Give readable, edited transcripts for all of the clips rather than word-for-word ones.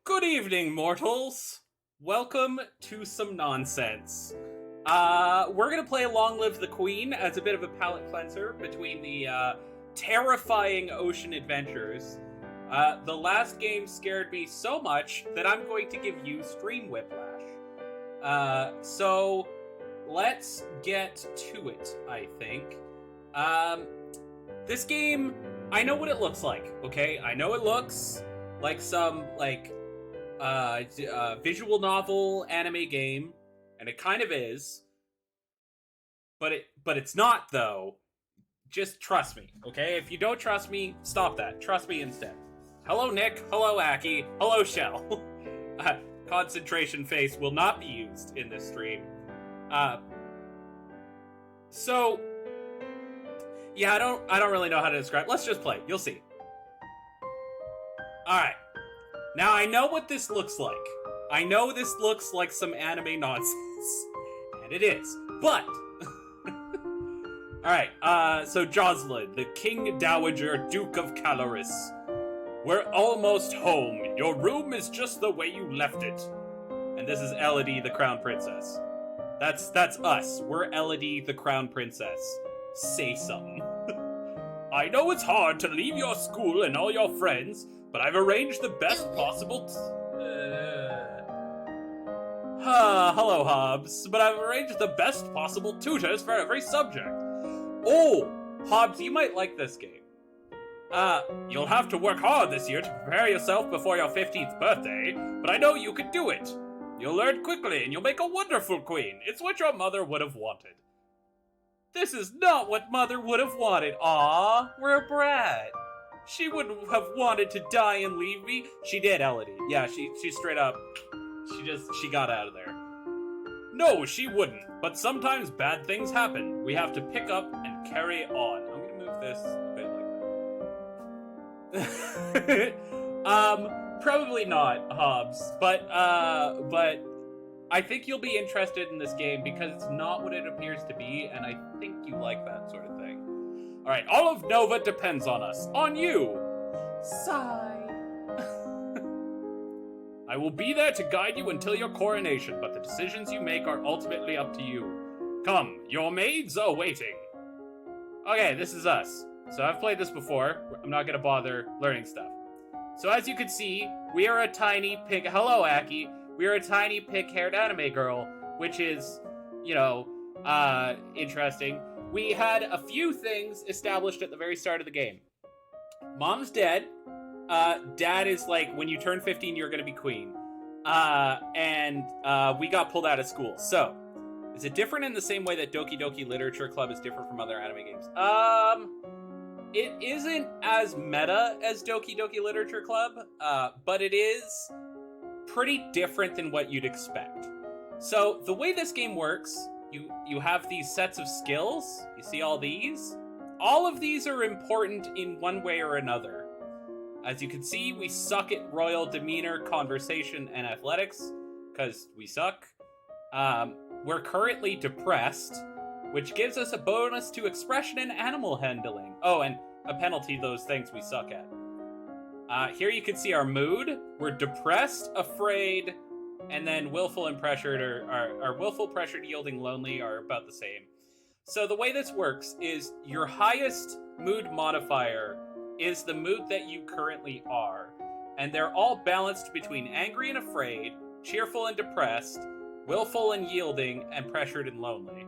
Good evening, mortals. Welcome to some nonsense. We're gonna play Long Live the Queen as a bit of a palate cleanser between the terrifying ocean adventures. The last game scared me so much that I'm going to give you stream whiplash. So let's get to it, I think. This game, I know what it looks like, okay? I know it looks like some, visual novel anime game, and it kind of is, but it's not, though. Just trust me, okay? If you don't trust me, stop that. Trust me instead. Hello, Nick. Hello, Aki. Hello, Shell. Concentration face will not be used in this stream. So yeah, I don't really know how to describe. Let's just play. You'll see. All right. Now I know what this looks like. I know this looks like some anime nonsense, and it is. But all right. So Jocelyn, the King Dowager Duke of Caloris. We're almost home. Your room is just the way you left it. And this is Elodie, the Crown Princess. That's us. We're Elodie, the Crown Princess. Say something. I know it's hard to leave your school and all your friends, but I've arranged the best possible hello, Hobbs. But I've arranged the best possible tutors for every subject. Oh, Hobbs, you might like this game. You'll have to work hard this year to prepare yourself before your 15th birthday, but I know you could do it. You'll learn quickly and you'll make a wonderful queen. It's what your mother would have wanted. This is not what Mother would have wanted. Aw, we're a brat. She wouldn't have wanted to die and leave me. She did, Elodie. Yeah, she straight up, she got out of there. No, she wouldn't. But sometimes bad things happen. We have to pick up and carry on. I'm gonna move this a bit like that. Probably not, Hobbs. But I think you'll be interested in this game because it's not what it appears to be, and I think you like that sort of thing. Alright, all of Nova depends on us. On you! Sigh. I will be there to guide you until your coronation, but the decisions you make are ultimately up to you. Come, your maids are waiting. Okay, this is us. So I've played this before. I'm not gonna bother learning stuff. So as you can see, we are a tiny pink... Hello, Aki. We are a tiny pink-haired anime girl, which is, interesting. We had a few things established at the very start of the game. Mom's dead. Dad is like, when you turn 15, you're going to be queen. And we got pulled out of school. So, is it different in the same way that Doki Doki Literature Club is different from other anime games? It isn't as meta as Doki Doki Literature Club, but it is pretty different than what you'd expect. So the way this game works, you have these sets of skills. You see all these? All of these are important in one way or another. As you can see, we suck at royal demeanor, conversation, and athletics, because we suck. We're currently depressed, which gives us a bonus to expression and animal handling. Oh, and a penalty to those things we suck at. Here you can see our mood. We're depressed, afraid, and then willful and pressured, or willful, pressured, yielding, lonely are about the same. So the way this works is your highest mood modifier is the mood that you currently are. And they're all balanced between angry and afraid, cheerful and depressed, willful and yielding, and pressured and lonely.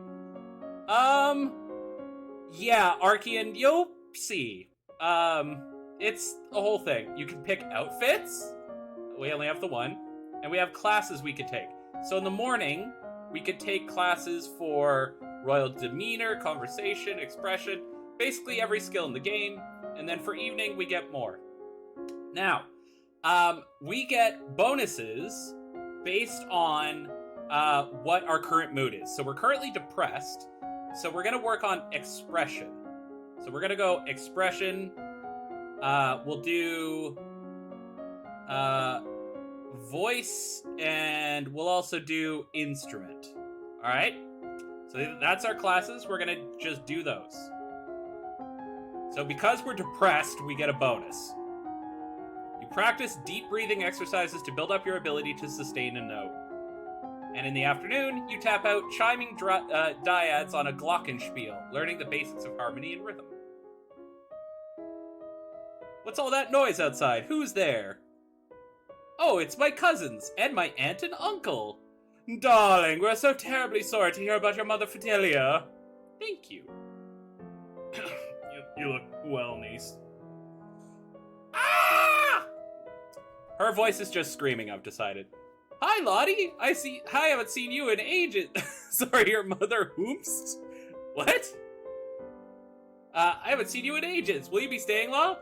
Yeah, Archean, you'll see. It's a whole thing. You can pick outfits. We only have the one. And we have classes we could take. So in the morning, we could take classes for royal demeanor, conversation, expression, basically every skill in the game. And then for evening, we get more. Now, we get bonuses based on what our current mood is. So we're currently depressed. So we're going to work on expression. So we're going to go expression. We'll do voice, and we'll also do instrument. All right? So that's our classes. We're going to just do those. So because we're depressed, we get a bonus. You You practice deep breathing exercises to build up your ability to sustain a note. And in the afternoon, you tap out chiming dyads on a glockenspiel, learning the basics of harmony and rhythm. What's all that noise outside? Who's there? Oh, it's my cousins, and my aunt and uncle. Darling, we're so terribly sorry to hear about your mother Fidelia. Thank you. you look well, niece. Ah! Her voice is just screaming, I've decided. Hi, Lottie. I haven't seen you in ages. Sorry, your mother whomst? What? I haven't seen you in ages. Will you be staying long?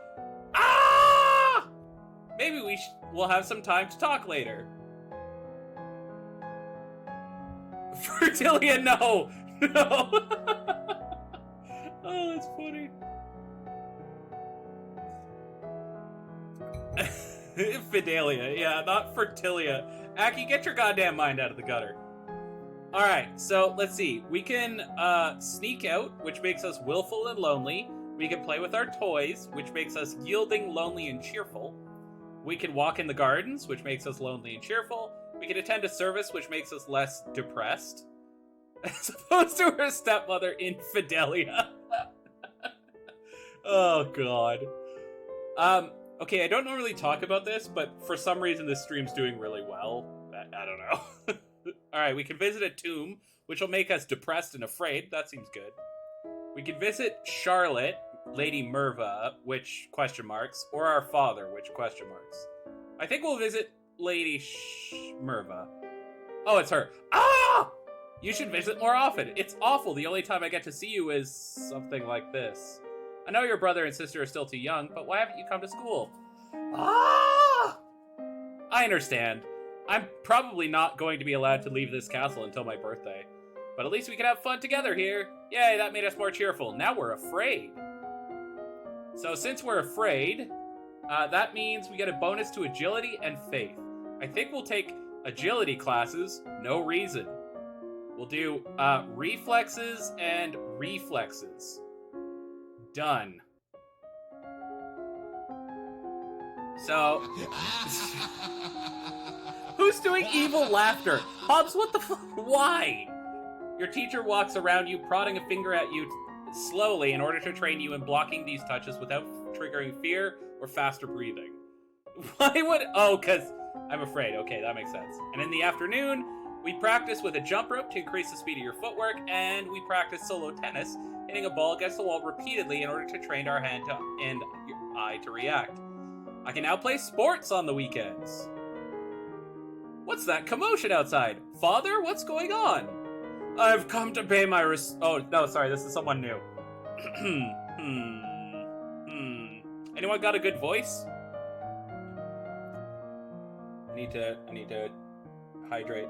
Ah! Maybe we'll have some time to talk later. Fertilia, no! No! Oh, that's funny. Fidelia, yeah, not Fertilia. Aki, get your goddamn mind out of the gutter. Alright, so let's see. We can sneak out, which makes us willful and lonely. We can play with our toys, which makes us yielding, lonely, and cheerful. We can walk in the gardens, which makes us lonely and cheerful. We can attend a service, which makes us less depressed. As opposed to her stepmother, Infidelia. Oh, God. Okay, I don't normally talk about this, but for some reason this stream's doing really well. I don't know. Alright, we can visit a tomb, which will make us depressed and afraid. That seems good. We can visit Charlotte, Lady Merva, which question marks, or our father, which question marks. I think we'll visit Lady Merva. Oh, it's her. Ah! You should visit more often. It's awful. The only time I get to see you is something like this. I know your brother and sister are still too young, but why haven't you come to school? Ah! I understand. I'm probably not going to be allowed to leave this castle until my birthday. But at least we can have fun together here. Yay, that made us more cheerful. Now we're afraid. So since we're afraid, that means we get a bonus to agility and faith. I think we'll take agility classes, no reason. We'll do reflexes and reflexes. Done. So, who's doing evil laughter? Hobbs, what the fuck? Why? Your teacher walks around you, prodding a finger at you slowly in order to train you in blocking these touches without triggering fear or faster breathing. Why would... Oh, because I'm afraid. Okay, that makes sense. And in the afternoon, we practice with a jump rope to increase the speed of your footwork, and we practice solo tennis, hitting a ball against the wall repeatedly in order to train our hand and your eye to react. I can now play sports on the weekends. What's that commotion outside? Father, what's going on? I've come to pay my Oh, no, sorry, this is someone new. Anyone got a good voice? I need to hydrate.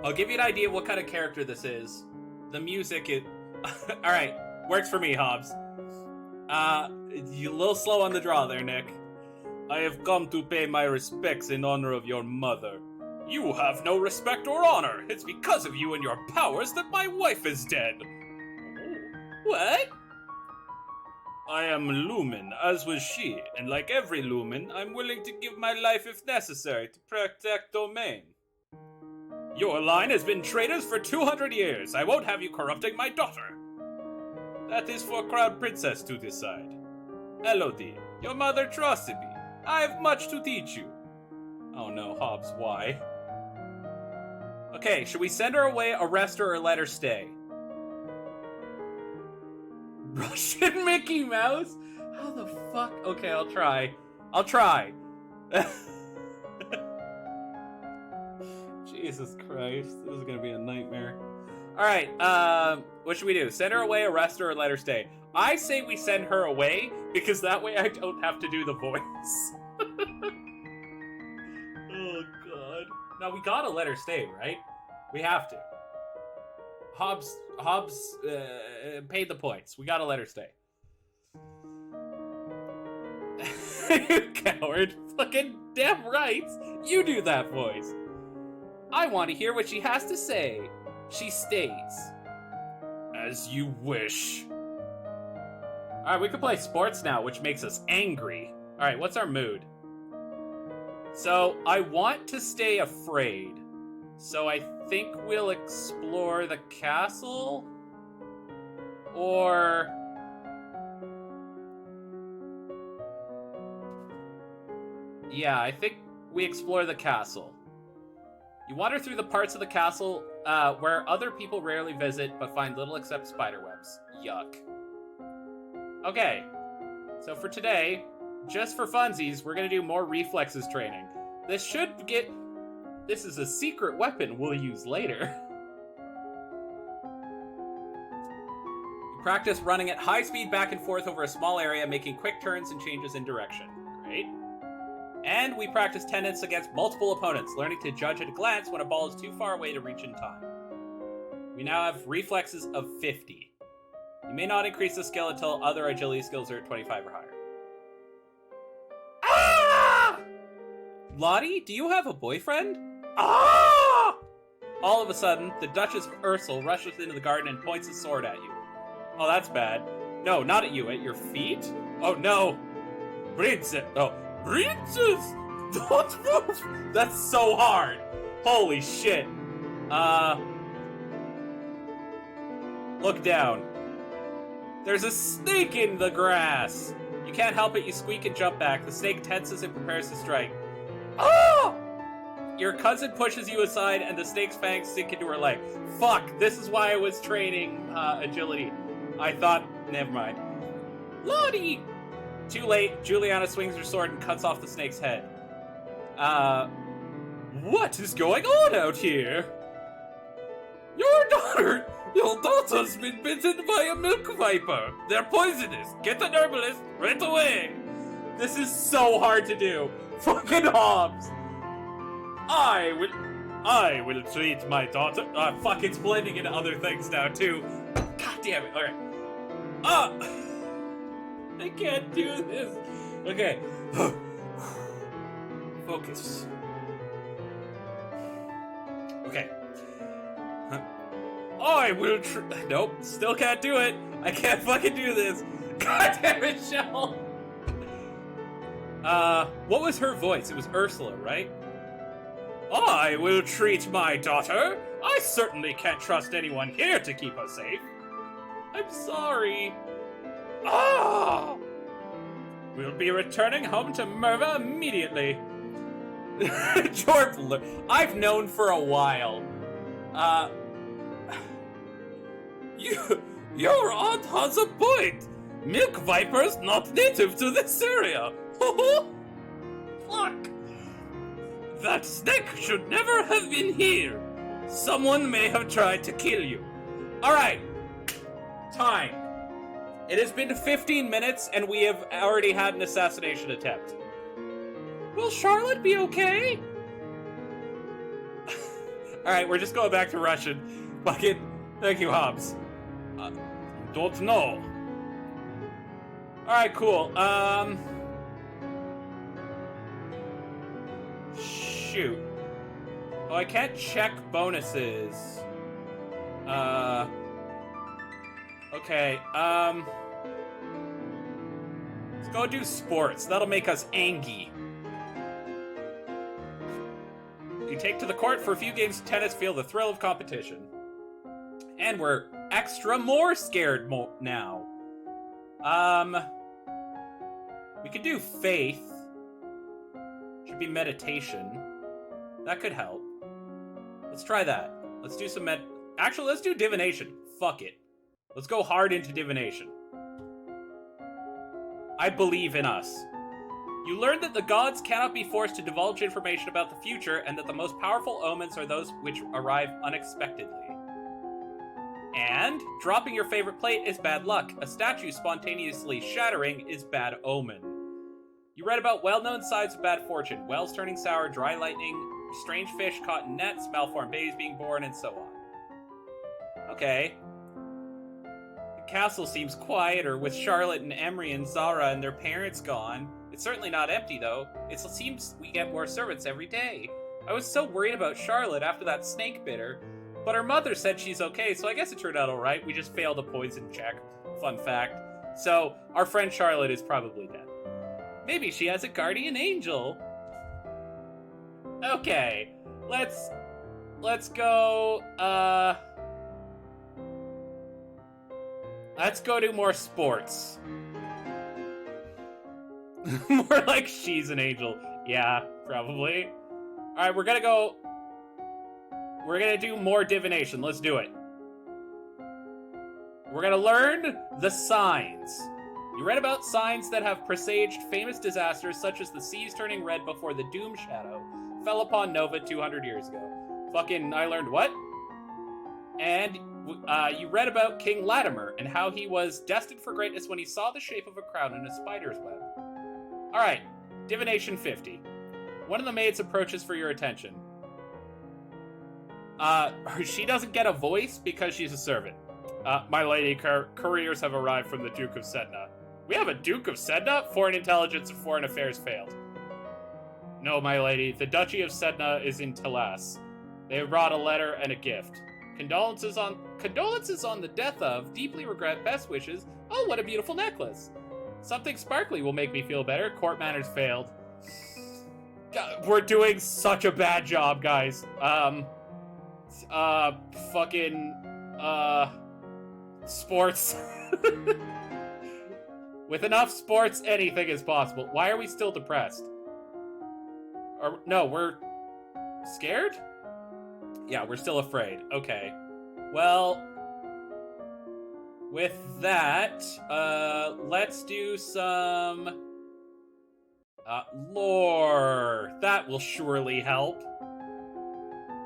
I'll give you an idea of what kind of character this is. The music is... Alright, works for me, Hobbs. You're a little slow on the draw there, Nick. I have come to pay my respects in honor of your mother. You have no respect or honor. It's because of you and your powers that my wife is dead. What? I am Lumen, as was she, and like every Lumen, I'm willing to give my life if necessary to protect Domain. Your line has been traitors for 200 years. I won't have you corrupting my daughter. That is for Crown Princess to decide. Elodie, your mother trusted me. I have much to teach you. Oh no, Hobbs, why? Okay, should we send her away, arrest her, or let her stay? Russian Mickey Mouse? How the fuck? Okay, I'll try. Jesus Christ, this is gonna be a nightmare. Alright, what should we do? Send her away, arrest her, or let her stay? I say we send her away, because that way I don't have to do the voice. Oh, God. Now, we gotta let her stay, right? We have to. Hobbs paid the points. We gotta let her stay. You coward. Fucking damn right. You do that voice. I want to hear what she has to say. She stays. As you wish. Alright, we can play sports now, which makes us angry. Alright, what's our mood? So, I want to stay afraid. So I think we'll explore the castle? Or... yeah, I think we explore the castle. You wander through the parts of the castle where other people rarely visit but find little except spiderwebs. Yuck. Okay, so for today, just for funsies, we're gonna do more reflexes training. This is a secret weapon we'll use later. You practice running at high speed back and forth over a small area, making quick turns and changes in direction. Great. And we practice tennis against multiple opponents, learning to judge at a glance when a ball is too far away to reach in time. We now have reflexes of 50. You may not increase the skill until other agility skills are at 25 or higher. Ah! Lottie, do you have a boyfriend? Ah! All of a sudden, the Duchess of Ursel rushes into the garden and points a sword at you. Oh, that's bad. No, not at you, at your feet? Oh, no. Princess. Oh, Princess! Don't move! That's so hard. Holy shit. Look down. There's a snake in the grass! You can't help it, you squeak and jump back. The snake tenses and prepares to strike. Oh! Your cousin pushes you aside and the snake's fangs sink into her leg. Fuck, this is why I was training agility. I thought, never mind. Lottie! Too late, Juliana swings her sword and cuts off the snake's head. What is going on out here? Your daughter's been bitten by a milk viper. They're poisonous. Get an herbalist right away. This is so hard to do. Fucking Hobbs. I will treat my daughter. Fuck, it's blending into other things now too. God damn it. Alright. I can't do this. Okay. Focus. Okay. I will nope, still can't do it. I can't fucking do this. God damn it, Shell. What was her voice? It was Ursula, right? I will treat my daughter. I certainly can't trust anyone here to keep us safe. I'm sorry. Ah! We'll be returning home to Merva immediately. Jorp, I've known for a while. Your aunt has a point. Milk vipers not native to this area. Fuck. That snake should never have been here. Someone may have tried to kill you. Alright. Time. It has been 15 minutes and we have already had an assassination attempt. Will Charlotte be okay? Alright, we're just going back to Russian. Fucking, thank you, Hobbs. Don't know. Alright, cool. Shoot. Oh, I can't check bonuses. Okay, let's go do sports. That'll make us angry. You take to the court for a few games of tennis, feel the thrill of competition. And we're extra more scared now. We could do faith. Should be meditation. That could help. Let's try that. Let's do some actually, let's do divination. Fuck it. Let's go hard into divination. I believe in us. You learn that the gods cannot be forced to divulge information about the future, and that the most powerful omens are those which arrive unexpectedly. And dropping your favorite plate is bad luck. A statue spontaneously shattering is bad omen. You read about well-known signs of bad fortune: wells turning sour, dry lightning, strange fish caught in nets, malformed babies being born, and so on. Okay. The castle seems quieter, with Charlotte and Emery and Zara and their parents gone. It's certainly not empty, though. It seems we get more servants every day. I was so worried about Charlotte after that snake bit her, but her mother said she's okay, so I guess it turned out alright. We just failed a poison check. Fun fact. So our friend Charlotte is probably dead. Maybe she has a guardian angel. Okay, let's go. Let's go do more sports. More like she's an angel. Yeah, probably. All right, we're gonna do more divination. Let's do it. We're gonna learn the signs. You read about signs that have presaged famous disasters, such as the seas turning red before the doom shadow fell upon Nova 200 years ago. Fucking, I learned what? And you read about King Latimer and how he was destined for greatness when he saw the shape of a crown in a spider's web. Alright, Divination 50. One of the maids approaches for your attention. She doesn't get a voice because she's a servant. My lady, couriers have arrived from the Duke of Sedna. We have a Duke of Sedna? Foreign intelligence and foreign affairs failed. No, my lady, the Duchy of Sedna is in Telas. They have brought a letter and a gift. Condolences on the death of, deeply regret, best wishes. Oh, what a beautiful necklace. Something sparkly will make me feel better. Court manners failed. God, we're doing such a bad job, guys. Sports. With enough sports, anything is possible. Why are we still depressed? Or, no, we're scared? Yeah, we're still afraid. Okay. Well, with that, let's do some lore. That will surely help.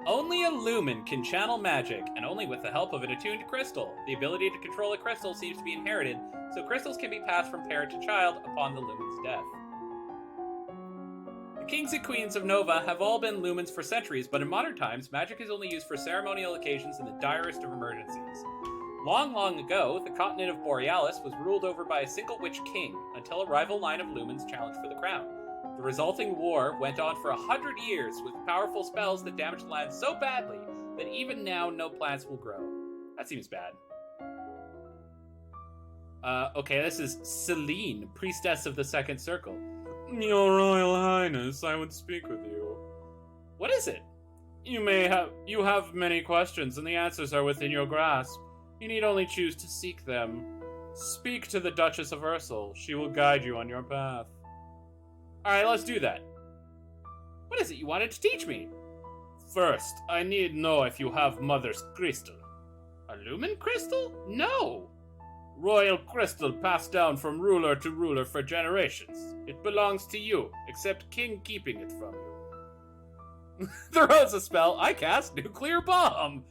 Only a lumen can channel magic, and only with the help of an attuned crystal. The ability to control a crystal seems to be inherited, so crystals can be passed from parent to child upon the lumen's death. The kings and queens of Nova have all been lumens for centuries, but in modern times, magic is only used for ceremonial occasions in the direst of emergencies. Long, long ago, the continent of Borealis was ruled over by a single witch king, until a rival line of lumens challenged for the crown. The resulting war went on for 100 years, with powerful spells that damaged the land so badly that even now no plants will grow. That seems bad. Okay, this is Celine, priestess of the Second Circle. Your Royal Highness, I would speak with you. What is it? You have many questions, and the answers are within your grasp. You need only choose to seek them. Speak to the Duchess of Ursel. She will guide you on your path. Alright, let's do that. What is it you wanted to teach me? First, I need to know if you have Mother's Crystal. A lumen crystal? No! Royal crystal passed down from ruler to ruler for generations. It belongs to you, except King keeping it from you. Throws a spell. I cast nuclear bomb.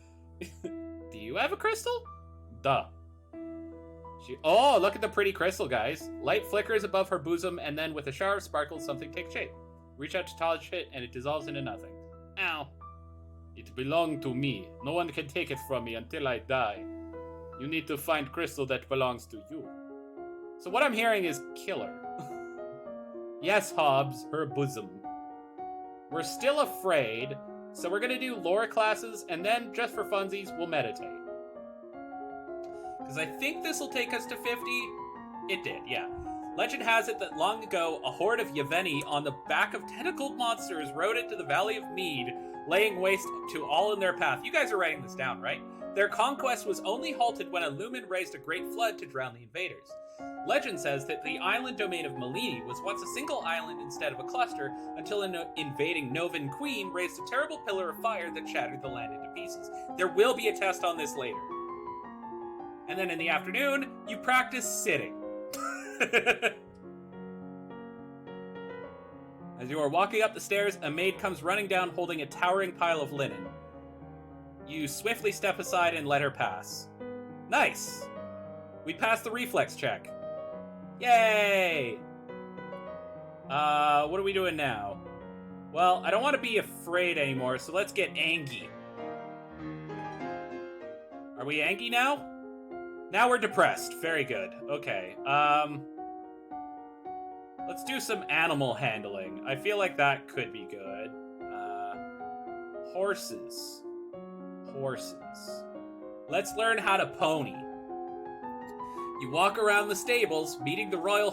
Do you have a crystal? Duh. Oh, look at the pretty crystal, guys. Light flickers above her bosom, and then with a shower of sparkles, something takes shape. Reach out to touch it, and it dissolves into nothing. Ow. It belonged to me. No one can take it from me until I die. You need to find crystal that belongs to you. So what I'm hearing is killer. Yes, Hobbs, her bosom. We're still afraid, so we're gonna do lore classes, and then, just for funsies, we'll meditate. Because I think this will take us to 50. It did, yeah. Legend has it that long ago, a horde of Yaveni on the back of tentacled monsters rode into the Valley of Mead, laying waste to all in their path. You guys are writing this down, right? Their conquest was only halted when a lumen raised a great flood to drown the invaders. Legend says that the island domain of Malini was once a single island instead of a cluster, until an invading Novan queen raised a terrible pillar of fire that shattered the land into pieces. There will be a test on this later. And then in the afternoon, you practice sitting. As you are walking up the stairs, a maid comes running down holding a towering pile of linen. You swiftly step aside and let her pass. Nice! We passed the reflex check. Yay! What are we doing now? Well, I don't want to be afraid anymore, so let's get Angie. Are we Angie now? Now we're depressed. Very good. Okay. Let's do some animal handling. I feel like that could be good. Horses. Horses. Let's learn how to pony. You walk around the stables, meeting the royal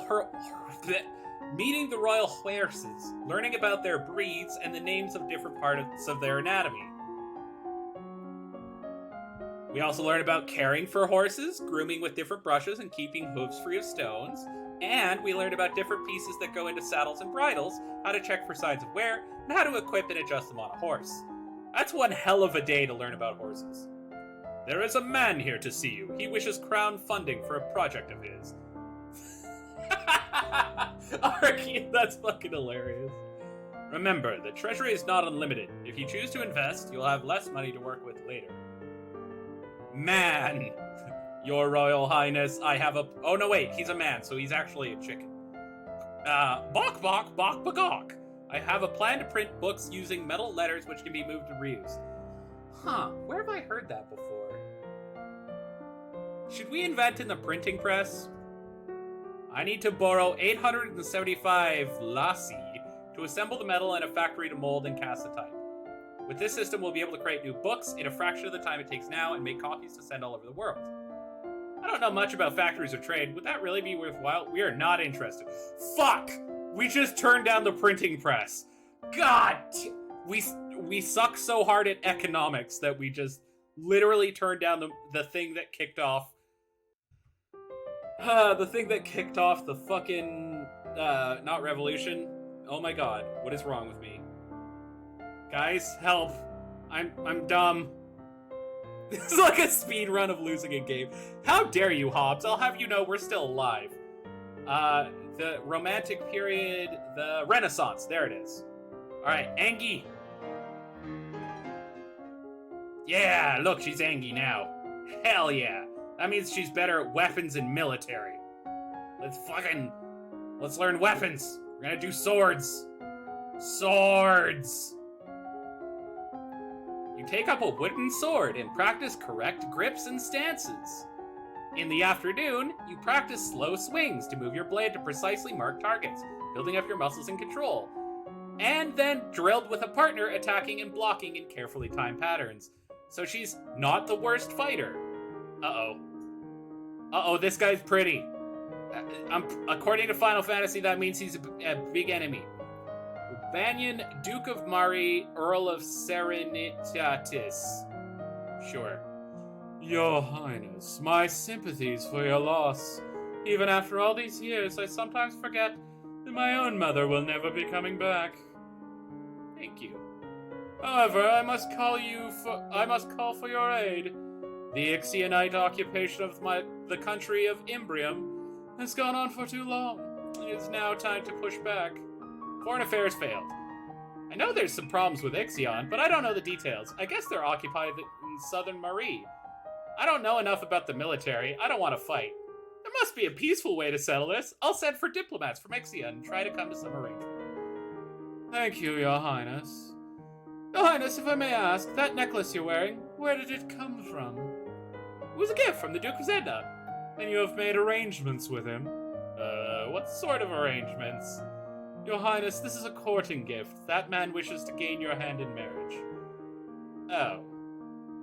horses, learning about their breeds and the names of different parts of their anatomy. We also learn about caring for horses, grooming with different brushes, and keeping hooves free of stones. And we learn about different pieces that go into saddles and bridles, how to check for signs of wear, and how to equip and adjust them on a horse. That's one hell of a day to learn about horses. There is a man here to see you. He wishes crown funding for a project of his. Archie, that's fucking hilarious. Remember, the treasury is not unlimited. If you choose to invest, you'll have less money to work with later. Man, your royal highness, I have a... Oh, no, wait, he's a man, so he's actually a chicken. Bok, bok, bok, bagok. I have a plan to print books using metal letters which can be moved and reused. Huh, where have I heard that before? Should we invent in the printing press? I need to borrow 875 lassi to assemble the metal in a factory to mold and cast the type. With this system, we'll be able to create new books in a fraction of the time it takes now and make copies to send all over the world. I don't know much about factories or trade. Would that really be worthwhile? We are not interested. Fuck! We just turned down the printing press. God! We suck so hard at economics that we just literally turned down the thing that kicked off... the thing that kicked off the fucking... not revolution. Oh my god, what is wrong with me? Guys, help. I'm dumb. This is like a speed run of losing a game. How dare you, Hobbs? I'll have you know we're still alive. The Romantic period, the Renaissance. There it is. Alright, Angie. Yeah, look, she's Angie now. Hell yeah. That means she's better at weapons and military. Let's learn weapons. We're gonna do swords. Swords! You take up a wooden sword and practice correct grips and stances. In the afternoon, you practice slow swings to move your blade to precisely mark targets, building up your muscles and control. And then drilled with a partner attacking and blocking in carefully timed patterns. So she's not the worst fighter. Uh-oh. Uh-oh, this guy's pretty. According to Final Fantasy, that means he's a big enemy. Banyan, Duke of Mari, Earl of Serenitatis. Sure. Your Highness, my sympathies for your loss. Even after all these years, I sometimes forget that my own mother will never be coming back. Thank you. However, I must call for your aid. The Ixionite occupation of the country of Imbrium has gone on for too long. It is now time to push back. Foreign affairs failed. I know there's some problems with Ixion, but I don't know the details. I guess they're occupied in southern Marie. I don't know enough about the military. I don't want to fight. There must be a peaceful way to settle this. I'll send for diplomats from Ixion and try to come to some arrangement. Thank you, Your Highness. Your Highness, if I may ask, that necklace you're wearing, where did it come from? It was a gift from the Duke of Zedna. And you have made arrangements with him? What sort of arrangements? Your Highness, this is a courting gift. That man wishes to gain your hand in marriage. Oh.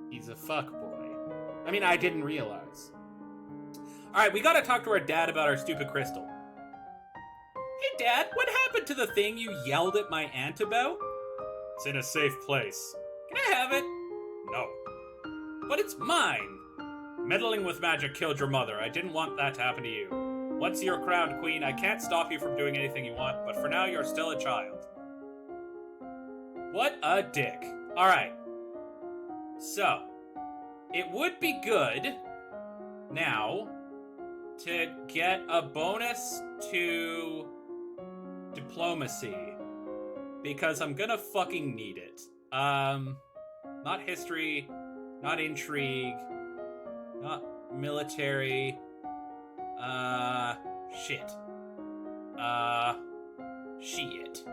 He's a fuckboy. I mean, I didn't realize. Alright, we gotta talk to our dad about our stupid crystal. Hey, Dad, what happened to the thing you yelled at my aunt about? It's in a safe place. Can I have it? No. But it's mine. Meddling with magic killed your mother. I didn't want that to happen to you. Once you're crowned queen, I can't stop you from doing anything you want, but for now you're still a child. What a dick. Alright. So, it would be good, now, to get a bonus to diplomacy, because I'm gonna fucking need it. Not history, not intrigue, not military, shit. Shit.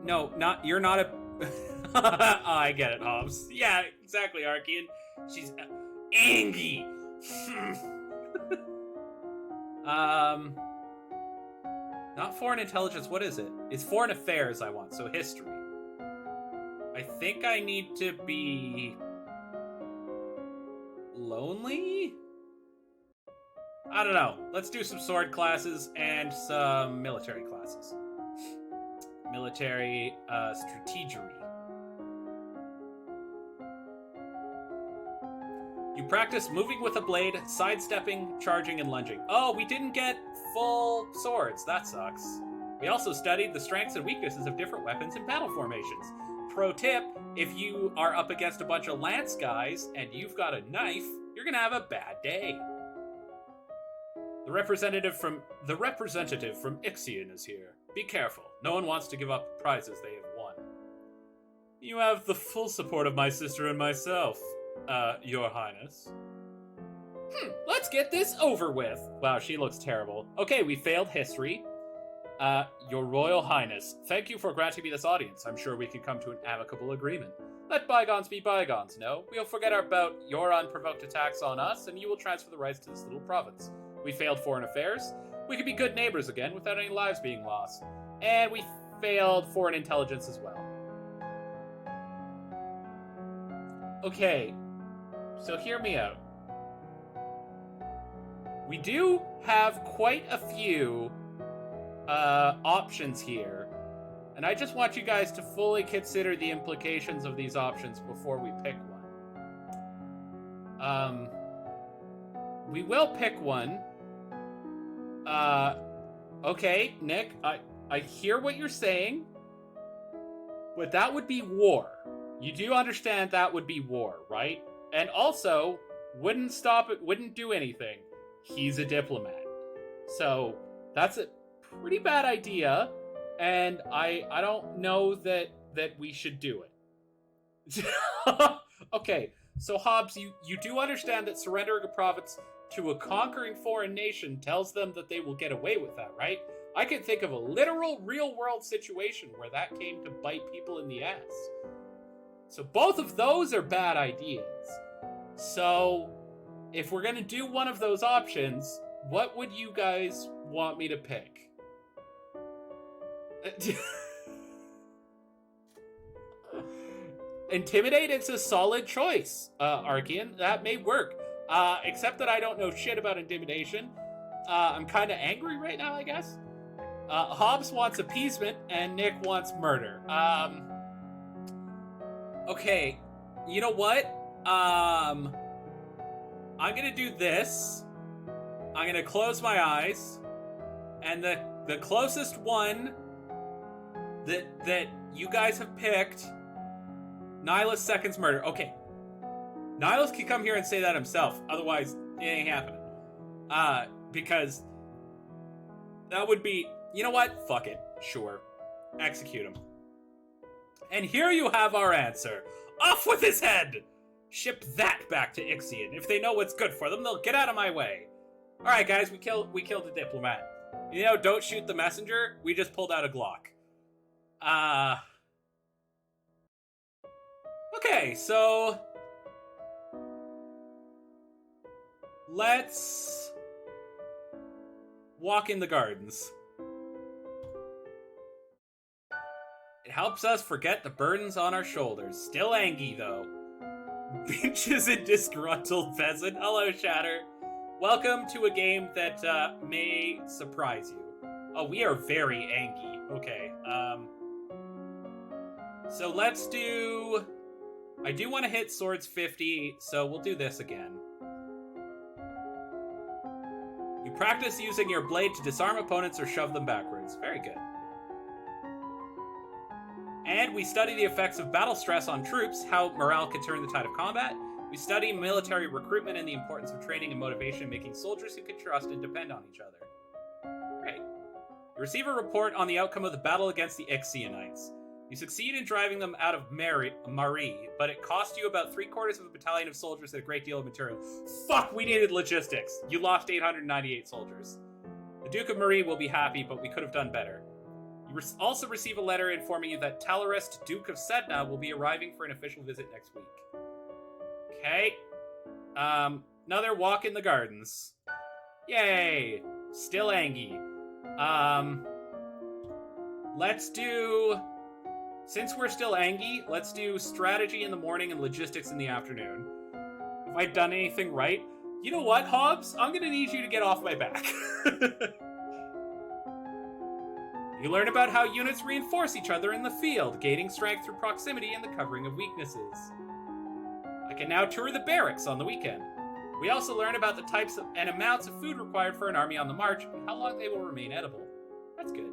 No, you're not a... Oh, I get it, Hobbs. Yeah, exactly, Archean. She's... Angie! Not foreign intelligence, what is it? It's foreign affairs I want, so history. I think I need to be... lonely? I don't know. Let's do some sword classes and some military classes. Military strategery. You practice moving with a blade, sidestepping, charging, and lunging. Oh, we didn't get full swords. That sucks. We also studied the strengths and weaknesses of different weapons and battle formations. Pro tip, if you are up against a bunch of lance guys and you've got a knife, you're gonna have a bad day. The representative from Ixion is here. Be careful. No one wants to give up prizes they have won. You have the full support of my sister and myself, Your Highness. Let's get this over with. Wow, she looks terrible. Okay, we failed history. Your Royal Highness, thank you for granting me this audience. I'm sure we can come to an amicable agreement. Let bygones be bygones, no? We'll forget about your unprovoked attacks on us, and you will transfer the rights to this little province. We failed foreign affairs. We could be good neighbors again without any lives being lost. And we failed foreign intelligence as well. Okay, so hear me out. We do have quite a few options here, and I just want you guys to fully consider the implications of these options before we pick one. We will pick one. Okay, Nick, I hear what you're saying, but that would be war. You do understand that would be war, right? And also, wouldn't stop it, wouldn't do anything. He's a diplomat. So, that's a pretty bad idea, and I don't know that we should do it. Okay, so Hobbs, you do understand that surrendering a province to a conquering foreign nation tells them that they will get away with that, right? I can think of a literal real-world situation where that came to bite people in the ass. So both of those are bad ideas. So if we're going to do one of those options, what would you guys want me to pick? Intimidate, it's a solid choice, Archean. That may work. Except that I don't know shit about intimidation. I'm kind of angry right now, I guess. Hobbs wants appeasement, and Nick wants murder. Okay, you know what? I'm gonna do this. I'm gonna close my eyes, and the closest one that you guys have picked, Nihilus seconds murder. Okay. Nihilus can come here and say that himself. Otherwise, it ain't happening. Because that would be... You know what? Fuck it. Sure. Execute him. And here you have our answer. Off with his head! Ship that back to Ixion. If they know what's good for them, they'll get out of my way. Alright, guys, we killed a diplomat. You know, don't shoot the messenger. We just pulled out a Glock. Okay, so... Let's walk in the gardens. It helps us forget the burdens on our shoulders. Still angry, though. Bitches and disgruntled peasant. Hello, Shatter. Welcome to a game that may surprise you. Oh, we are very angry. Okay, so let's do... I do want to hit swords 50, so we'll do this again. You practice using your blade to disarm opponents or shove them backwards. Very good. And we study the effects of battle stress on troops, how morale can turn the tide of combat. We study military recruitment and the importance of training and motivation, making soldiers who can trust and depend on each other. Great. You receive a report on the outcome of the battle against the Ixionites. You succeed in driving them out of Marie, but it cost you about 3/4 of a battalion of soldiers and a great deal of material. Fuck, we needed logistics. You lost 898 soldiers. The Duke of Marie will be happy, but we could have done better. You also receive a letter informing you that Talarist, Duke of Sedna, will be arriving for an official visit next week. Okay. Another walk in the gardens. Yay! Still angry. Let's do... Since we're still angry, let's do strategy in the morning and logistics in the afternoon. Have I done anything right? You know what, Hobbs? I'm gonna need you to get off my back. You learn about how units reinforce each other in the field, gaining strength through proximity and the covering of weaknesses. I can now tour the barracks on the weekend. We also learn about the types of, and amounts of food required for an army on the march, and how long they will remain edible. That's good.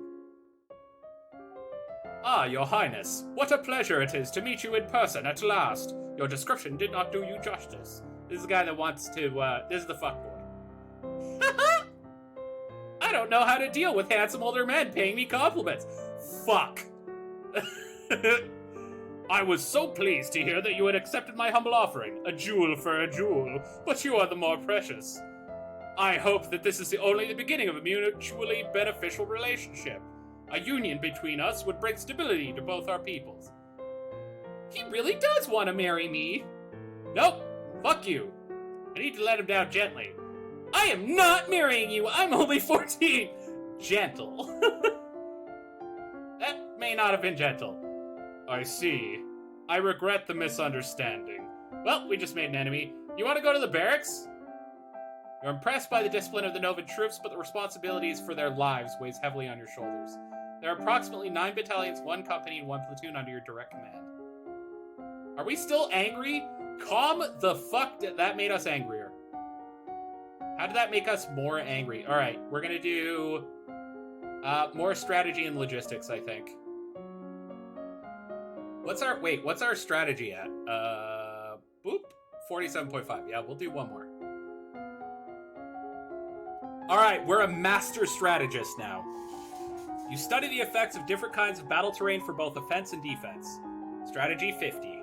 Ah, Your Highness, what a pleasure it is to meet you in person at last. Your description did not do you justice. This is the guy that wants to, this is the fuckboy. I don't know how to deal with handsome older men paying me compliments. Fuck. I was so pleased to hear that you had accepted my humble offering, a jewel for a jewel, but you are the more precious. I hope that this is only the beginning of a mutually beneficial relationship. A union between us would bring stability to both our peoples. He really does want to marry me. Nope. Fuck you. I need to let him down gently. I am not marrying you. I'm only 14. Gentle. That may not have been gentle. I see. I regret the misunderstanding. Well, we just made an enemy. You want to go to the barracks? You're impressed by the discipline of the Novan troops, but the responsibilities for their lives weighs heavily on your shoulders. There are approximately 9 battalions, 1 company, and 1 platoon under your direct command. Are we still angry? Calm the fuck down. That made us angrier. How did that make us more angry? Alright, we're gonna do more strategy and logistics, I think. What's our strategy at? Boop. 47.5. Yeah, we'll do one more. Alright, we're a master strategist now. You study the effects of different kinds of battle terrain for both offense and defense. Strategy 50.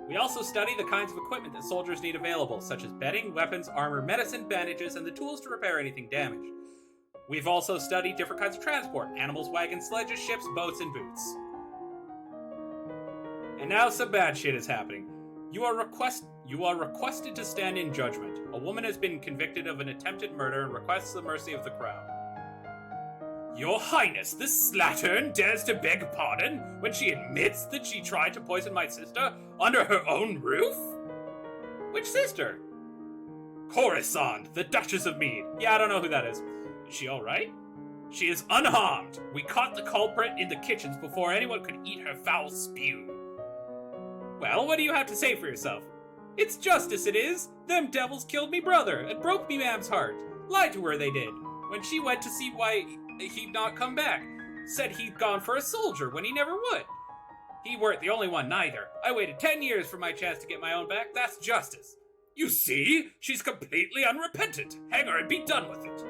We also study the kinds of equipment that soldiers need available, such as bedding, weapons, armor, medicine, bandages, and the tools to repair anything damaged. We've also studied different kinds of transport: animals, wagons, sledges, ships, boats, and boots. And now some bad shit is happening. You are requested to stand in judgment. A woman has been convicted of an attempted murder and requests the mercy of the crown. Your Highness, this slattern dares to beg pardon when she admits that she tried to poison my sister under her own roof? Which sister? Coruscant, the Duchess of Mead. Yeah, I don't know who that is. Is she alright? She is unharmed. We caught the culprit in the kitchens before anyone could eat her foul spew. Well, what do you have to say for yourself? It's justice it is. Them devils killed me brother and broke me mam's heart. Lied to her they did. When she went to see why he'd not come back. Said he'd gone for a soldier when he never would. He weren't the only one neither. I waited 10 years for my chance to get my own back. That's justice. You see? She's completely unrepentant. Hang her and be done with it.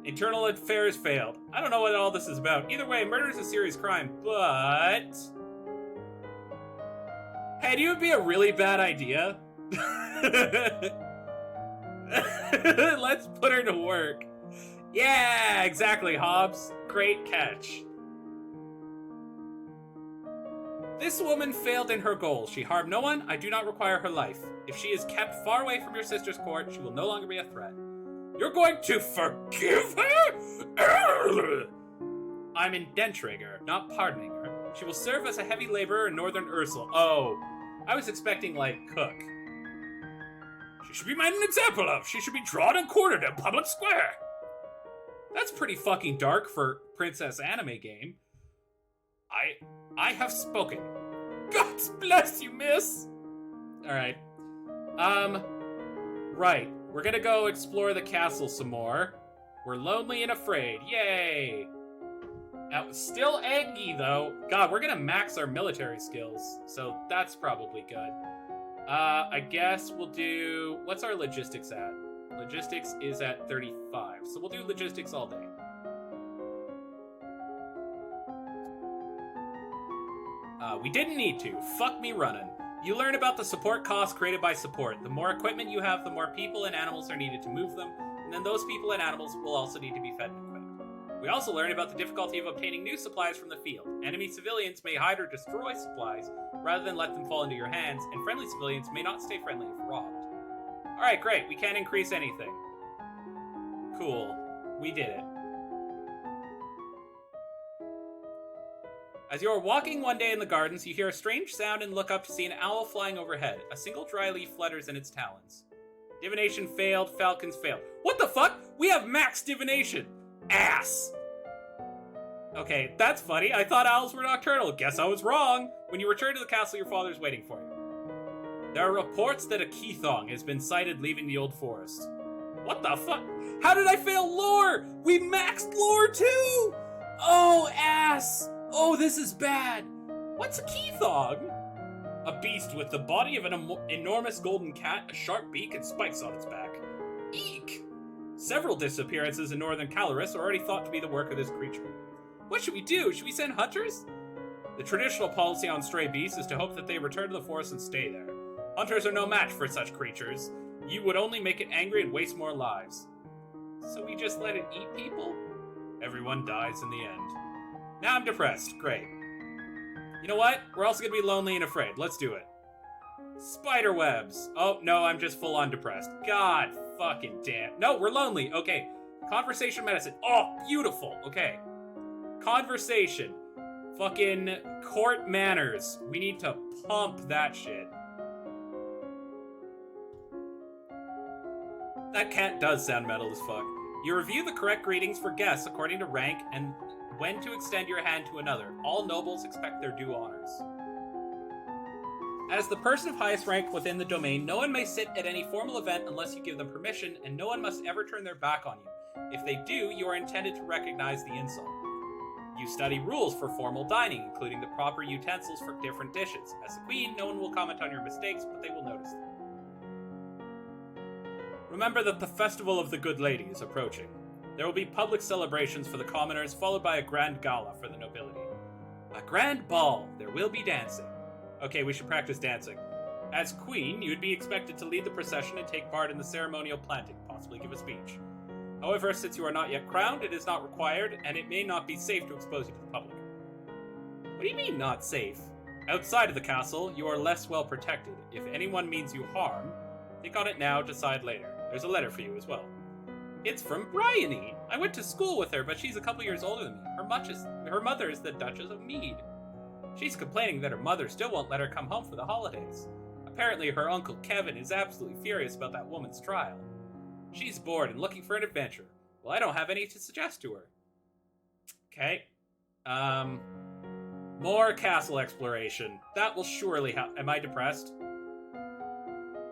Internal affairs failed. I don't know what all this is about. Either way, murder is a serious crime, but... Hey, do you would be a really bad idea? Let's put her to work. Yeah, exactly, Hobbs. Great catch. This woman failed in her goal. She harmed no one. I do not require her life. If she is kept far away from your sister's court, she will no longer be a threat. You're going to forgive her? I'm indentering her, not pardoning her. She will serve as a heavy laborer in northern Ursel. Oh, I was expecting, like, cook. She should be made an example of. She should be drawn and quartered in public square. That's pretty fucking dark for Princess Anime game. I have spoken. God bless you, miss. Alright. Right. We're gonna go explore the castle some more. We're lonely and afraid. Yay! Now, still Angie, though. God, we're gonna max our military skills, so that's probably good. I guess we'll do... What's our logistics at? Logistics is at 35, so we'll do logistics all day. We didn't need to. Fuck me running. You learn about the support costs created by support. The more equipment you have, the more people and animals are needed to move them, and then those people and animals will also need to be fed and equipped. We also learn about the difficulty of obtaining new supplies from the field. Enemy civilians may hide or destroy supplies rather than let them fall into your hands, and friendly civilians may not stay friendly if robbed. Alright, great. We can't increase anything. Cool. We did it. As you are walking one day in the gardens, you hear a strange sound and look up to see an owl flying overhead. A single dry leaf flutters in its talons. Divination failed, falcons failed. What the fuck? We have max divination. Ass. Okay, that's funny. I thought owls were nocturnal. Guess I was wrong. When you return to the castle, your father's waiting for you. There are reports that a Keithong has been sighted leaving the old forest. What the fuck? How did I fail lore? We maxed lore too! Oh, ass! Oh, this is bad. What's a Keithong? A beast with the body of an enormous golden cat, a sharp beak, and spikes on its back. Eek! Several disappearances in northern Caloris are already thought to be the work of this creature. What should we do? Should we send hunters? The traditional policy on stray beasts is to hope that they return to the forest and stay there. Hunters are no match for such creatures. You would only make it angry and waste more lives. So we just let it eat people? Everyone dies in the end. Now I'm depressed. Great. You know what? We're also gonna be lonely and afraid. Let's do it. Spider webs. Oh, no, I'm just full on depressed. God fucking damn. No, we're lonely. Okay. Conversation medicine. Oh, beautiful. Okay. Conversation. Fucking court manners. We need to pump that shit. That cat does sound metal as fuck. You review the correct greetings for guests according to rank and when to extend your hand to another. All nobles expect their due honors. As the person of highest rank within the domain, no one may sit at any formal event unless you give them permission, and no one must ever turn their back on you. If they do, you are intended to recognize the insult. You study rules for formal dining, including the proper utensils for different dishes. As the queen, no one will comment on your mistakes, but they will notice them. Remember that the Festival of the Good Lady is approaching. There will be public celebrations for the commoners, followed by a grand gala for the nobility. A grand ball. There will be dancing. Okay, we should practice dancing. As queen, you would be expected to lead the procession and take part in the ceremonial planting, possibly give a speech. However, since you are not yet crowned, it is not required, and it may not be safe to expose you to the public. What do you mean, not safe? Outside of the castle, you are less well protected. If anyone means you harm, think on it now, decide later. There's a letter for you as well. It's from Bryony. I went to school with her, but she's a couple years older than me. Her mother is the Duchess of Mead. She's complaining that her mother still won't let her come home for the holidays. Apparently her uncle Kevin is absolutely furious about that woman's trial. She's bored and looking for an adventure. Well, I don't have any to suggest to her. Okay. More castle exploration. That will surely help. Am I depressed?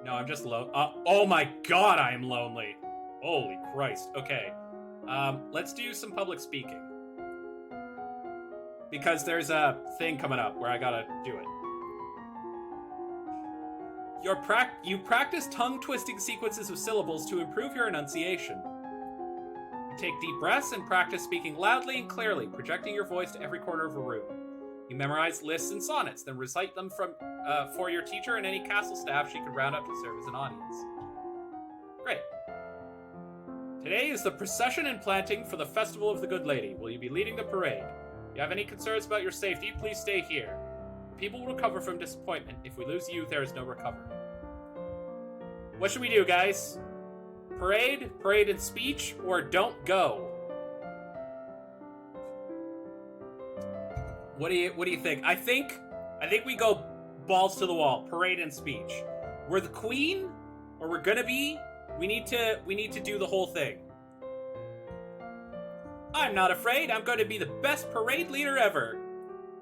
No, I'm just low. Oh my god, I am lonely. Holy Christ. Okay. Let's do some public speaking. Because there's a thing coming up where I gotta do it. You practice tongue-twisting sequences of syllables to improve your enunciation. Take deep breaths and practice speaking loudly and clearly, projecting your voice to every corner of a room. You memorize lists and sonnets, then recite them for your teacher and any castle staff she could round up to serve as an audience. Great. Today is the procession and planting for the Festival of the Good Lady. Will you be leading the parade? If you have any concerns about your safety, please stay here. People will recover from disappointment. If we lose you, there is no recovery. What should we do, guys? Parade and speech, or don't go? What do you think? I think we go balls to the wall. Parade and speech. We're the queen, or we're gonna be. We need to do the whole thing. I'm not afraid. I'm going to be the best parade leader ever.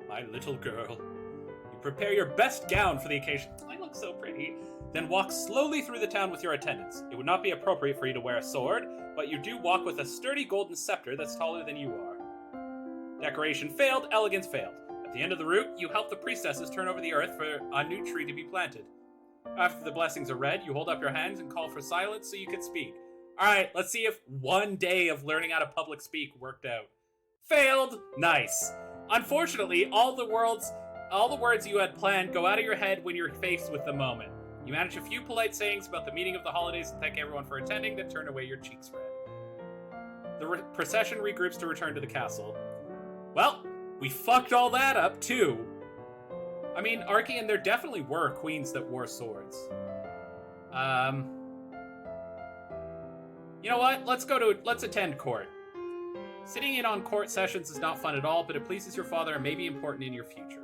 My little girl. You prepare your best gown for the occasion. I look so pretty. Then walk slowly through the town with your attendants. It would not be appropriate for you to wear a sword, but you do walk with a sturdy golden scepter that's taller than you are. Decoration failed, elegance failed. At the end of the route, you help the priestesses turn over the earth for a new tree to be planted. After the blessings are read, you hold up your hands and call for silence so you can speak. Alright, let's see if one day of learning how to public speak worked out. Failed! Nice. Unfortunately, all the words you had planned go out of your head when you're faced with the moment. You manage a few polite sayings about the meaning of the holidays and thank everyone for attending that turn away your cheeks red. The procession regroups to return to the castle. Well, we fucked all that up, too. I mean, Archean, there definitely were queens that wore swords. You know what? Let's attend court. Sitting in on court sessions is not fun at all, but it pleases your father and may be important in your future.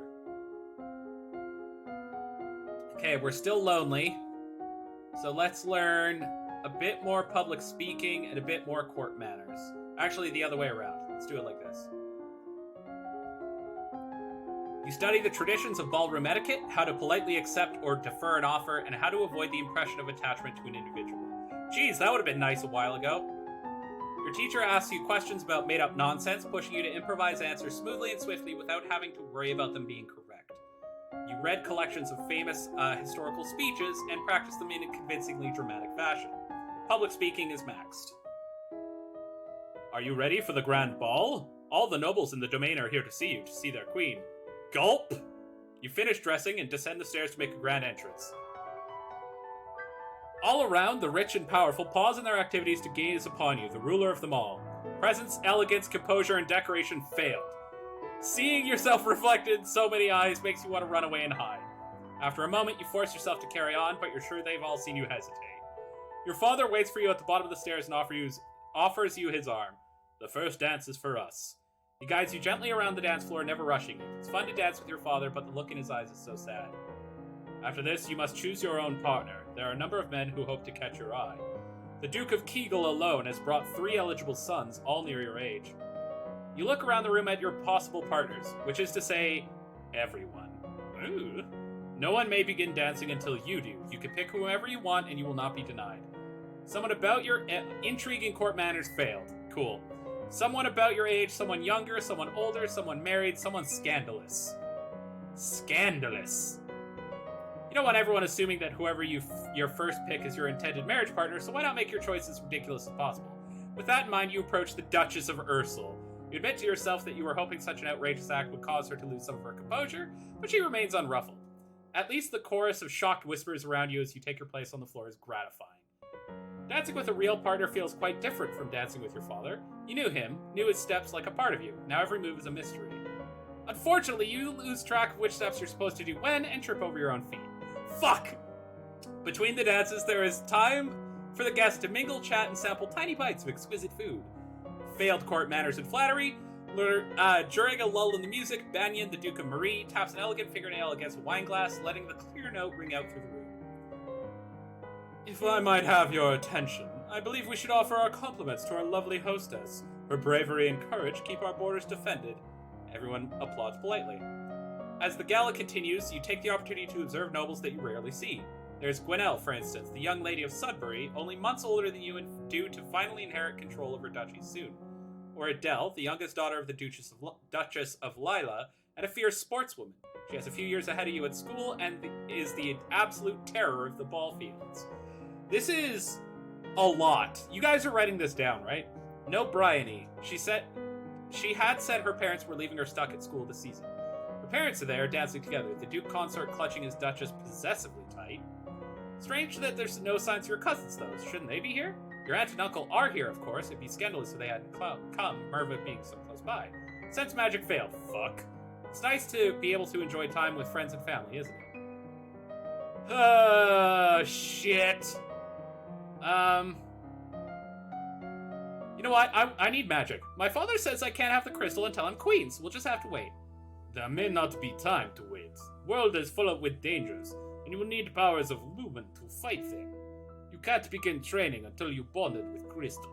Okay, we're still lonely. So let's learn a bit more public speaking and a bit more court manners. Actually, the other way around. Let's do it like this. You study the traditions of ballroom etiquette, how to politely accept or defer an offer, and how to avoid the impression of attachment to an individual. Geez, that would have been nice a while ago. Your teacher asks you questions about made-up nonsense, pushing you to improvise answers smoothly and swiftly without having to worry about them being correct. You read collections of famous historical speeches and practiced them in a convincingly dramatic fashion. Public speaking is maxed. Are you ready for the grand ball? All the nobles in the domain are here to see their queen. Gulp! You finish dressing and descend the stairs to make a grand entrance. All around, the rich and powerful pause in their activities to gaze upon you, the ruler of them all. Presence, elegance, composure, and decoration failed. Seeing yourself reflected in so many eyes makes you want to run away and hide. After a moment, you force yourself to carry on, but you're sure they've all seen you hesitate. Your father waits for you at the bottom of the stairs and offers you his arm. The first dance is for us. He guides you gently around the dance floor, never rushing you. It's fun to dance with your father, but the look in his eyes is so sad. After this, you must choose your own partner. There are a number of men who hope to catch your eye. The Duke of Kegel alone has brought 3 eligible sons, all near your age. You look around the room at your possible partners, which is to say, everyone. Ooh. No one may begin dancing until you do. You can pick whoever you want and you will not be denied. Someone about your intriguing court manners failed. Cool. Someone about your age, someone younger, someone older, someone married, someone scandalous. Scandalous. You don't want everyone assuming that whoever your first pick is your intended marriage partner, so why not make your choice as ridiculous as possible? With that in mind, you approach the Duchess of Ursel. You admit to yourself that you were hoping such an outrageous act would cause her to lose some of her composure, but she remains unruffled. At least the chorus of shocked whispers around you as you take your place on the floor is gratifying. Dancing with a real partner feels quite different from dancing with your father. You knew him, knew his steps like a part of you. Now every move is a mystery. Unfortunately, you lose track of which steps you're supposed to do when and trip over your own feet. Fuck! Between the dances, there is time for the guests to mingle, chat, and sample tiny bites of exquisite food. Failed court manners and flattery. During a lull in the music, Banyan, the Duke of Marie, taps an elegant fingernail against a wine glass, letting the clear note ring out through the room. If I might have your attention, I believe we should offer our compliments to our lovely hostess. Her bravery and courage keep our borders defended. Everyone applauds politely. As the gala continues, you take the opportunity to observe nobles that you rarely see. There's Gwenelle, for instance, the young lady of Sudbury, only months older than you and due to finally inherit control of her duchy soon. Or Adele, the youngest daughter of the Duchess of Lila, and a fierce sportswoman. She has a few years ahead of you at school and is the absolute terror of the ball fields. This is a lot. You guys are writing this down, right? No Bryony. She had said her parents were leaving her stuck at school this season. Her parents are there, dancing together, the Duke consort clutching his Duchess possessively tight. Strange that there's no signs of your cousins, though. Shouldn't they be here? Your aunt and uncle are here, of course. It'd be scandalous if they hadn't come, Merva being so close by. Sense magic failed. Fuck. It's nice to be able to enjoy time with friends and family, isn't it? Oh, shit. You know what? I need magic. My father says I can't have the crystal until I'm queen, so we'll just have to wait. There may not be time to wait. The world is full with dangers, and you will need powers of lumen to fight them. You can't begin training until you bonded with crystal.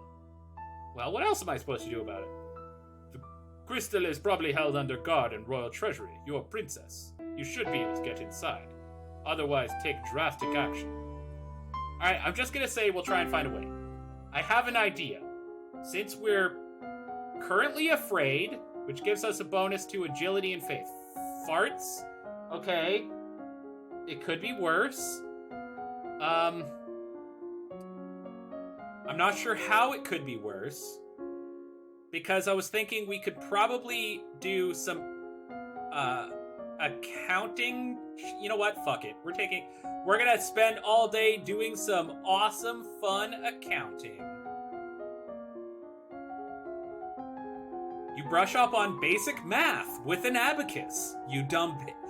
Well, what else am I supposed to do about it? The crystal is probably held under guard in royal treasury. You're a princess. You should be able to get inside. Otherwise, take drastic action. Alright, I'm just gonna say we'll try and find a way. I have an idea. Since we're currently afraid, which gives us a bonus to agility and faith. Farts? Okay. It could be worse. I'm not sure how it could be worse. Because I was thinking we could probably do some accounting. You know what? Fuck it. We're gonna spend all day doing some awesome, fun accounting. You brush up on basic math with an abacus, you dumb bitch.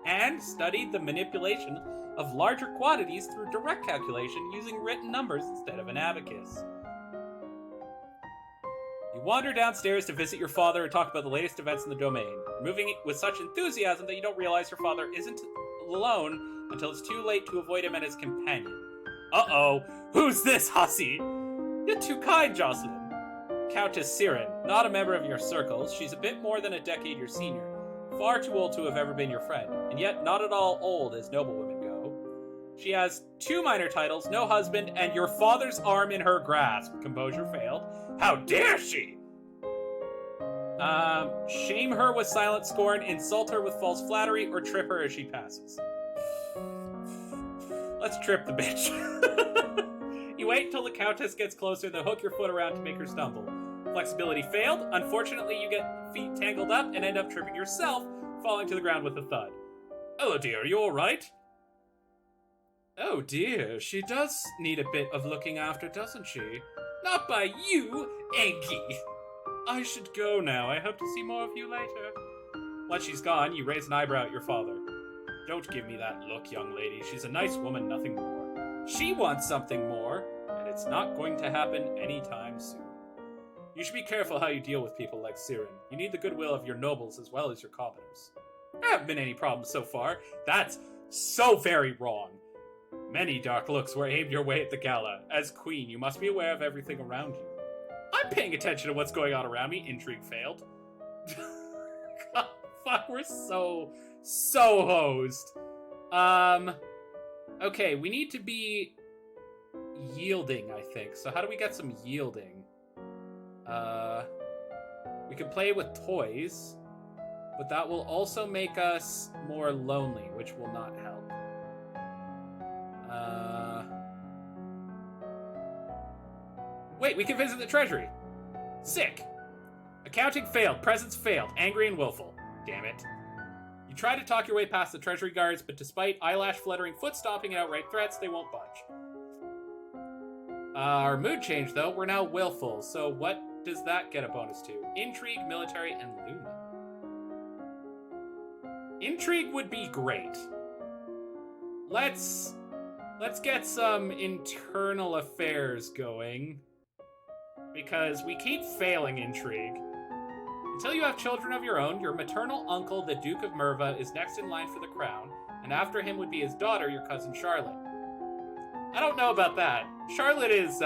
And studied the manipulation of larger quantities through direct calculation using written numbers instead of an abacus. You wander downstairs to visit your father and talk about the latest events in the domain, moving with such enthusiasm that you don't realize your father isn't alone until it's too late to avoid him and his companion. Uh-oh, who's this hussy? You're too kind, Jocelyn. Countess Siren, not a member of your circles. She's a bit more than a decade your senior. Far too old to have ever been your friend, and yet not at all old as noblewomen go. She has 2 minor titles, no husband, and your father's arm in her grasp. Composure failed. How dare she? Shame her with silent scorn, insult her with false flattery, or trip her as she passes. Let's trip the bitch. You wait until the Countess gets closer, then hook your foot around to make her stumble. Flexibility failed. Unfortunately, you get feet tangled up and end up tripping yourself, falling to the ground with a thud. Hello, dear, are you alright? Oh dear, she does need a bit of looking after, doesn't she? Not by you, Eggy. I should go now. I hope to see more of you later. Once she's gone, you raise an eyebrow at your father. Don't give me that look, young lady. She's a nice woman, nothing more. She wants something more, and it's not going to happen anytime soon. You should be careful how you deal with people like Siren. You need the goodwill of your nobles as well as your commoners. There haven't been any problems so far. That's so very wrong. Many dark looks were aimed your way at the gala. As queen, you must be aware of everything around you. I'm paying attention to what's going on around me. Intrigue failed. God, fuck, we're so hosed. Okay, we need to be yielding, I think. So how do we get some yielding? We can play with toys, but that will also make us more lonely, which will not help. Wait, we can visit the treasury. Sick. Accounting failed. Presents failed. Angry and willful. Damn it. You try to talk your way past the treasury guards, but despite eyelash-fluttering, foot-stomping, and outright threats, they won't budge. Our mood changed, though. We're now willful, so what does that get a bonus to? Intrigue, military, and Luma. Intrigue would be great. Let's get some internal affairs going, because we keep failing intrigue. Until you have children of your own, your maternal uncle, the Duke of Merva, is next in line for the crown, and after him would be his daughter, your cousin Charlotte. I don't know about that. Charlotte is,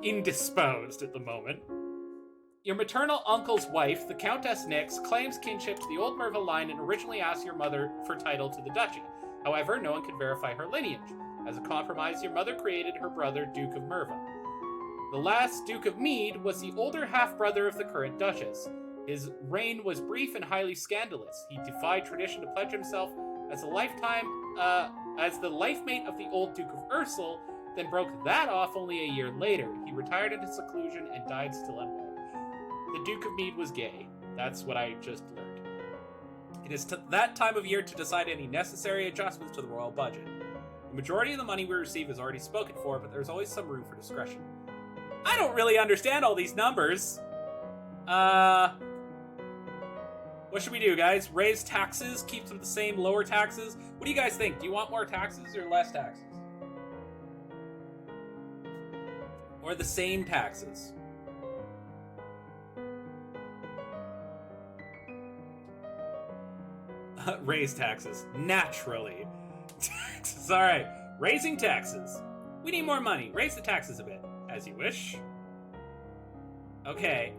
indisposed at the moment. Your maternal uncle's wife, the Countess Nyx, claims kinship to the old Merva line and originally asked your mother for title to the duchy. However, no one could verify her lineage. As a compromise, your mother created her brother, Duke of Merva. The last Duke of Mead was the older half-brother of the current Duchess. His reign was brief and highly scandalous. He defied tradition to pledge himself as the life mate of the old Duke of Ursel, then broke that off only a year later. He retired into seclusion and died still unwed. The Duke of Mead was gay. That's what I just learned. It is that time of year to decide any necessary adjustments to the royal budget. The majority of the money we receive is already spoken for, but there's always some room for discretion. I don't really understand all these numbers. What should we do, guys? Raise taxes? Keep them the same? Lower taxes? What do you guys think? Do you want more taxes or less taxes? Or the same taxes? Raise taxes. Naturally. Taxes. Alright. Raising taxes. We need more money. Raise the taxes a bit. As you wish. Okay,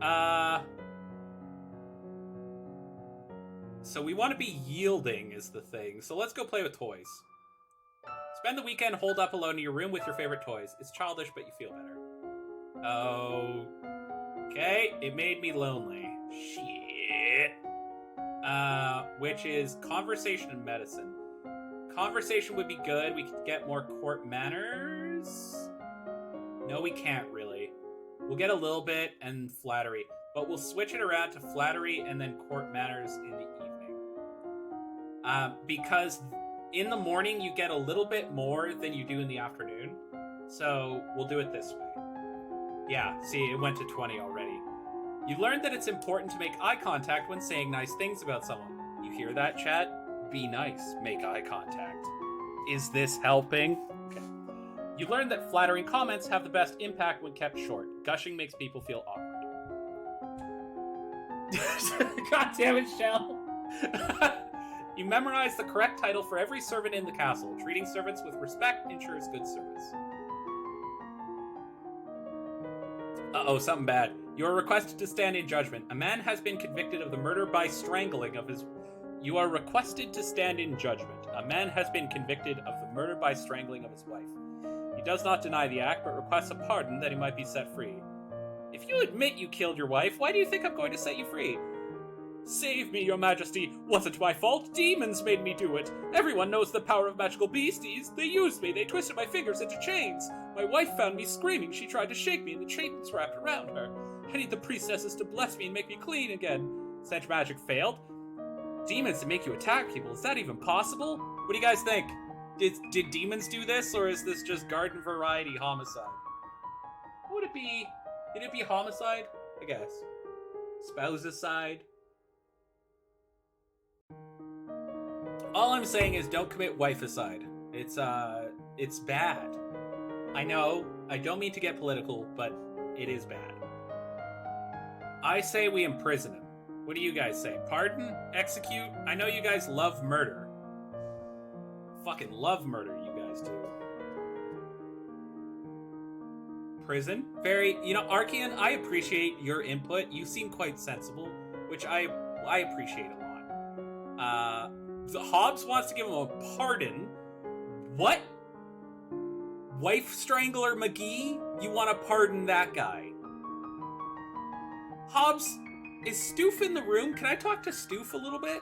so we want to be yielding is the thing. So let's go play with toys. Spend the weekend holed up alone in your room with your favorite toys. It's childish, but you feel better. Okay, it made me lonely. Shit. Which is conversation and medicine. Conversation would be good. We could get more court manners. No, we can't really. We'll get a little bit and flattery, but we'll switch it around to flattery and then court manners in the evening. Because in the morning you get a little bit more than you do in the afternoon. So we'll do it this way. Yeah, see, it went to 20 already. You learned that it's important to make eye contact when saying nice things about someone. You hear that, chat? Be nice. Make eye contact. Is this helping? Okay. You learned that flattering comments have the best impact when kept short. Gushing makes people feel awkward. God damn it, Shell. You memorize the correct title for every servant in the castle. Treating servants with respect ensures good service. Uh-oh, something bad. You are requested to stand in judgment. A man has been convicted of the murder by strangling of his... You are requested to stand in judgment. A man has been convicted of the murder by strangling of his wife. He does not deny the act, but requests a pardon that he might be set free. If you admit you killed your wife, why do you think I'm going to set you free? Save me, your majesty. Wasn't my fault. Demons made me do it. Everyone knows the power of magical beasties. They used me. They twisted my fingers into chains. My wife found me screaming. She tried to shake me, and the chains wrapped around her. I need the priestesses to bless me and make me clean again. Such magic failed. Demons to make you attack people. Is that even possible? What do you guys think? Did demons do this, or is this just garden variety homicide? What would it be? Did it be homicide? I guess. Spousicide? All I'm saying is don't commit wifeicide. It's bad. I know, I don't mean to get political, but it is bad. I say we imprison him. What do you guys say? Pardon? Execute? I know you guys love murder. Fucking love murder, you guys do. Prison? Very, Archean, I appreciate your input. You seem quite sensible, which I appreciate a lot. Hobbs wants to give him a pardon. What? Wife Strangler McGee? You want to pardon that guy? Hobbs, is Stoof in the room? Can I talk to Stoof a little bit?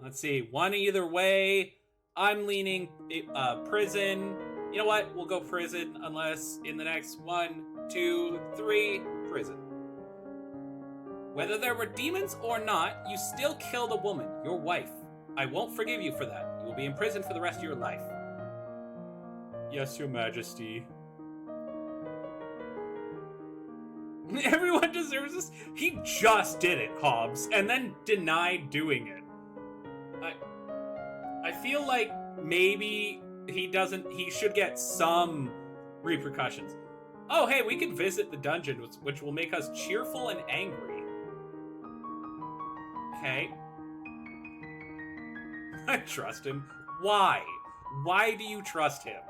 Let's see. One either way. I'm leaning prison. You know what? We'll go prison unless in the next 1, 2, 3, prison. Whether there were demons or not, you still killed a woman, your wife. I won't forgive you for that. You will be in prison for the rest of your life. Yes, your majesty. Everyone deserves this. He just did it, Hobbs, and then denied doing it. I feel like maybe he should get some repercussions. Oh, hey, we can visit the dungeon, which will make us cheerful and angry. Okay. I trust him. Why? Why do you trust him?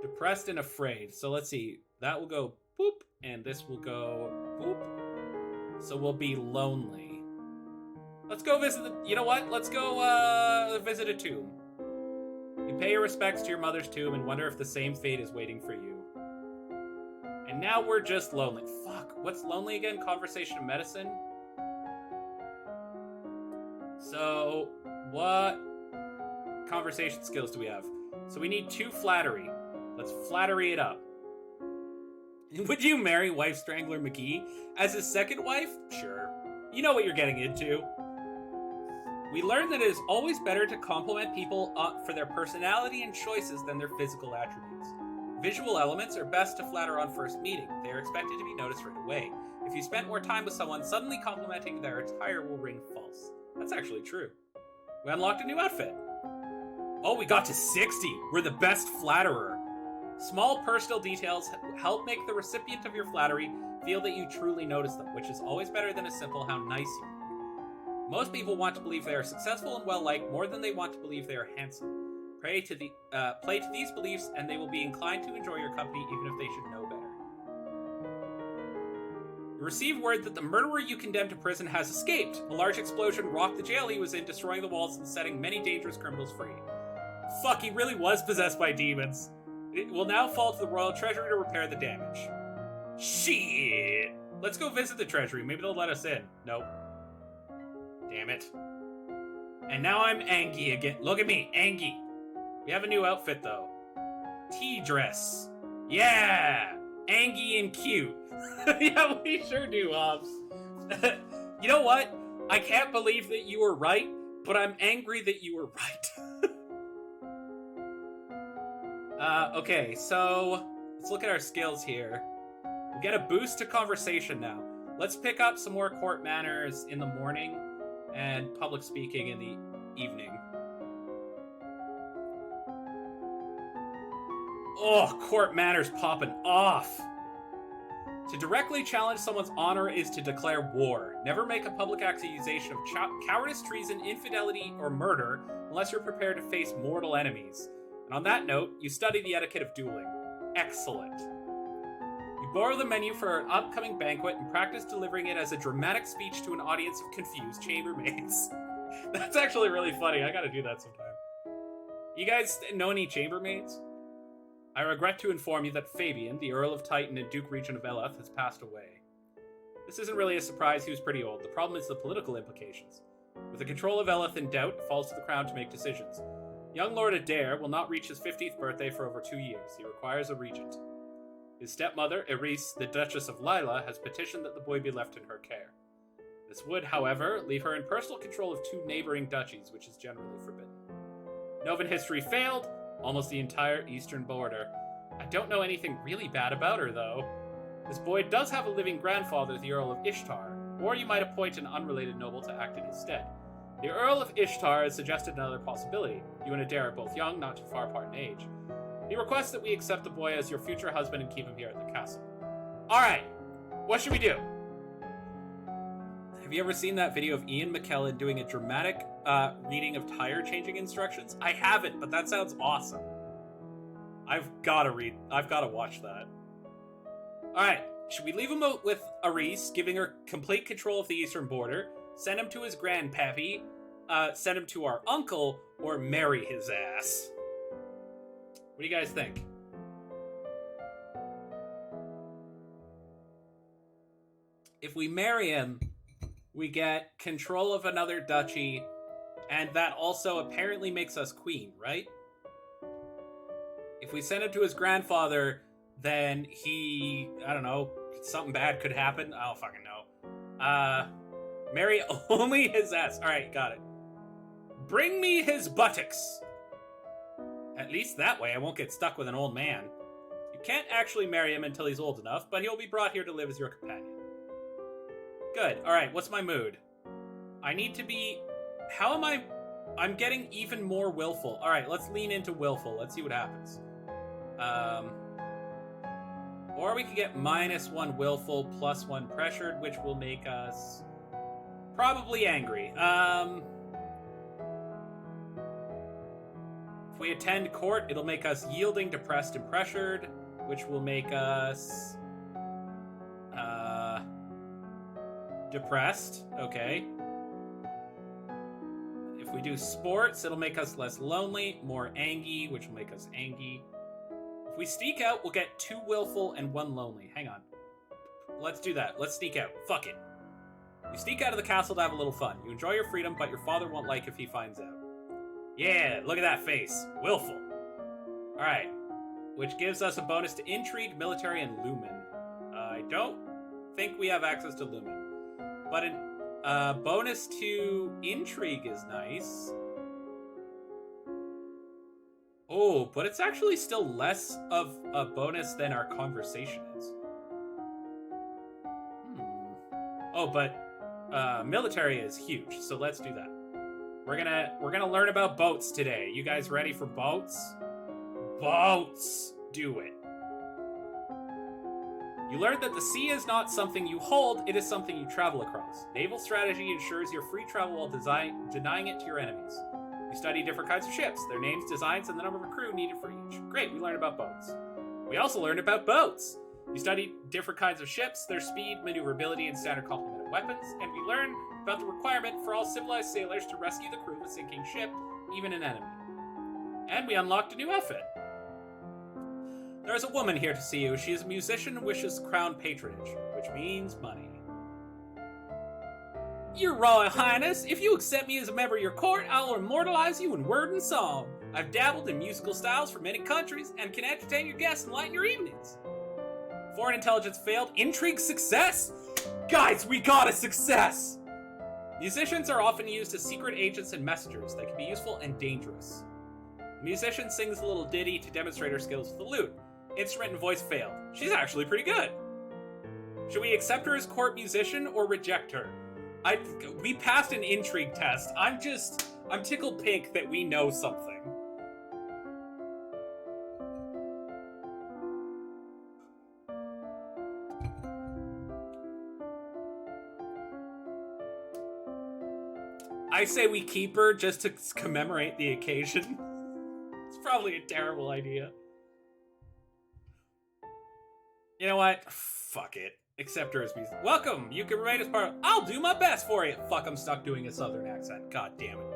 Depressed and afraid. So let's see. That will go boop, and this will go boop. So we'll be lonely. Let's go visit the... You know what? Let's go visit a tomb. You pay your respects to your mother's tomb and wonder if the same fate is waiting for you. And now we're just lonely. Fuck. What's lonely again? Conversation and medicine? So, what conversation skills do we have? So we need 2 flattery. Let's flattery it up. Would you marry Wife Strangler McGee as his second wife? Sure. You know what you're getting into. We learned that it is always better to compliment people for their personality and choices than their physical attributes. Visual elements are best to flatter on first meeting. They are expected to be noticed right away. If you spent more time with someone, suddenly complimenting their attire will ring false. That's actually true. We unlocked a new outfit. Oh, we got to 60. We're the best flatterer. Small personal details help make the recipient of your flattery feel that you truly notice them, which is always better than a simple how nice you are. Most people want to believe they are successful and well-liked more than they want to believe they are handsome. Play to these beliefs and they will be inclined to enjoy your company even if they should know better. You receive word that the murderer you condemned to prison has escaped. A large explosion rocked the jail he was in, destroying the walls and setting many dangerous criminals free. Fuck, he really was possessed by demons. It will now fall to the royal treasury to repair the damage. Shit! Let's go visit the treasury. Maybe they'll let us in. Nope. Damn it. And now I'm Angie again. Look at me, Angie. We have a new outfit, though. Tea dress. Yeah! Angie and cute. Yeah, we sure do, Hobbs. You know what? I can't believe that you were right, but I'm angry that you were right. Okay, so let's look at our skills here. We get a boost to conversation now. Let's pick up some more court manners in the morning and public speaking in the evening. Oh, court manners popping off. To directly challenge someone's honor is to declare war. Never make a public accusation of cowardice, treason, infidelity, or murder unless you're prepared to face mortal enemies. And on that note, you study the etiquette of dueling. Excellent. You borrow the menu for an upcoming banquet and practice delivering it as a dramatic speech to an audience of confused chambermaids. That's actually really funny. I gotta do that sometime. You guys know any chambermaids? I regret to inform you that Fabian, the Earl of Titan and Duke Regent of Eleth, has passed away. This isn't really a surprise, he was pretty old. The problem is the political implications. With the control of Eleth in doubt, it falls to the crown to make decisions. Young Lord Adair will not reach his 50th birthday for over 2 years. He requires a regent. His stepmother, Eris, the Duchess of Lila, has petitioned that the boy be left in her care. This would, however, leave her in personal control of 2 neighboring duchies, which is generally forbidden. Novan history failed, almost the entire eastern border. I don't know anything really bad about her, though. This boy does have a living grandfather, the Earl of Ishtar, or you might appoint an unrelated noble to act in his stead. The Earl of Ishtar has suggested another possibility. You and Adair are both young, not too far apart in age. He requests that we accept the boy as your future husband and keep him here at the castle. Alright, what should we do? Have you ever seen that video of Ian McKellen doing a dramatic reading of tire changing instructions? I haven't, but that sounds awesome. I've got to watch that. Alright, should we leave him with Eris, giving her complete control of the eastern border, send him to his grandpappy, send him to our uncle, or marry his ass? What do you guys think? If we marry him, we get control of another duchy, and that also apparently makes us queen, right? If we send him to his grandfather, then he, I don't know, something bad could happen. I don't fucking know. Marry only his ass. Alright, got it. Bring me his buttocks. At least that way I won't get stuck with an old man. You can't actually marry him until he's old enough, but he'll be brought here to live as your companion. Good. Alright, what's my mood? I need to be... How am I... I'm getting even more willful. Alright, let's lean into willful. Let's see what happens. Or we could get -1 willful, +1 pressured, which will make us... probably angry. If we attend court, it'll make us yielding, depressed, and pressured, which will make us... depressed. Okay. If we do sports, it'll make us less lonely, more angy, which will make us angy. If we sneak out, we'll get 2 willful and 1 lonely. Hang on. Let's do that. Let's sneak out. Fuck it. You sneak out of the castle to have a little fun. You enjoy your freedom, but your father won't like if he finds out. Yeah, look at that face. Willful. Alright. Which gives us a bonus to intrigue, military, and lumen. I don't think we have access to lumen. But a bonus to intrigue is nice. Oh, but it's actually still less of a bonus than our conversation is. Oh, but military is huge, so let's do that. We're gonna learn about boats today. You guys ready for boats? Boats! Do it. You learned that the sea is not something you hold, it is something you travel across. Naval strategy ensures your free travel while denying it to your enemies. You study different kinds of ships, their names, designs, and the number of crew needed for each. Great, we learned about boats. We also learned about boats. You study different kinds of ships, their speed, maneuverability, and standard complement of weapons, and we learn about the requirement for all civilized sailors to rescue the crew of a sinking ship, even an enemy. And we unlocked a new outfit. There is a woman here to see you. She is a musician and wishes crown patronage, which means money. Your Royal Highness, if you accept me as a member of your court, I will immortalize you in word and song. I've dabbled in musical styles from many countries and can entertain your guests and lighten your evenings. Foreign intelligence failed. Intrigue success? Guys, we got a success! Musicians are often used as secret agents and messengers that can be useful and dangerous. The musician sings a little ditty to demonstrate her skills with the lute. Instrument and voice failed. She's actually pretty good. Should we accept her as court musician or reject her? We passed an intrigue test. I'm tickled pink that we know something. I say we keep her just to commemorate the occasion. It's probably a terrible idea. You know what? Fuck it. Accept her as me. Welcome! You can remain as part of... I'll do my best for you! Fuck, I'm stuck doing a southern accent. God damn it.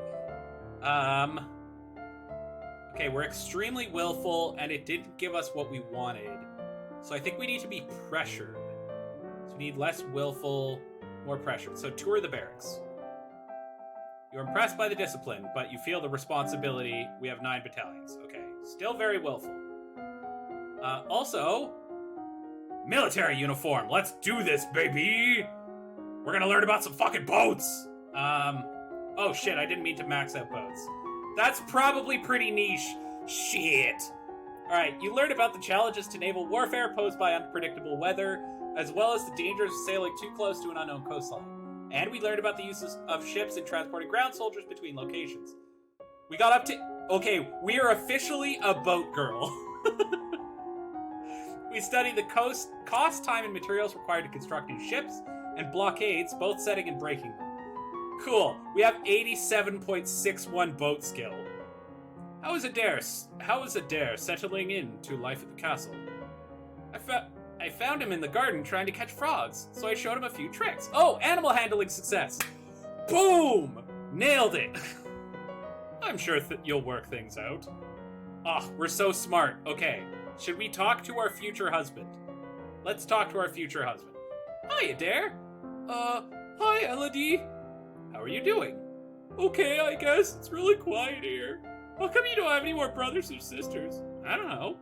Okay, we're extremely willful, and it didn't give us what we wanted. So I think we need to be pressured. So we need less willful, more pressured. So tour the barracks. You're impressed by the discipline, but you feel the responsibility. We have 9 battalions. Okay, still very willful. Also... military uniform. Let's do this, baby. We're gonna learn about some fucking boats. Oh shit, I didn't mean to max out boats. That's probably pretty niche. Shit. Alright, you learned about the challenges to naval warfare posed by unpredictable weather, as well as the dangers of sailing too close to an unknown coastline. And we learned about the uses of ships in transporting ground soldiers between locations. We got up to... okay, we are officially a boat girl. We studied the cost, time, and materials required to construct new ships and blockades, both setting and breaking them. Cool. We have 87.61 boat skill. How is Adair settling into life at the castle? I found him in the garden trying to catch frogs, so I showed him a few tricks. Oh, animal handling success! Boom! Nailed it! I'm sure you'll work things out. Ah, we're so smart. Okay. Should we talk to our future husband? Let's talk to our future husband. Hi, Adair. Hi, Elodie. How are you doing? Okay, I guess. It's really quiet here. How come you don't have any more brothers or sisters? I don't know.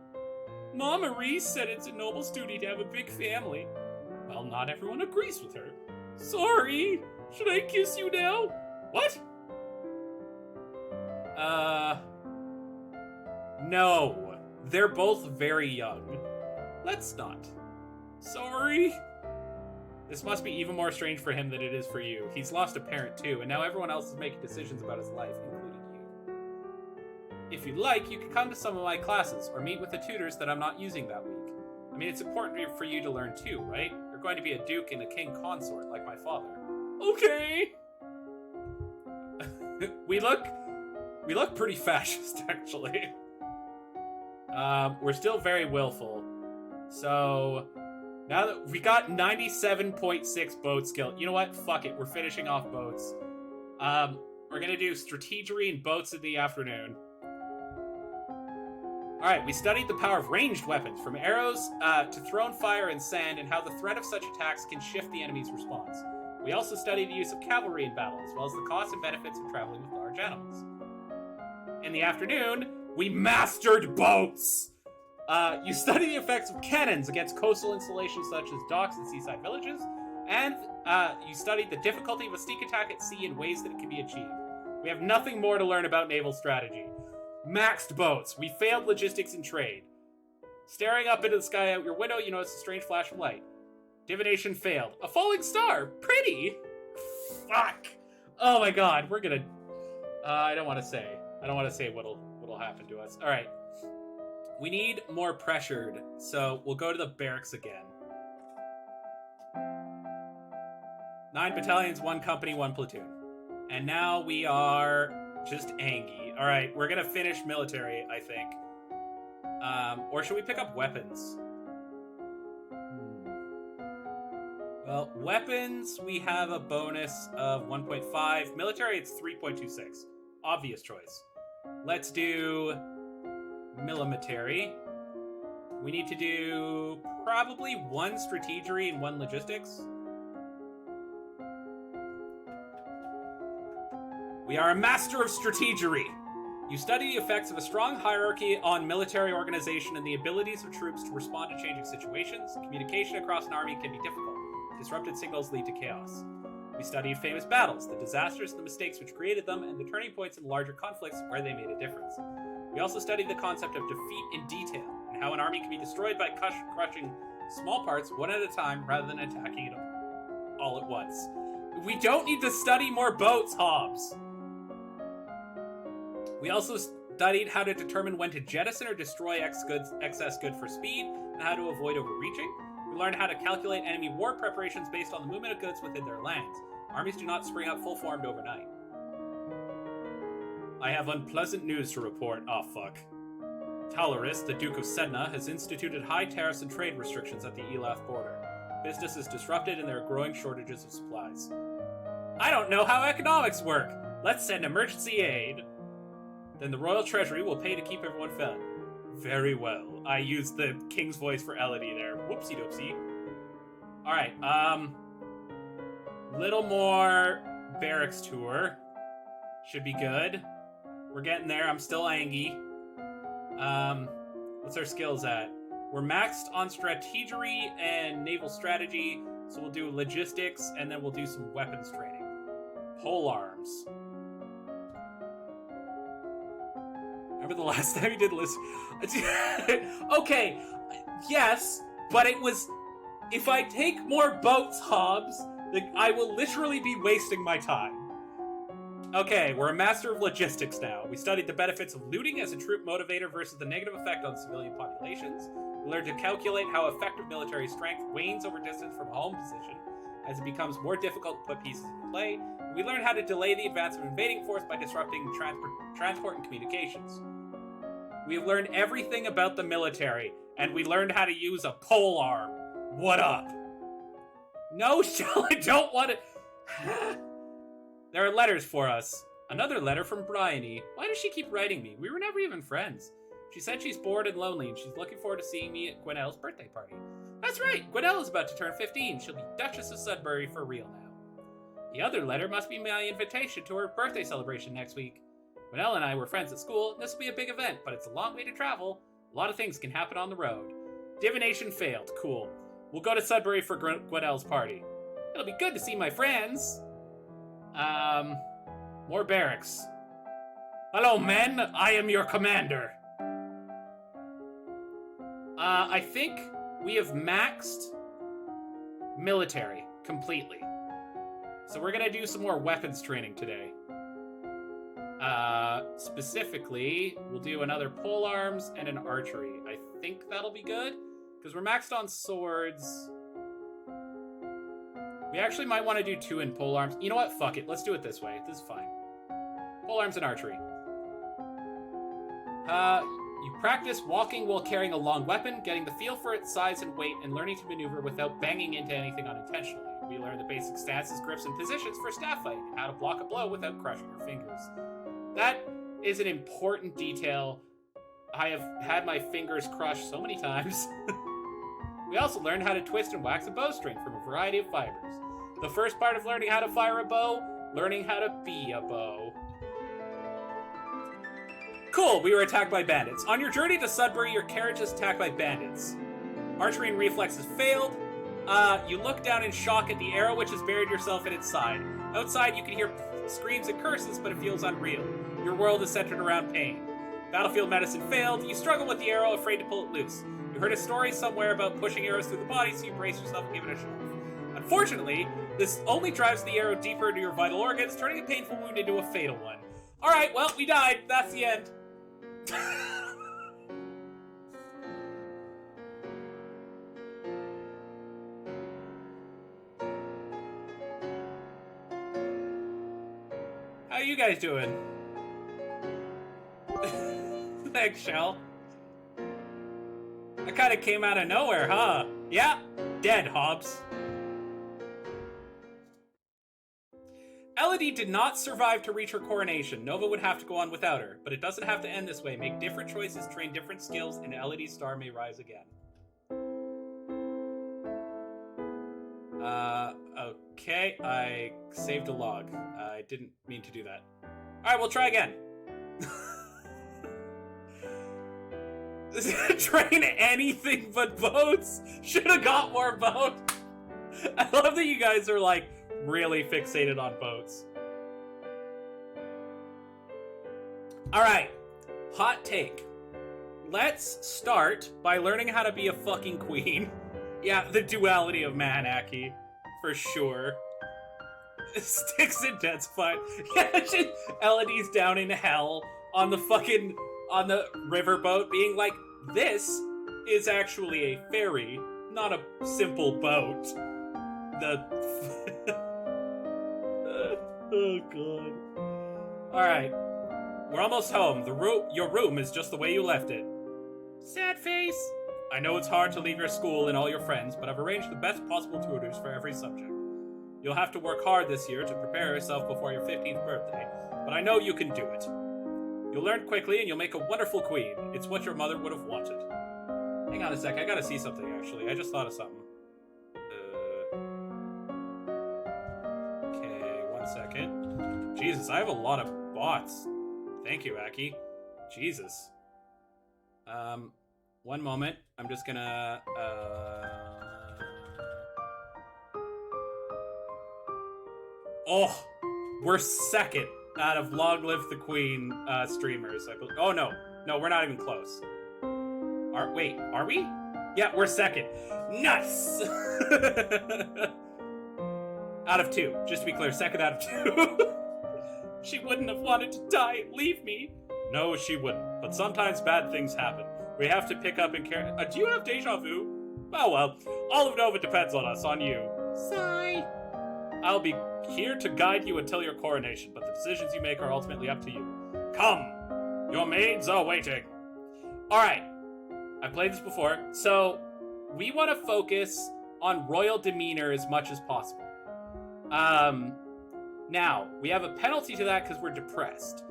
Mama Reese said it's a noble duty to have a big family. Well, not everyone agrees with her. Sorry. Should I kiss you now? What? No. They're both very young. Let's not. Sorry. This must be even more strange for him than it is for you. He's lost a parent too, and now everyone else is making decisions about his life, including you. If you'd like, you could come to some of my classes, or meet with the tutors that I'm not using that week. I mean, it's important for you to learn too, right? You're going to be a duke and a king consort, like my father. Okay! We look pretty fascist, actually. We're still very willful. So, now that we got 97.6 boat skill. You know what? Fuck it. We're finishing off boats. We're gonna do strategery and boats in the afternoon. Alright, we studied the power of ranged weapons, from arrows to thrown fire and sand, and how the threat of such attacks can shift the enemy's response. We also studied the use of cavalry in battle, as well as the costs and benefits of traveling with large animals. In the afternoon, we mastered boats! You study the effects of cannons against coastal installations such as docks and seaside villages, and you studied the difficulty of a sneak attack at sea and ways that it can be achieved. We have nothing more to learn about naval strategy. Maxed boats. We failed logistics and trade. Staring up into the sky out your window, you notice a strange flash of light. Divination failed. A falling star! Pretty! Fuck! Oh my god, we're gonna... I don't want to say. I don't want to say what'll happen to us. Alright. We need more pressured, so we'll go to the barracks again. 9 battalions, 1 company, 1 platoon. And now we are just Angie. Alright, we're gonna finish military, I think. Or should we pick up weapons? Well, weapons, we have a bonus of 1.5. Military, it's 3.26. Obvious choice. Let's do military. We need to do probably 1 strategery and 1 logistics. We are a master of strategery. You study the effects of a strong hierarchy on military organization and the abilities of troops to respond to changing situations. Communication across an army can be difficult. Disrupted signals lead to chaos. We studied famous battles, the disasters and the mistakes which created them, and the turning points in larger conflicts where they made a difference. We also studied the concept of defeat in detail, and how an army can be destroyed by crushing small parts one at a time rather than attacking it all at once. We don't need to study more boats, Hobbs! We also studied how to determine when to jettison or destroy excess good for speed, and how to avoid overreaching. We learned how to calculate enemy war preparations based on the movement of goods within their lands. Armies do not spring up full-formed overnight. I have unpleasant news to report. Oh, fuck. Talaris, the Duke of Sedna, has instituted high tariffs and trade restrictions at the Elath border. Business is disrupted and there are growing shortages of supplies. I don't know how economics work. Let's send emergency aid. Then the Royal Treasury will pay to keep everyone fed. Very well. I used the king's voice for Elodie there. Whoopsie doopsie. Alright, little more barracks tour. Should be good. We're getting there. I'm still angry. What's our skills at? We're maxed on strategery and naval strategy, so we'll do logistics, and then we'll do some weapons training. Pole arms. Remember the last time you did list? Okay, yes, but it was... If I take more boats, Hobbs, I will literally be wasting my time. Okay, we're a master of logistics now. We studied the benefits of looting as a troop motivator versus the negative effect on civilian populations. We learned to calculate how effective military strength wanes over distance from a home position as it becomes more difficult to put pieces into play. We learned how to delay the advance of an invading force by disrupting transport and communications. We have learned everything about the military, and we learned how to use a pole arm. What up? No, Shell, I don't want to... There are letters for us. Another letter from Bryony. Why does she keep writing me? We were never even friends. She said she's bored and lonely, and she's looking forward to seeing me at Gwenelle's birthday party. That's right, Gwenelle is about to turn 15. She'll be Duchess of Sudbury for real now. The other letter must be my invitation to her birthday celebration next week. Gwenelle and I were friends at school, and this will be a big event, but it's a long way to travel. A lot of things can happen on the road. Divination failed. Cool. We'll go to Sudbury for Gwenelle's party. It'll be good to see my friends. More barracks. Hello, men. I am your commander. I think we have maxed military completely. So we're gonna do some more weapons training today. Specifically, we'll do another pole arms and an archery. I think that'll be good, because we're maxed on swords. We actually might want to do 2 in pole arms. You know what? Fuck it. Let's do it this way. This is fine. Pole arms and archery. You practice walking while carrying a long weapon, getting the feel for its size and weight, and learning to maneuver without banging into anything unintentionally. We learn the basic stances, grips, and positions for staff fighting, and how to block a blow without crushing your fingers. That is an important detail. I have had my fingers crushed so many times. We also learned how to twist and wax a bowstring from a variety of fibers. The first part of learning how to fire a bow, learning how to be a bow. Cool, we were attacked by bandits. On your journey to Sudbury, your carriage is attacked by bandits. Archery and reflexes failed. You look down in shock at the arrow, which has buried yourself in its side. Outside, you can hear screams and curses, but it feels unreal. Your world is centered around pain. Battlefield medicine failed. You struggle with the arrow, afraid to pull it loose. You heard a story somewhere about pushing arrows through the body, so you brace yourself and give it a shove. Unfortunately, this only drives the arrow deeper into your vital organs, turning a painful wound into a fatal one. Alright, well, we died. That's the end. How you guys doing? Thanks, Shell. That kind of came out of nowhere, huh? Yeah, dead, Hobbs. Elodie did not survive to reach her coronation. Nova would have to go on without her, but it doesn't have to end this way. Make different choices, train different skills, and Elodie's star may rise again. Okay, I saved a log. I didn't mean to do that. Alright, we'll try again. Train anything but boats? Should have got more boats. I love that you guys are like really fixated on boats. Alright, hot take. Let's start by learning how to be a fucking queen. Yeah, the duality of man-aki, for sure. Sticks intensified. Yeah, Elodie's down in hell on the fucking, on the riverboat being like, this is actually a ferry, not a simple boat. Oh god. Alright. We're almost home. Your room is just the way you left it. Sad face. I know it's hard to leave your school and all your friends, but I've arranged the best possible tutors for every subject. You'll have to work hard this year to prepare yourself before your 15th birthday, but I know you can do it. You'll learn quickly and you'll make a wonderful queen. It's what your mother would have wanted. Hang on a sec, I gotta see something actually. I just thought of something. Okay, 1 second. Jesus, I have a lot of bots. Thank you, Aki. Jesus. 1 moment. I'm just gonna, Oh! We're second out of Long Live the Queen, streamers. I believe. Oh, no. No, we're not even close. Wait, are we? Yeah, we're second. Nice! Out of 2. Just to be clear, second out of 2. She wouldn't have wanted to die and leave me. No, she wouldn't. But sometimes bad things happen. We have to pick up and carry... do you have deja vu? Oh, well. All of Nova depends on us, on you. Sigh. I'll be here to guide you until your coronation, but the decisions you make are ultimately up to you. Come! Your maids are waiting. Alright. I played this before. So, we want to focus on royal demeanor as much as possible. Now, we have a penalty to that because we're depressed.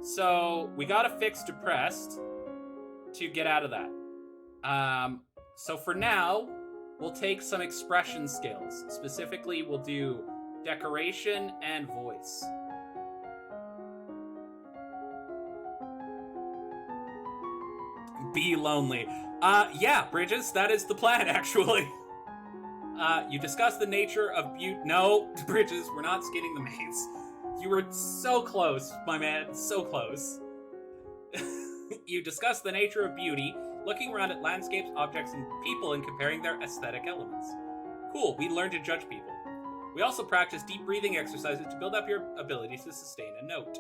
So, we gotta fix depressed to get out of that. So for now, we'll take some expression skills. Specifically, we'll do decoration and voice. Be lonely. Yeah, Bridges, that is the plan, actually. You discuss the nature of beauty. No, Bridges, we're not skinning the maids. You were so close, my man, so close. You discuss the nature of beauty, looking around at landscapes, objects, and people and comparing their aesthetic elements. Cool, we learn to judge people. We also practice deep breathing exercises to build up your ability to sustain a note.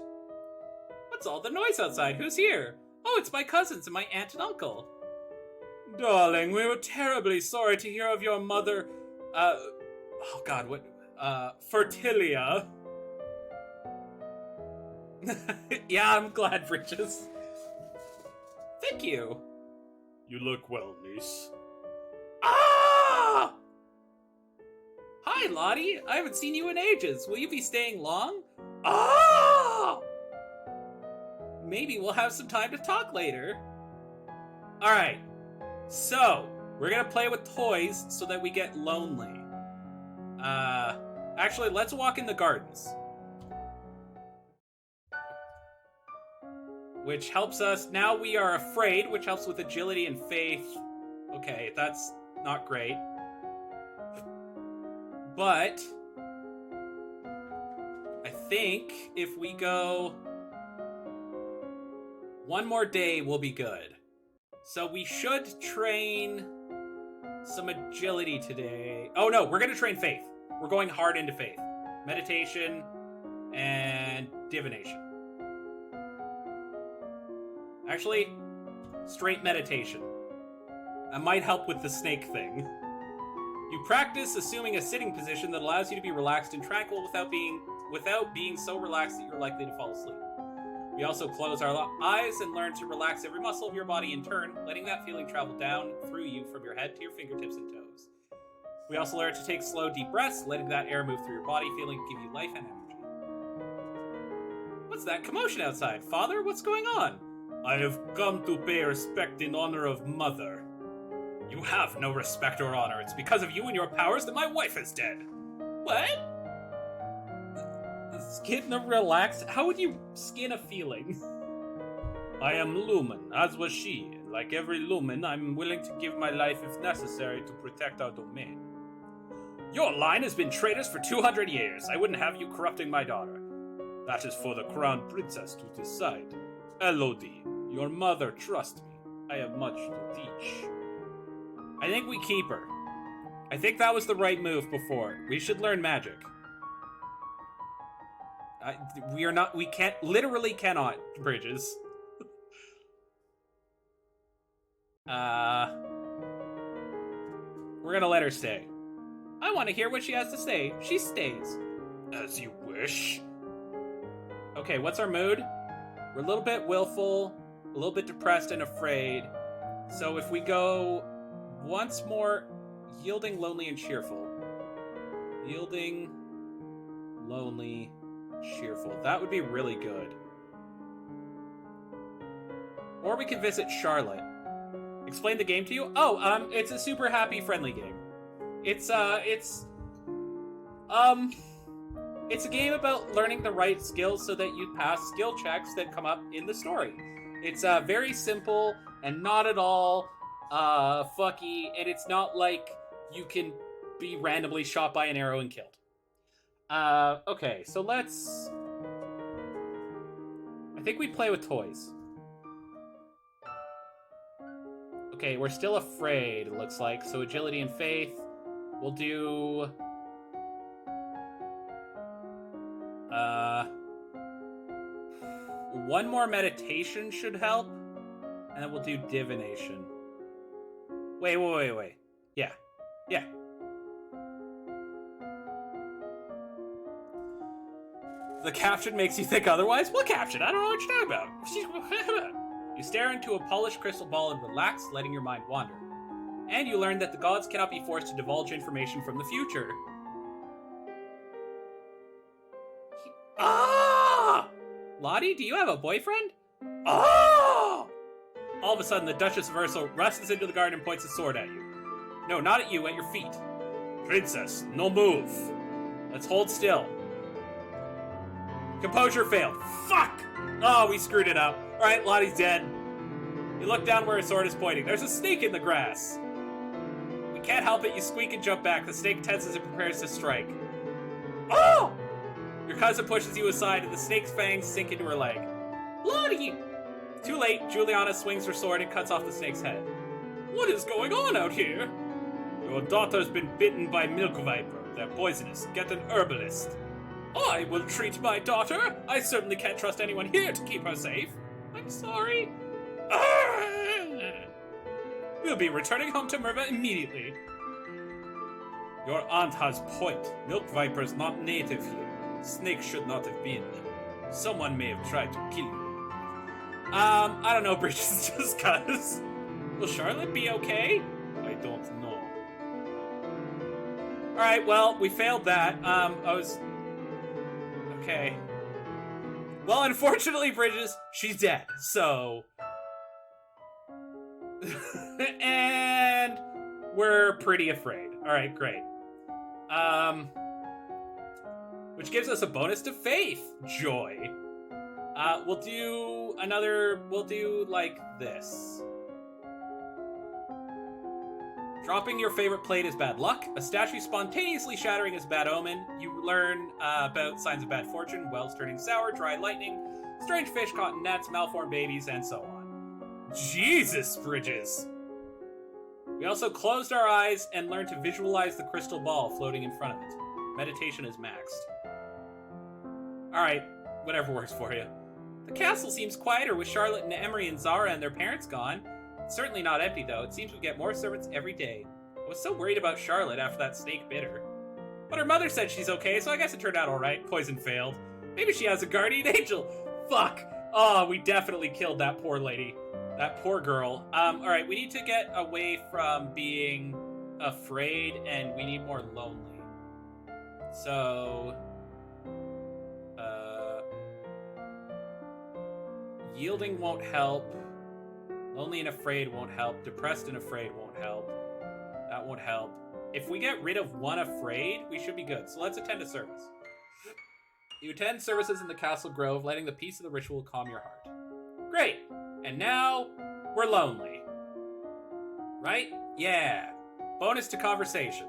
What's all the noise outside? Who's here? Oh, it's my cousins and my aunt and uncle. Darling, we were terribly sorry to hear of your mother, oh god, what, Fertilia. Yeah, I'm glad, Bridges. Thank you. You look well, niece. Ah! Hi, Lottie. I haven't seen you in ages. Will you be staying long? Ah! Maybe we'll have some time to talk later. Alright. So, we're gonna play with toys so that we get lonely. Actually, let's walk in the gardens. Which helps us... Now we are afraid, which helps with agility and faith. Okay, that's not great. But... I think if we go... one more day, we'll be good. So we should train some agility today. Oh no, we're gonna train faith. We're going hard into faith. Meditation and divination. Actually, straight meditation. That might help with the snake thing. You practice assuming a sitting position that allows you to be relaxed and tranquil without being so relaxed that you're likely to fall asleep. We also close our eyes and learn to relax every muscle of your body in turn, letting that feeling travel down through you from your head to your fingertips and toes. We also learn to take slow, deep breaths, letting that air move through your body, feeling give you life and energy. What's that commotion outside? Father, what's going on? I have come to pay respect in honor of Mother. You have no respect or honor. It's because of you and your powers that my wife is dead. What? Skin a relax? How would you skin a feeling? I am Lumen, as was she. Like every Lumen, I'm willing to give my life if necessary to protect our domain. Your line has been traitors for 200 years. I wouldn't have you corrupting my daughter. That is for the crown princess to decide. Elodie, your mother trusts me. I have much to teach. I think we keep her. I think that was the right move before. We should learn magic. We can't, literally cannot, Bridges. We're gonna let her stay. I want to hear what she has to say. She stays. As you wish. Okay, what's our mood? We're a little bit willful, a little bit depressed and afraid. So if we go once more, yielding, lonely, and cheerful. Yielding, lonely, cheerful. That would be really good. Or we can visit Charlotte. Explain the game to you? Oh, it's a super happy, friendly game. It's a game about learning the right skills so that you pass skill checks that come up in the story. It's very simple and not at all fucky, and it's not like you can be randomly shot by an arrow and killed. Okay, so let's... I think we play with toys. Okay, we're still afraid, it looks like. So agility and faith. We'll do... one more meditation should help. And then we'll do divination. Wait. Yeah. The caption makes you think otherwise? What caption? I don't know what you're talking about. You stare into a polished crystal ball and relax, letting your mind wander. And you learn that the gods cannot be forced to divulge information from the future. Lottie, do you have a boyfriend? All of a sudden, the Duchess of Ursul rushes into the garden and points a sword at you. No, not at you, at your feet. Princess, no move. Let's hold still. Composure failed. Fuck! Oh, we screwed it up. Alright, Lottie's dead. You look down where her sword is pointing. There's a snake in the grass. We can't help it. You squeak and jump back. The snake tenses and prepares to strike. Oh! Your cousin pushes you aside and the snake's fangs sink into her leg. Lottie! Too late, Juliana swings her sword and cuts off the snake's head. What is going on out here? Your daughter's been bitten by milk viper. They're poisonous. Get an herbalist. I will treat my daughter. I certainly can't trust anyone here to keep her safe. I'm sorry. We'll be returning home to Merva immediately. Your aunt has point. Milk viper's not native here. Snake should not have been. Someone may have tried to kill you. I don't know, Bridges, just cuz. Will Charlotte be okay? I don't know. Alright, well, we failed that. Okay. Well, unfortunately, Bridges, she's dead, so... and we're pretty afraid. Alright, great. Which gives us a bonus to faith. Joy. We'll do like this. Dropping your favorite plate is bad luck. A statue spontaneously shattering is bad omen. You learn about signs of bad fortune, wells turning sour, dry lightning, strange fish caught in nets, malformed babies, and so on. Jesus, Bridges! We also closed our eyes and learned to visualize the crystal ball floating in front of it. Meditation is maxed. Alright, whatever works for you. The castle seems quieter with Charlotte and Emery and Zara and their parents gone. It's certainly not empty, though. It seems we get more servants every day. I was so worried about Charlotte after that snake bit her. But her mother said she's okay, so I guess it turned out alright. Poison failed. Maybe she has a guardian angel. Fuck! Oh, we definitely killed that poor lady. That poor girl. Alright, we need to get away from being afraid, and we need more lonely. So... yielding won't help. Lonely and afraid won't help. Depressed and afraid won't help. That won't help. If we get rid of one afraid, we should be good. So let's attend a service. You attend services in the Castle Grove, letting the peace of the ritual calm your heart. Great! And now, we're lonely. Right? Yeah. Bonus to conversation.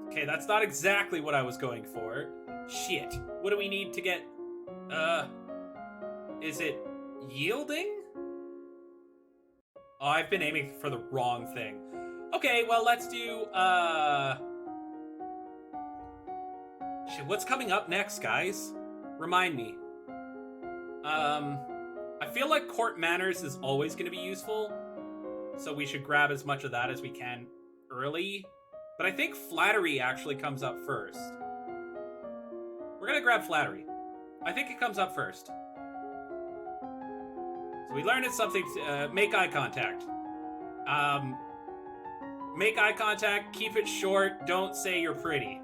Okay, that's not exactly what I was going for. Shit. What do we need to get... Is it yielding? Oh, I've been aiming for the wrong thing. Okay, well, let's do, shit, what's coming up next, guys? Remind me. I feel like court manners is always going to be useful, so we should grab as much of that as we can early. But I think flattery actually comes up first. We're going to grab flattery. I think it comes up first. So we learned it's something to make eye contact. Make eye contact, keep it short, don't say you're pretty.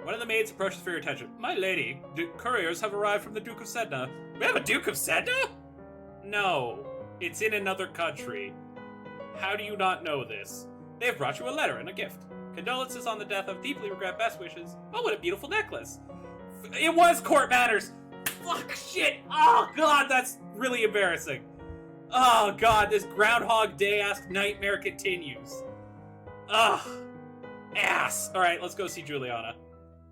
One of the maids approaches for your attention. My lady, the couriers have arrived from the Duke of Sedna. We have a Duke of Sedna? No, it's in another country. How do you not know this? They have brought you a letter and a gift. Condolences on the death of deeply regret best wishes. Oh, what a beautiful necklace. It was court manners. Fuck, shit. Oh, God, that's really embarrassing. Oh, God, this Groundhog Day-esque nightmare continues. Ugh. Ass. All right, let's go see Juliana.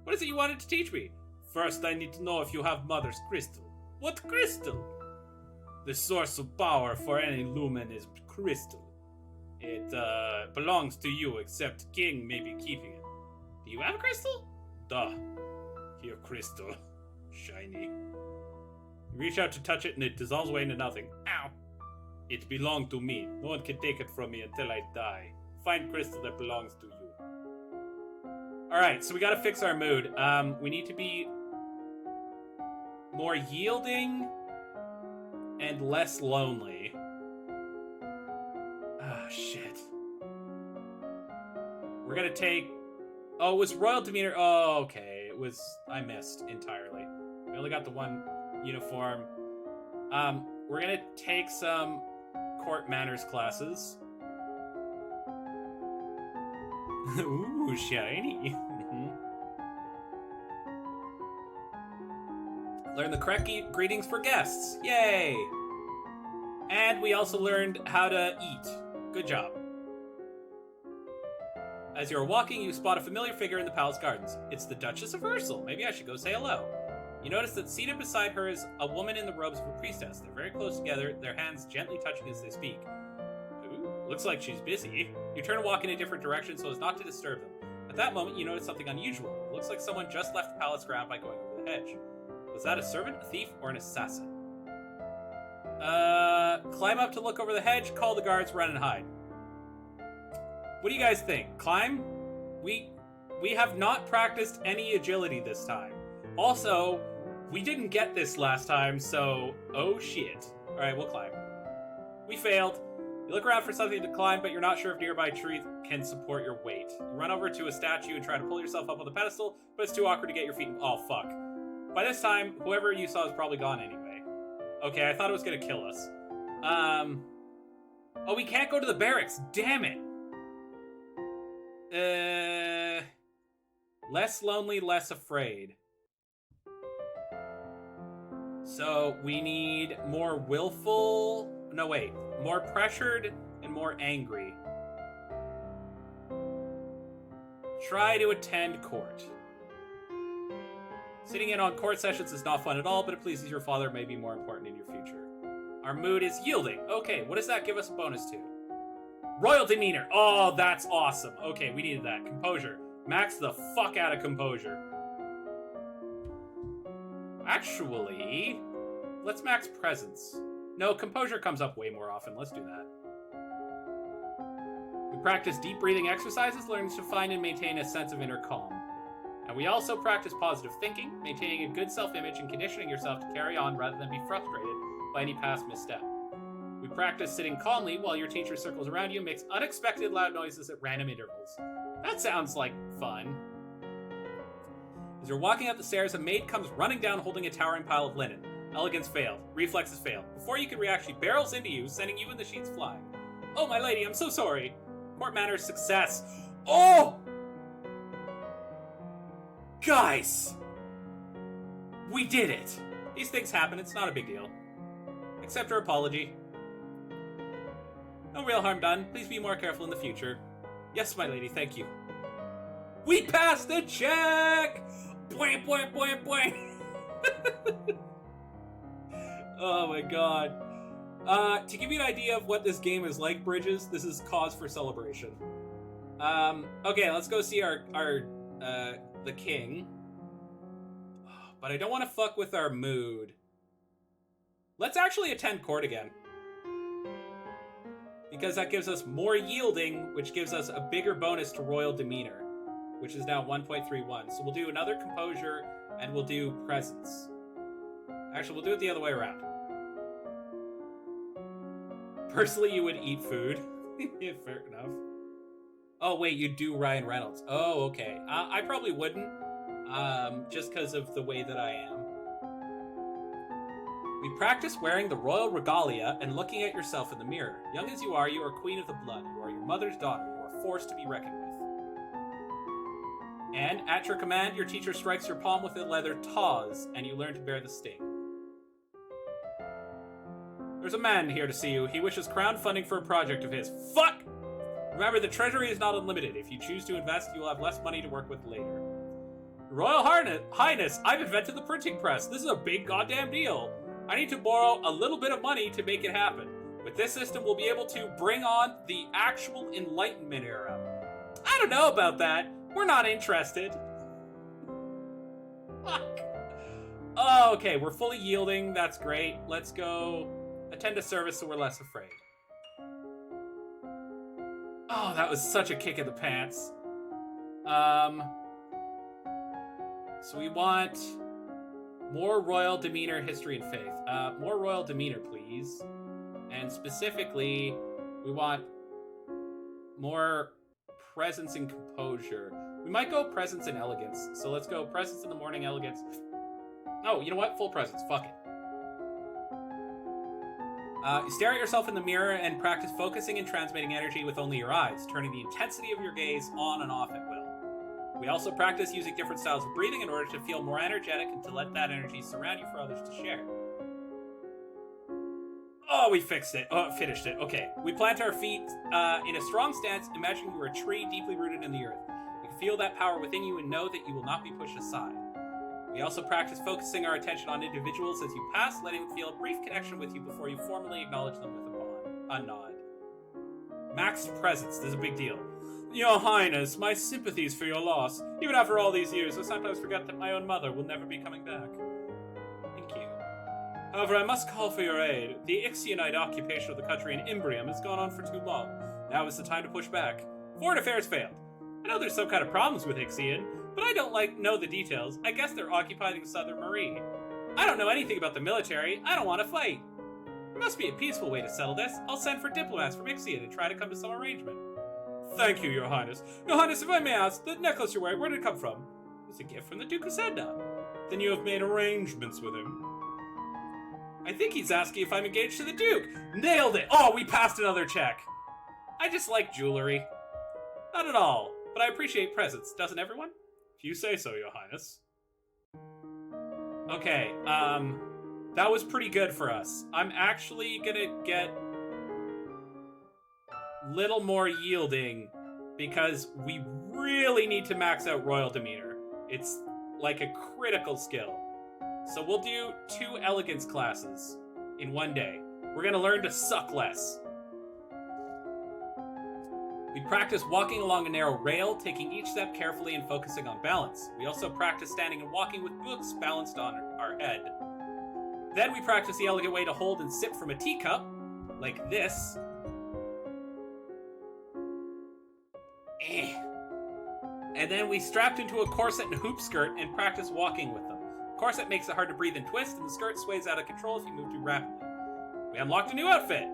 What is it you wanted to teach me? First, I need to know if you have Mother's crystal. What crystal? The source of power for any lumen is crystal. It belongs to you, except King may be keeping it. Do you have a crystal? Duh. Here, crystal. Shiny. You reach out to touch it and it dissolves away into nothing. Ow. It belonged to me. No one can take it from me until I die. Find crystal that belongs to you. Alright, so we gotta fix our mood. We need to be more yielding and less lonely. Ah, shit. We're gonna take... Oh, it was royal demeanor. Oh, okay. It was... I missed entirely. We only got the one uniform. We're gonna take some court manners classes. Ooh, shiny. Learn the correct greetings for guests. Yay! And we also learned how to eat. Good job. As you're walking, you spot a familiar figure in the palace gardens. It's the Duchess of Ursel. Maybe I should go say hello. You notice that seated beside her is a woman in the robes of a priestess. They're very close together, their hands gently touching as they speak. Ooh, looks like she's busy. You turn and walk in a different direction so as not to disturb them. At that moment, you notice something unusual. It looks like someone just left the palace ground by going over the hedge. Was that a servant, a thief, or an assassin? Climb up to look over the hedge, call the guards, run and hide. What do you guys think? Climb? We have not practiced any agility this time. Also, we didn't get this last time, so oh shit. Alright, we'll climb. We failed. You look around for something to climb, but you're not sure if nearby trees can support your weight. You run over to a statue and try to pull yourself up on the pedestal, but it's too awkward to get your feet... Oh, fuck. By this time, whoever you saw is probably gone anyway. Okay, I thought it was gonna kill us. Oh, we can't go to the barracks. Damn it. Less lonely, less afraid. So we need more willful... No, wait. More pressured and more angry. Try to attend court. Sitting in on court sessions is not fun at all, but it pleases your father may be more important in your future. Our mood is yielding. Okay, what does that give us a bonus to? Royal demeanor. Oh, that's awesome. Okay, we needed that. Composure. Max the fuck out of composure. Actually, let's max presence. No, composure comes up way more often. Let's do that. We practice deep breathing exercises, learning to find and maintain a sense of inner calm. And we also practice positive thinking, maintaining a good self-image and conditioning yourself to carry on rather than be frustrated by any past misstep. We practice sitting calmly while your teacher circles around you and makes unexpected loud noises at random intervals. That sounds like fun. As you're walking up the stairs, a maid comes running down holding a towering pile of linen. Elegance failed. Reflexes failed. Before you can react, she barrels into you, sending you and the sheets flying. Oh, my lady, I'm so sorry. Court manners success. Oh! Guys! We did it! These things happen, it's not a big deal. Accept her apology. No real harm done. Please be more careful in the future. Yes, my lady, thank you. We passed the check! Boing, boing, boing, boing! Oh my god. To give you an idea of what this game is like, Bridges, this is cause for celebration. Okay, let's go see the king. But I don't want to fuck with our mood. Let's actually attend court again. Because that gives us more yielding, which gives us a bigger bonus to royal demeanor, which is now 1.31. So we'll do another composure, and we'll do presence. Actually, we'll do it the other way around. Personally, you would eat food. Yeah, fair enough. Oh, wait, you do Ryan Reynolds. Oh, okay. I probably wouldn't, just because of the way that I am. We practice wearing the royal regalia and looking at yourself in the mirror. Young as you are queen of the blood. You are your mother's daughter. You are forced to be reckoned with. And, at your command, your teacher strikes your palm with a leather tawse, and you learn to bear the sting. There's a man here to see you. He wishes crowdfunding for a project of his. Fuck! Remember, the treasury is not unlimited. If you choose to invest, you will have less money to work with later. Royal Highness, I've invented the printing press. This is a big goddamn deal. I need to borrow a little bit of money to make it happen. With this system, we'll be able to bring on the actual Enlightenment era. I don't know about that. We're not interested. Fuck. Oh, okay, we're fully yielding. That's great. Let's go attend a service so we're less afraid. Oh, that was such a kick in the pants. So we want more royal demeanor, history, and faith. More royal demeanor, please. And specifically, we want more presence and composure. We might go presence and elegance. So let's go presence in the morning, elegance. Oh, you know what? Full presence. Fuck it. You stare at yourself in the mirror and practice focusing and transmitting energy with only your eyes, turning the intensity of your gaze on and off at will. We also practice using different styles of breathing in order to feel more energetic and to let that energy surround you for others to share. Oh, we fixed it. Oh, finished it. Okay. We plant our feet in a strong stance, imagining you are a tree deeply rooted in the earth. You can feel that power within you and know that you will not be pushed aside. We also practice focusing our attention on individuals as you pass, letting them feel a brief connection with you before you formally acknowledge them with a nod. Maxed presence. This is a big deal. Your Highness, my sympathies for your loss. Even after all these years, I sometimes forget that my own mother will never be coming back. Thank you. However, I must call for your aid. The Ixionite occupation of the country in Imbrium has gone on for too long. Now is the time to push back. Foreign affairs failed. I know there's some kind of problems with Ixion, but I don't know the details. I guess they're occupying Southern Marie. I don't know anything about the military. I don't want to fight. There must be a peaceful way to settle this. I'll send for diplomats from Ixion and try to come to some arrangement. Thank you, Your Highness. Your Highness, if I may ask, the necklace you're wearing, where did it come from? It's a gift from the Duke of Sedna. Then you have made arrangements with him. I think he's asking if I'm engaged to the Duke. Nailed it! Oh, we passed another check. I just like jewelry. Not at all, but I appreciate presents, doesn't everyone? If you say so, Your Highness. Okay, that was pretty good for us. I'm actually gonna get little more yielding because we really need to max out royal demeanor. It's like a critical skill. So we'll do 2 elegance classes in one day. We're gonna learn to suck less. We practice walking along a narrow rail, taking each step carefully and focusing on balance. We also practice standing and walking with books balanced on our head. Then we practice the elegant way to hold and sip from a teacup, like this. And then we strapped into a corset and hoop skirt and practice walking with them. The corset makes it hard to breathe and twist, and the skirt sways out of control if you move too rapidly. We unlocked a new outfit!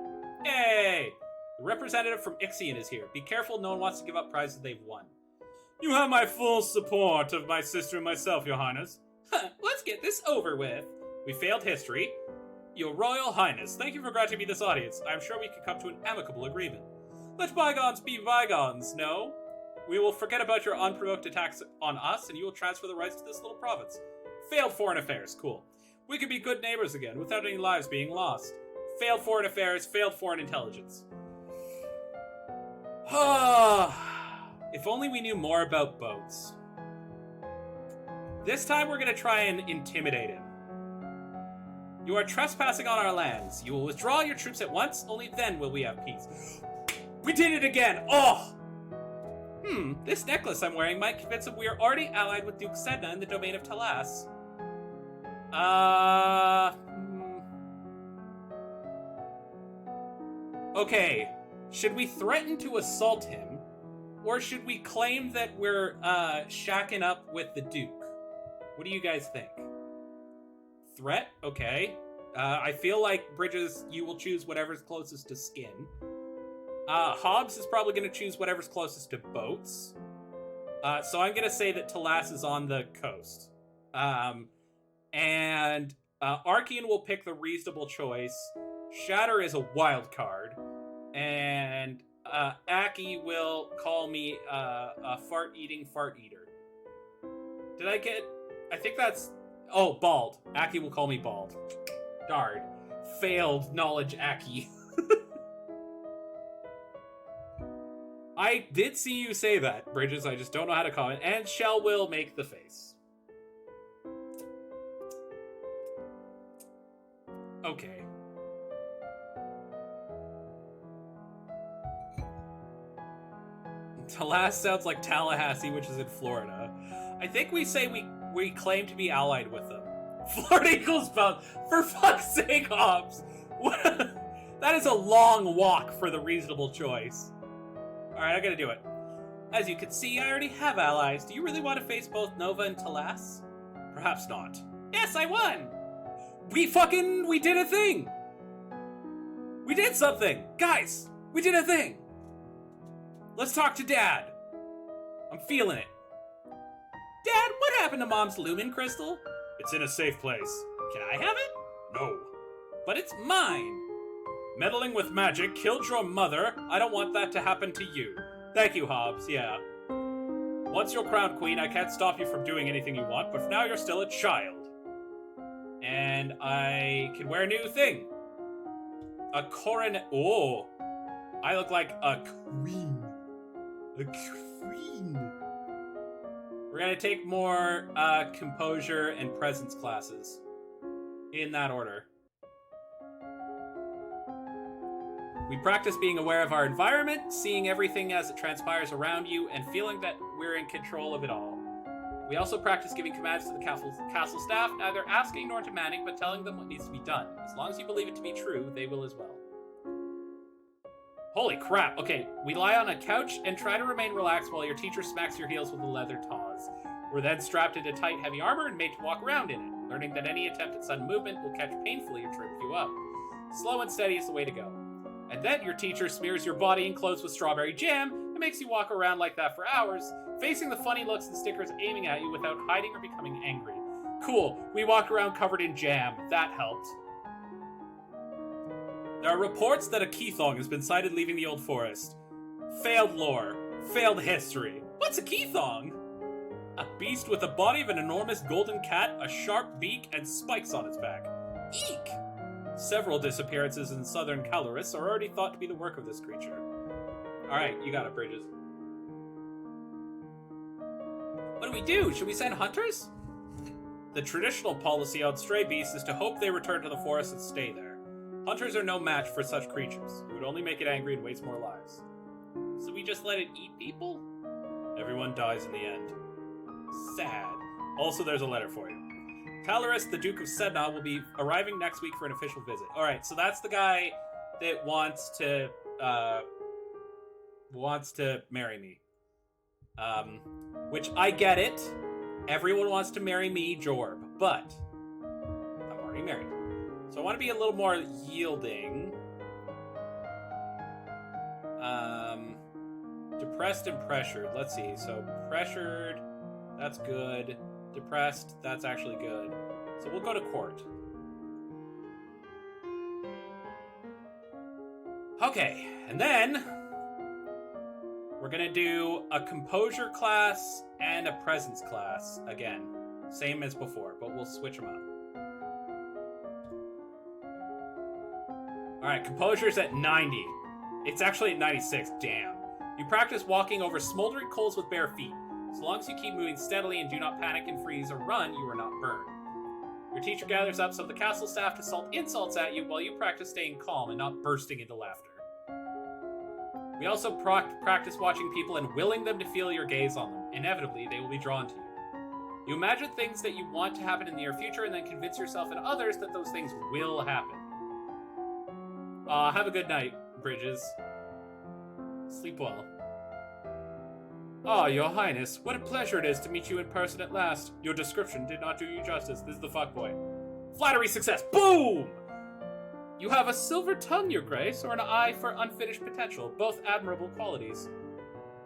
Yay! The representative from Ixion is here. Be careful, no one wants to give up prizes they've won. You have my full support of my sister and myself, Your Highness. Let's get this over with. We failed history. Your Royal Highness, thank you for granting me this audience. I'm sure we could come to an amicable agreement. Let bygones be bygones, no? We will forget about your unprovoked attacks on us, and you will transfer the rights to this little province. Failed foreign affairs, cool. We can be good neighbors again, without any lives being lost. Failed foreign affairs, failed foreign intelligence. If only we knew more about boats. This time we're going to try and intimidate him. You are trespassing on our lands. You will withdraw your troops at once, only then will we have peace. We did it again! Oh! This necklace I'm wearing might convince him we are already allied with Duke Sedna in the domain of Talas. Okay, should we threaten to assault him, or should we claim that we're, shacking up with the Duke? What do you guys think? Threat? Okay. I feel like, Bridges, you will choose whatever's closest to skin. Hobbs is probably going to choose whatever's closest to boats. So I'm going to say that Talas is on the coast. And Archean will pick the reasonable choice. Shatter is a wild card. And Aki will call me a fart-eating fart eater. Did I get... I think that's... Oh, bald. Aki will call me bald. Darn. Failed knowledge Aki. I did see you say that, Bridges. I just don't know how to comment. And Shell will make the face. Okay. Tallahassee sounds like Tallahassee, which is in Florida. I think we say we claim to be allied with them. Florida equals bound. For fuck's sake, Hobbs. That is a long walk for the reasonable choice. Alright, I gotta do it. As you can see, I already have allies. Do you really want to face both Nova and Talas? Perhaps not. Yes, I won! We did a thing! We did something! Guys, we did a thing! Let's talk to Dad. I'm feeling it. Dad, what happened to Mom's lumen crystal? It's in a safe place. Can I have it? No. But it's mine. Meddling with magic killed your mother. I don't want that to happen to you. Thank you, Hobbs. Yeah. Once you're crowned queen, I can't stop you from doing anything you want, but for now you're still a child. And I can wear a new thing. A coronet. Oh. I look like a queen. A queen. We're gonna take more composure and presence classes. In that order. We practice being aware of our environment, seeing everything as it transpires around you, and feeling that we're in control of it all. We also practice giving commands to the castle staff, neither asking nor demanding, but telling them what needs to be done. As long as you believe it to be true, they will as well. Holy crap. Okay, we lie on a couch and try to remain relaxed while your teacher smacks your heels with a leather tawse. We're then strapped into tight, heavy armor and made to walk around in it, learning that any attempt at sudden movement will catch painfully or trip you up. Slow and steady is the way to go. And then your teacher smears your body and clothes with strawberry jam and makes you walk around like that for hours, facing the funny looks and stickers aiming at you without hiding or becoming angry. Cool, we walked around covered in jam. That helped. There are reports that a Keithong has been sighted leaving the Old Forest. Failed lore. Failed history. What's a Keithong? A beast with the body of an enormous golden cat, a sharp beak, and spikes on its back. Eek! Several disappearances in southern Caloris are already thought to be the work of this creature. Alright, you got it, Bridges. What do we do? Should we send hunters? The traditional policy on stray beasts is to hope they return to the forest and stay there. Hunters are no match for such creatures. It would only make it angry and waste more lives. So we just let it eat people? Everyone dies in the end. Sad. Also, there's a letter for you. Caloris, the Duke of Sedna, will be arriving next week for an official visit. Alright, so that's the guy that wants to marry me. Which, I get it. Everyone wants to marry me, Jorb. But I'm already married. So I want to be a little more yielding. Depressed and pressured. Let's see. So pressured, that's good. Depressed, that's actually good. So we'll go to court. Okay, and then we're gonna do a composure class and a presence class again. Same as before, but we'll switch them up. Alright, composure's at 90. It's actually at 96, damn. You practice walking over smoldering coals with bare feet. As long as you keep moving steadily and do not panic and freeze or run, you are not burned. Your teacher gathers up some of the castle staff to salt insults at you while you practice staying calm and not bursting into laughter. We also practice watching people and willing them to feel your gaze on them. Inevitably, they will be drawn to you. You imagine things that you want to happen in the near future and then convince yourself and others that those things will happen. Have a good night, Bridges. Sleep well. Ah, Your Highness, what a pleasure it is to meet you in person at last. Your description did not do you justice. This is the fuckboy. Flattery success. Boom! You have a silver tongue, Your Grace, or an eye for unfinished potential, both admirable qualities.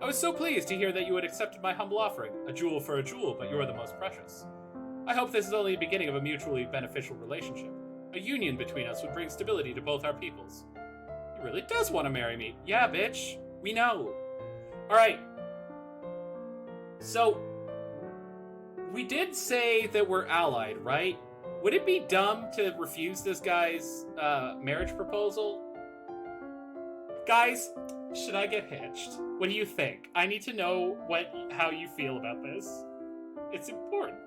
I was so pleased to hear that you had accepted my humble offering. A jewel for a jewel, but you're the most precious. I hope this is only the beginning of a mutually beneficial relationship. A union between us would bring stability to both our peoples. He really does want to marry me. Yeah, bitch. We know. Alright. So, we did say that we're allied, right? Would it be dumb to refuse this guy's marriage proposal? Guys, should I get hitched? What do you think? I need to know how you feel about this. It's important.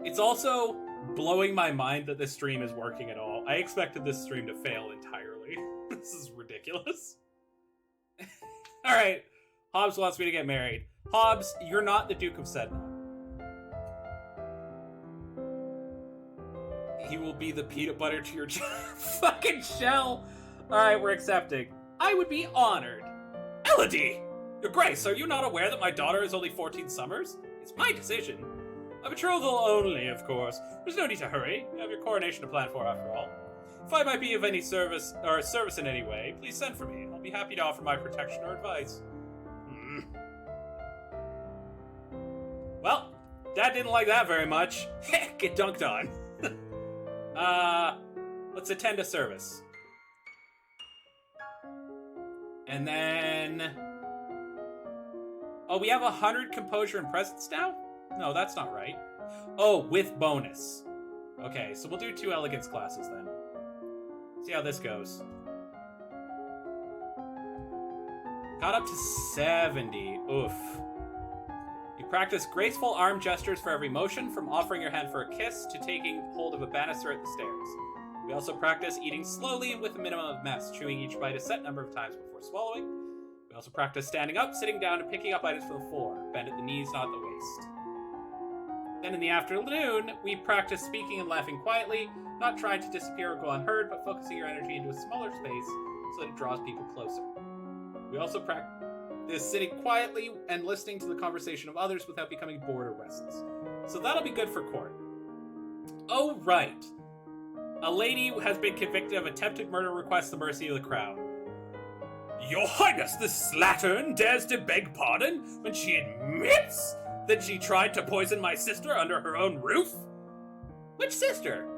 It's also blowing my mind that this stream is working at all. I expected this stream to fail entirely. This is ridiculous. Alright, Hobbs wants me to get married. Hobbs, you're not the Duke of Sedna. He will be the peanut butter to your fucking shell. Alright, we're accepting. I would be honored. Elodie! Your Grace, are you not aware that my daughter is only 14 summers? It's my decision. A betrothal only, of course. There's no need to hurry. You have your coronation to plan for, after all. If I might be of any service in any way, please send for me. I'll be happy to offer my protection or advice. Well, Dad didn't like that very much. Get dunked on. Let's attend a service. And then... Oh, we have 100 composure and presence now? No, that's not right. Oh, with bonus. Okay, so we'll do 2 elegance classes then. See how this goes. Got up to 70. Oof. You practice graceful arm gestures for every motion, from offering your hand for a kiss to taking hold of a banister at the stairs. We also practice eating slowly and with a minimum of mess, chewing each bite a set number of times before swallowing. We also practice standing up, sitting down, and picking up items from the floor. Bend at the knees, not at the waist. Then in the afternoon, we practice speaking and laughing quietly, not trying to disappear or go unheard, but focusing your energy into a smaller space so that it draws people closer. We also practice sitting quietly and listening to the conversation of others without becoming bored or restless. So that'll be good for court. Oh, right. A lady has been convicted of attempted murder, requests the mercy of the crown. Your Highness, this slattern dares to beg pardon when she admits that she tried to poison my sister under her own roof? Which sister?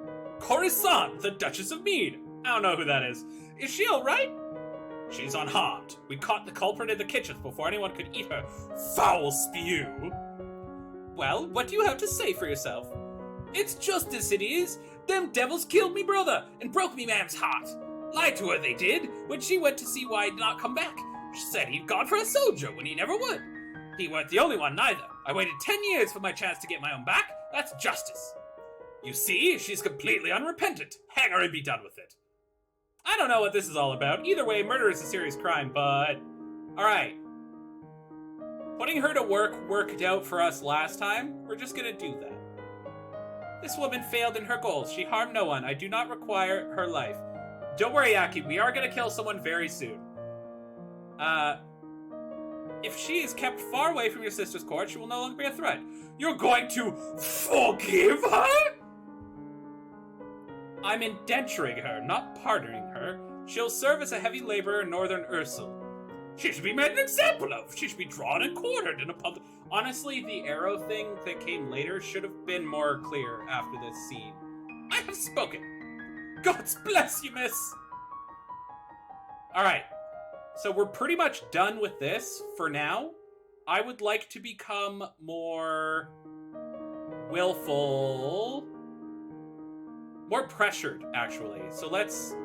Coruscant, the Duchess of Mead. I don't know who that is. Is she alright? She's unharmed. We caught the culprit in the kitchen before anyone could eat her foul spew. Well, what do you have to say for yourself? It's justice, it is. Them devils killed me brother and broke me mam's heart. Lied to her, they did, when she went to see why he'd not come back. She said he'd gone for a soldier when he never would. He weren't the only one, neither. I waited 10 years for my chance to get my own back. That's justice. You see, she's completely unrepentant. Hang her and be done with it. I don't know what this is all about. Either way, murder is a serious crime, but... Alright. Putting her to work worked out for us last time. We're just gonna do that. This woman failed in her goals. She harmed no one. I do not require her life. Don't worry, Aki. We are gonna kill someone very soon. If she is kept far away from your sister's court, she will no longer be a threat. You're going to forgive her? I'm indenturing her, not pardoning her. She'll serve as a heavy laborer in Northern Ursul. She should be made an example of. She should be drawn and quartered in a public... Honestly, the arrow thing that came later should have been more clear after this scene. I have spoken. God's bless you, miss. Alright. So we're pretty much done with this for now. I would like to become more willful, more pressured, actually. So let's,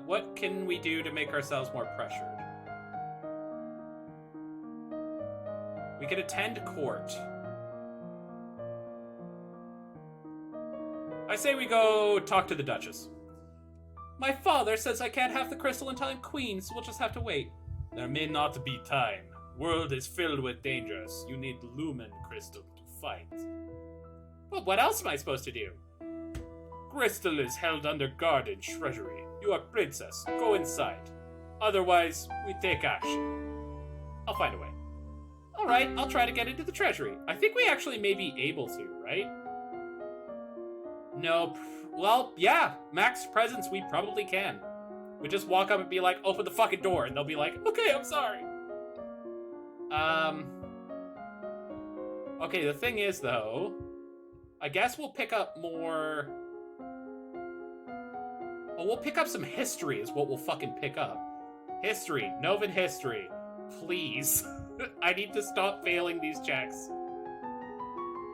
what can we do to make ourselves more pressured? We could attend court. I say we go talk to the Duchess. My father says I can't have the crystal until I'm queen, so we'll just have to wait. There may not be time. World is filled with dangers. You need lumen crystal to fight. But what else am I supposed to do? Crystal is held under guard in treasury. You are princess. Go inside. Otherwise, we take action. I'll find a way. Alright, I'll try to get into the treasury. I think we actually may be able to, right? No, Well, yeah, max presence we probably can. We just walk up and be like, open the fucking door, and they'll be like, okay, I'm sorry. Okay, the thing is, though, I guess we'll pick up more... Well, we'll pick up some history is what we'll fucking pick up. History. Novan history. Please. I need to stop failing these checks.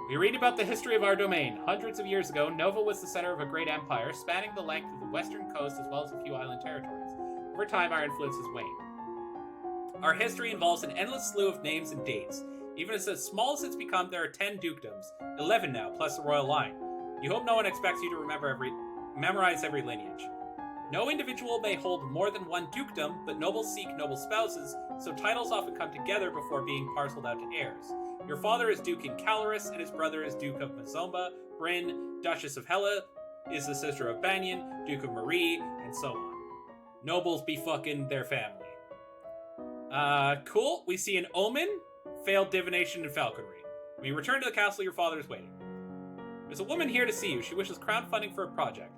We read about the history of our domain. Hundreds of years ago, Nova was the center of a great empire, spanning the length of the western coast as well as a few island territories. Over time, our influence has waned. Our history involves an endless slew of names and dates. Even as small as it's become, there are 10 dukedoms. 11 now, plus the royal line. You hope no one expects you to memorize every lineage. No individual may hold more than one dukedom, but nobles seek noble spouses, so titles often come together before being parceled out to heirs. Your father is Duke in Caloris, and his brother is Duke of Mazomba. Bryn, Duchess of Hela, is the sister of Banyan, Duke of Marie, and so on. Nobles be fucking their family. Cool. We see an omen, failed divination, and falconry. When you return to the castle, your father is waiting. There's a woman here to see you. She wishes crowdfunding for a project.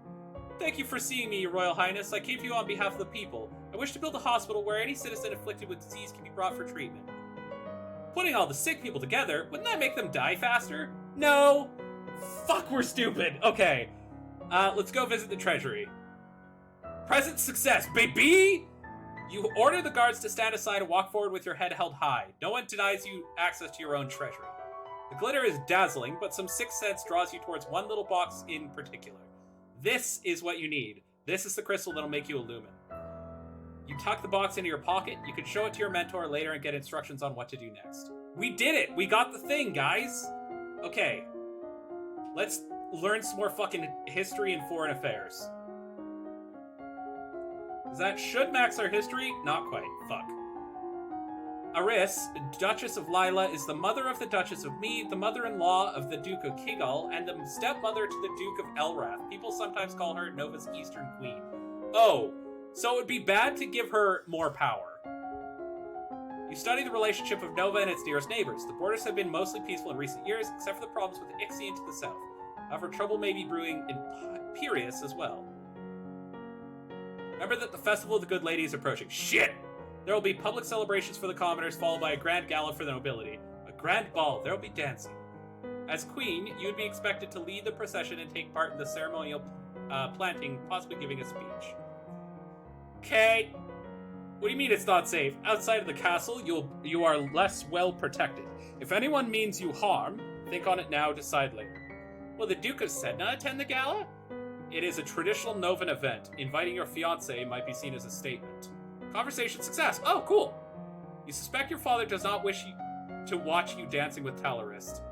Thank you for seeing me, Your Royal Highness. I came to you on behalf of the people. I wish to build a hospital where any citizen afflicted with disease can be brought for treatment. Putting all the sick people together, wouldn't that make them die faster? No! Fuck, we're stupid! Okay. Let's go visit the treasury. Present success, baby! You order the guards to stand aside and walk forward with your head held high. No one denies you access to your own treasury. The glitter is dazzling, but some sixth sense draws you towards one little box in particular. This is what you need. This is the crystal that'll make you a lumen. You tuck the box into your pocket. You can show it to your mentor later and get instructions on what to do next. We did it! We got the thing, guys! Okay. Let's learn some more fucking history and foreign affairs. That should max our history? Not quite. Fuck. Aris, Duchess of Lila, is the mother of the Duchess of Mead, the mother-in-law of the Duke of Kigal, and the stepmother to the Duke of Elrath. People sometimes call her Nova's Eastern Queen. Oh, so it would be bad to give her more power. You study the relationship of Nova and its nearest neighbors. The borders have been mostly peaceful in recent years, except for the problems with Ixion to the south. However, trouble may be brewing in Piraeus as well. Remember that the Festival of the Good Lady is approaching. Shit! There will be public celebrations for the commoners, followed by a grand gala for the nobility. A grand ball. There will be dancing. As queen, you would be expected to lead the procession and take part in the ceremonial planting, possibly giving a speech. Okay. What do you mean it's not safe? Outside of the castle, you are less well protected. If anyone means you harm, think on it now, decide later. Will the Duke of Sedna attend the gala? It is a traditional Novan event. Inviting your fiancé might be seen as a statement. Conversation success. Oh, cool. You suspect your father does not wish you to watch you dancing with Talarist.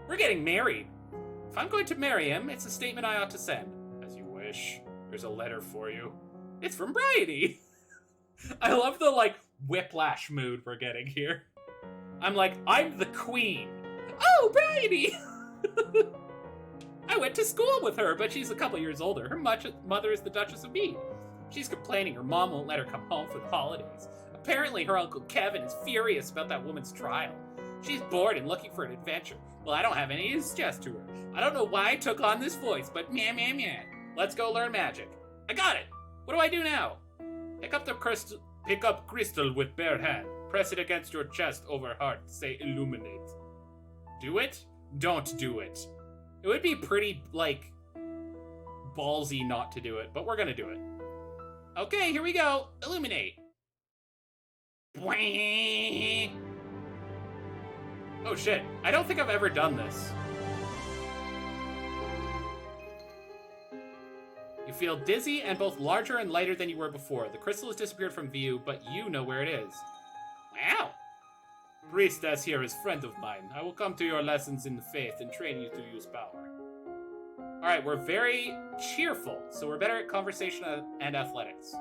We're getting married. If I'm going to marry him, it's a statement I ought to send. As you wish. There's a letter for you. It's from Bryony. I love the, whiplash mood we're getting here. I'm like, I'm the queen. Oh, Bryony! I went to school with her, but she's a couple years older. Her mother is the Duchess of Mead. She's complaining her mom won't let her come home for the holidays. Apparently her Uncle Kevin is furious about that woman's trial. She's bored and looking for an adventure. Well, I don't have any to suggest to her. I don't know why I took on this voice, but meh. Let's go learn magic. I got it! What do I do now? Pick up crystal with bare hand. Press it against your chest over heart. Say illuminate. Do it? Don't do it. It would be pretty, ballsy not to do it, but we're gonna do it. Okay, here we go. Illuminate. Oh shit, I don't think I've ever done this. You feel dizzy and both larger and lighter than you were before. The crystal has disappeared from view, but you know where it is. Wow. Priestess here is friend of mine. I will come to your lessons in the faith and train you to use power. Alright, we're very cheerful, so we're better at conversation and athletics.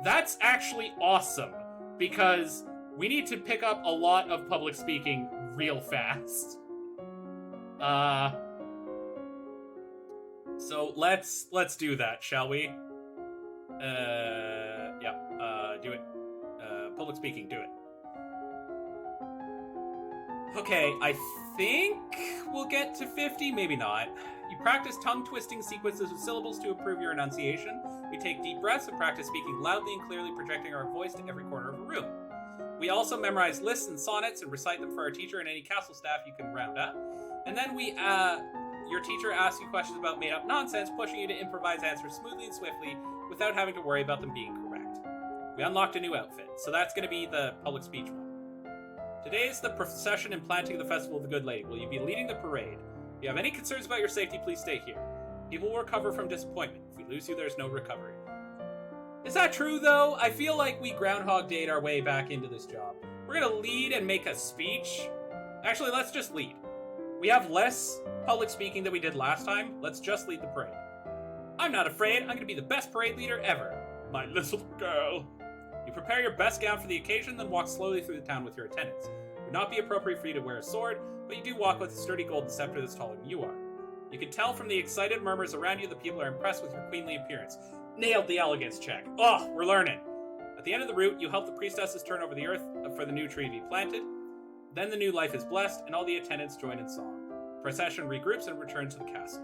That's actually awesome, because we need to pick up a lot of public speaking real fast. So let's do that, shall we? Do it. Public speaking, do it. Okay, I think we'll get to 50, maybe not. You practice tongue-twisting sequences of syllables to improve your enunciation. We take deep breaths and practice speaking loudly and clearly, projecting our voice to every corner of a room. We also memorize lists and sonnets and recite them for our teacher and any castle staff you can round up. And then your teacher asks you questions about made-up nonsense, pushing you to improvise answers smoothly and swiftly without having to worry about them being correct. We unlocked a new outfit, so that's going to be the public speech one. Today is the procession and planting of the Festival of the Good Lady. Will you be leading the parade? If you have any concerns about your safety, please stay here. People will recover from disappointment. If we lose you, there's no recovery. Is that true, though? I feel like we Groundhog Day'd our way back into this job. We're going to lead and make a speech. Actually, let's just lead. We have less public speaking than we did last time. Let's just lead the parade. I'm not afraid. I'm going to be the best parade leader ever. My little girl. You prepare your best gown for the occasion, then walk slowly through the town with your attendants. It would not be appropriate for you to wear a sword, but you do walk with a sturdy golden scepter that's taller than you are. You can tell from the excited murmurs around you that people are impressed with your queenly appearance. Nailed the elegance check. Oh, we're learning. At the end of the route, you help the priestesses turn over the earth for the new tree to be planted. Then the new life is blessed, and all the attendants join in song. The procession regroups and returns to the castle.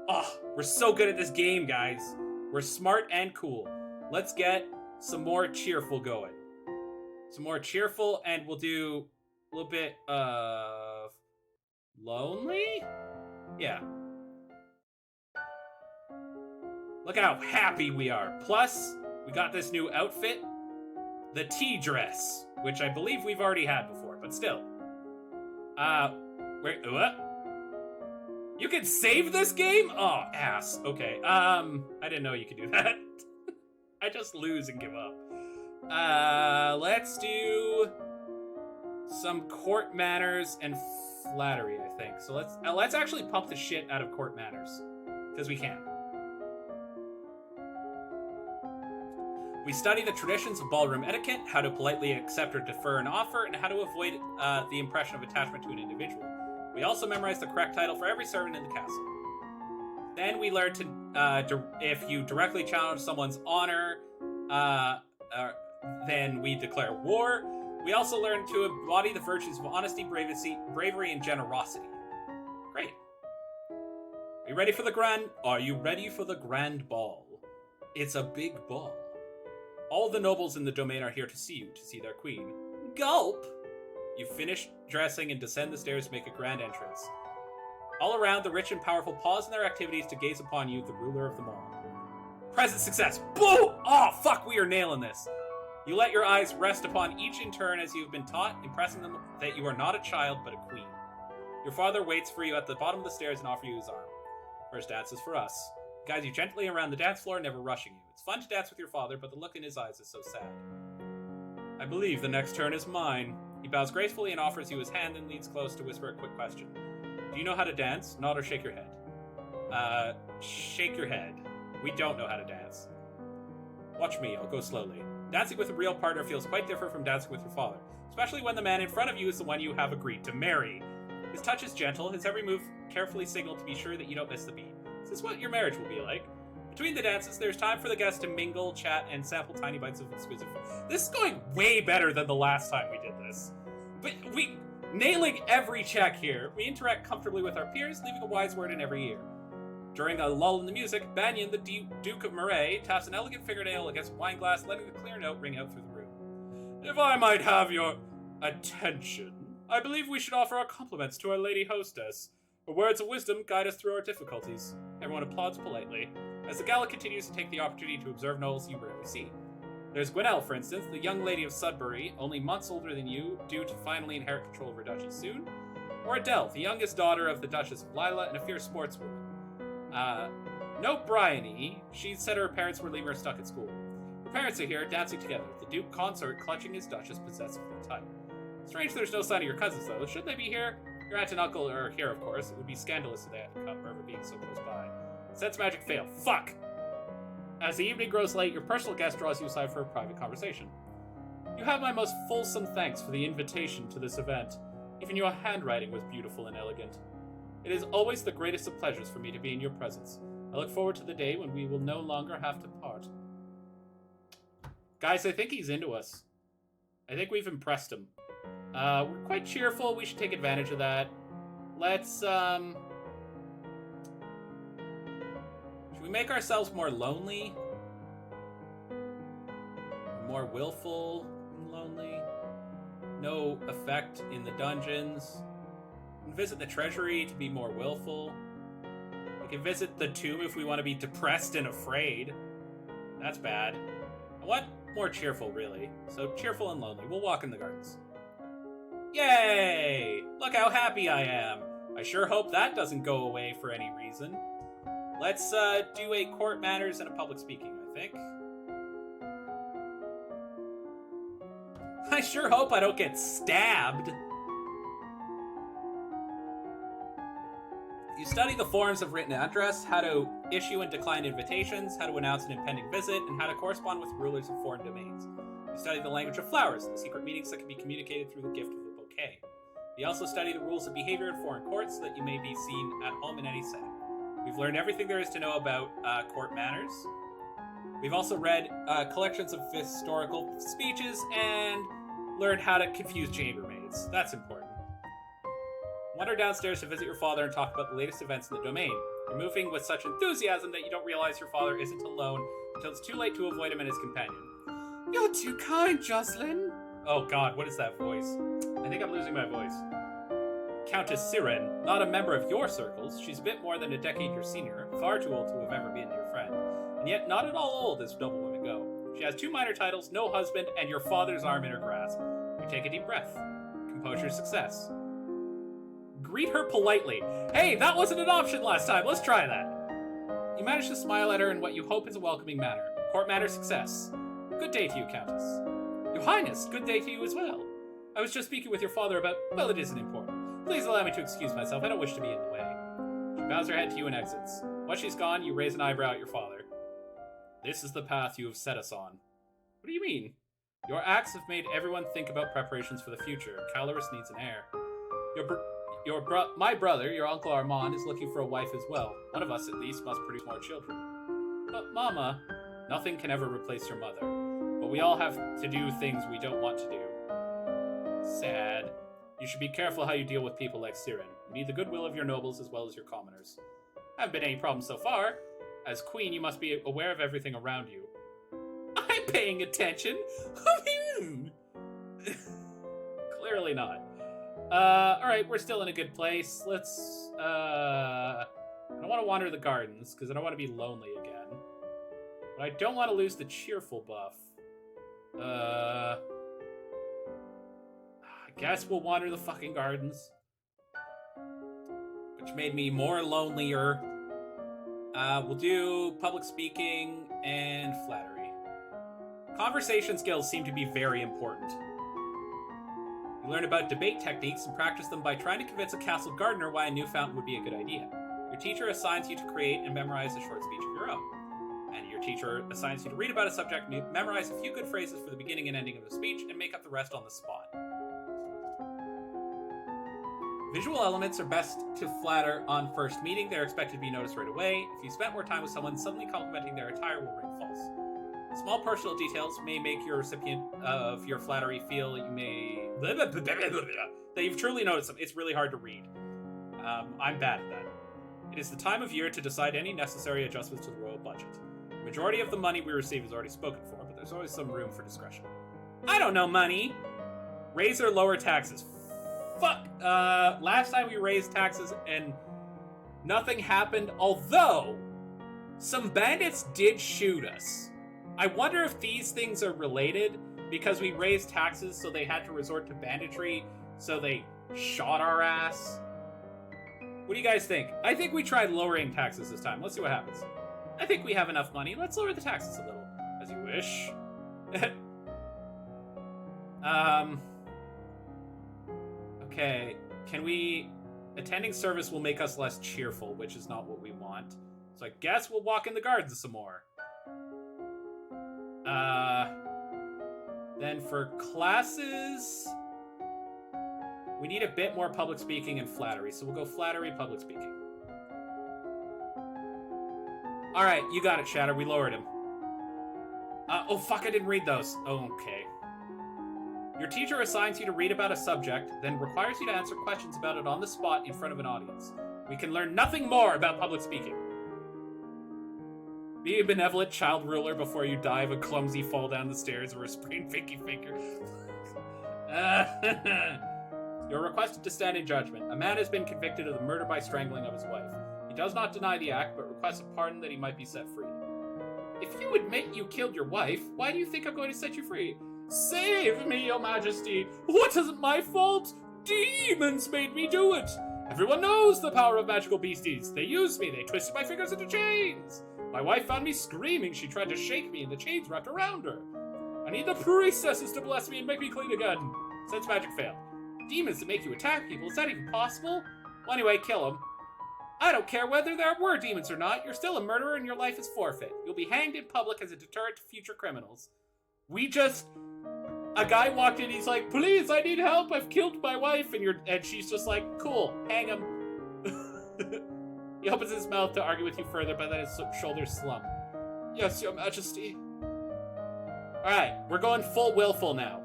Oh, we're so good at this game, guys. We're smart and cool. Let's get some more cheerful going. Some more cheerful, and we'll do a little bit of lonely? Yeah. Look at how happy we are. Plus, we got this new outfit. The tea dress, which I believe we've already had before, but still. What? You can save this game? Oh, ass. Okay, I didn't know you could do that. I just lose and give up. Let's do some court manners and flattery, I think. So let's actually pump the shit out of court manners, because we can. We study the traditions of ballroom etiquette, how to politely accept or defer an offer, and how to avoid the impression of attachment to an individual. We also memorize the correct title for every servant in the castle. Then we learn to, if you directly challenge someone's honor, then we declare war. We also learn to embody the virtues of honesty, bravery, and generosity. Great. Are you ready for the grand ball? It's a big ball. All the nobles in the domain are here to see you, to see their queen. Gulp! You finish dressing and descend the stairs to make a grand entrance. All around, the rich and powerful pause in their activities to gaze upon you, the ruler of them all. Present success. Boom! Oh, fuck, we are nailing this. You let your eyes rest upon each in turn as you've been taught, impressing them that you are not a child, but a queen. Your father waits for you at the bottom of the stairs and offers you his arm. First dance is for us. He guides you gently around the dance floor, never rushing you. It's fun to dance with your father, but the look in his eyes is so sad. I believe the next turn is mine. He bows gracefully and offers you his hand and leans close to whisper a quick question. Do you know how to dance? Nod or shake your head. Shake your head. We don't know how to dance. Watch me, I'll go slowly. Dancing with a real partner feels quite different from dancing with your father, especially when the man in front of you is the one you have agreed to marry. His touch is gentle, his every move carefully signaled to be sure that you don't miss the beat. Is this what your marriage will be like? Between the dances, there's time for the guests to mingle, chat, and sample tiny bites of exquisite food. This is going way better than the last time we did this. But nailing every check here. We interact comfortably with our peers, leaving a wise word in every ear. During a lull in the music, Banyan, the Duke of Moray, taps an elegant fingernail against a wine glass, letting the clear note ring out through the room. If I might have your attention, I believe we should offer our compliments to our lady hostess. Her words of wisdom guide us through our difficulties. Everyone applauds politely. As the gala continues to take the opportunity to observe nobles you rarely see. There's Gwenelle, for instance, the young lady of Sudbury, only months older than you, due to finally inherit control of her duchy soon. Or Adele, the youngest daughter of the Duchess of Lila and a fierce sportswoman. Note Bryony. She said her parents were leaving her stuck at school. Her parents are here, dancing together, the Duke consort clutching his Duchess possessively tight. Strange there's no sign of your cousins, though. Should they be here? Your aunt and uncle are here, of course. It would be scandalous if they hadn't come, River being so close by. Sense magic failed. Fuck! As the evening grows late, your personal guest draws you aside for a private conversation. You have my most fulsome thanks for the invitation to this event. Even your handwriting was beautiful and elegant. It is always the greatest of pleasures for me to be in your presence. I look forward to the day when we will no longer have to part. Guys, I think he's into us. I think we've impressed him. We're quite cheerful. We should take advantage of that. Let's We make ourselves more lonely, more willful and lonely. No effect in the dungeons. We can visit the treasury to be more willful. We can visit the tomb if we want to be depressed and afraid. That's bad. I want more cheerful, really. So cheerful and lonely. We'll walk in the gardens. Yay! Look how happy I am. I sure hope that doesn't go away for any reason. Let's do a court manners and a public speaking, I think. I sure hope I don't get stabbed. You study the forms of written address, how to issue and decline invitations, how to announce an impending visit, and how to correspond with rulers of foreign domains. You study the language of flowers and the secret meanings that can be communicated through the gift of a bouquet. You also study the rules of behavior in foreign courts so that you may be seen at home in any setting. We've learned everything there is to know about court manners. We've also read collections of historical speeches and learned how to confuse chambermaids. That's important. Wander downstairs to visit your father and talk about the latest events in the domain. You're moving with such enthusiasm that you don't realize your father isn't alone until it's too late to avoid him and his companion. You're too kind, Jocelyn. Oh god, what is that voice? I think I'm losing my voice. Countess Siren, not a member of your circles, she's a bit more than a decade your senior, far too old to have ever been your friend, and yet not at all old as noble women go. She has 2 minor titles, no husband, and your father's arm in her grasp. You take a deep breath. Composure success. Greet her politely. Hey, that wasn't an option last time, let's try that. You manage to smile at her in what you hope is a welcoming manner. Court manner success. Good day to you, Countess. Your Highness, good day to you as well. I was just speaking with your father about, well, it isn't important. Please allow me to excuse myself, I don't wish to be in the way. She bows her head to you and exits. Once she's gone, you raise an eyebrow at your father. This is the path you have set us on. What do you mean? Your acts have made everyone think about preparations for the future. Caloris needs an heir. My brother, your Uncle Armand, is looking for a wife as well. One of us, at least, must produce more children. But, Mama, nothing can ever replace your mother. But we all have to do things we don't want to do. Sad. You should be careful how you deal with people like Siren. You need the goodwill of your nobles as well as your commoners. Haven't been any problems so far. As queen, you must be aware of everything around you. I'm paying attention. Clearly not. Alright, we're still in a good place. Let's, I don't want to wander the gardens, because I don't want to be lonely again. But I don't want to lose the cheerful buff. I guess we'll wander the fucking gardens. Which made me more lonelier. We'll do public speaking and flattery. Conversation skills seem to be very important. You learn about debate techniques and practice them by trying to convince a castle gardener why a new fountain would be a good idea. Your teacher assigns you to create and memorize a short speech of your own. And your teacher assigns you to read about a subject, memorize a few good phrases for the beginning and ending of the speech, and make up the rest on the spot. Visual elements are best to flatter on first meeting. They're expected to be noticed right away. If you spent more time with someone, suddenly complimenting their attire will ring false. Small personal details may make your recipient of your flattery feel that you've truly noticed them. It's really hard to read. I'm bad at that. It is the time of year to decide any necessary adjustments to the royal budget. The majority of the money we receive is already spoken for, but there's always some room for discretion. I don't know money! Raise or lower taxes. Fuck! Last time we raised taxes and nothing happened, although some bandits did shoot us. I wonder if these things are related, because we raised taxes so they had to resort to banditry, so they shot our ass. What do you guys think? I think we tried lowering taxes this time. Let's see what happens. I think we have enough money. Let's lower the taxes a little. As you wish. Okay. Can we... Attending service will make us less cheerful, which is not what we want. So I guess we'll walk in the gardens some more. Then for classes... We need a bit more public speaking and flattery, so we'll go flattery, public speaking. Alright, you got it, Shatter. We lowered him. Oh, fuck, I didn't read those. Oh, okay. Your teacher assigns you to read about a subject, then requires you to answer questions about it on the spot in front of an audience. We can learn nothing more about public speaking. Be a benevolent child ruler before you die of a clumsy fall down the stairs or a sprained pinky finger. You're requested to stand in judgment. A man has been convicted of the murder by strangling of his wife. He does not deny the act, but requests a pardon that he might be set free. If you admit you killed your wife, why do you think I'm going to set you free? Save me, your majesty! What isn't my fault? Demons made me do it! Everyone knows the power of magical beasties. They used me, they twisted my fingers into chains. My wife found me screaming. She tried to shake me and the chains wrapped around her. I need the priestesses to bless me and make me clean again. Since magic failed. Demons that make you attack people, is that even possible? Well, anyway, kill them. I don't care whether there were demons or not. You're still a murderer and your life is forfeit. You'll be hanged in public as a deterrent to future criminals. A guy walked in, he's like, please, I need help. I've killed my wife. And she's just like, cool, hang him. He opens his mouth to argue with you further, but then his shoulders slump. Yes, your majesty. Alright, we're going full willful now.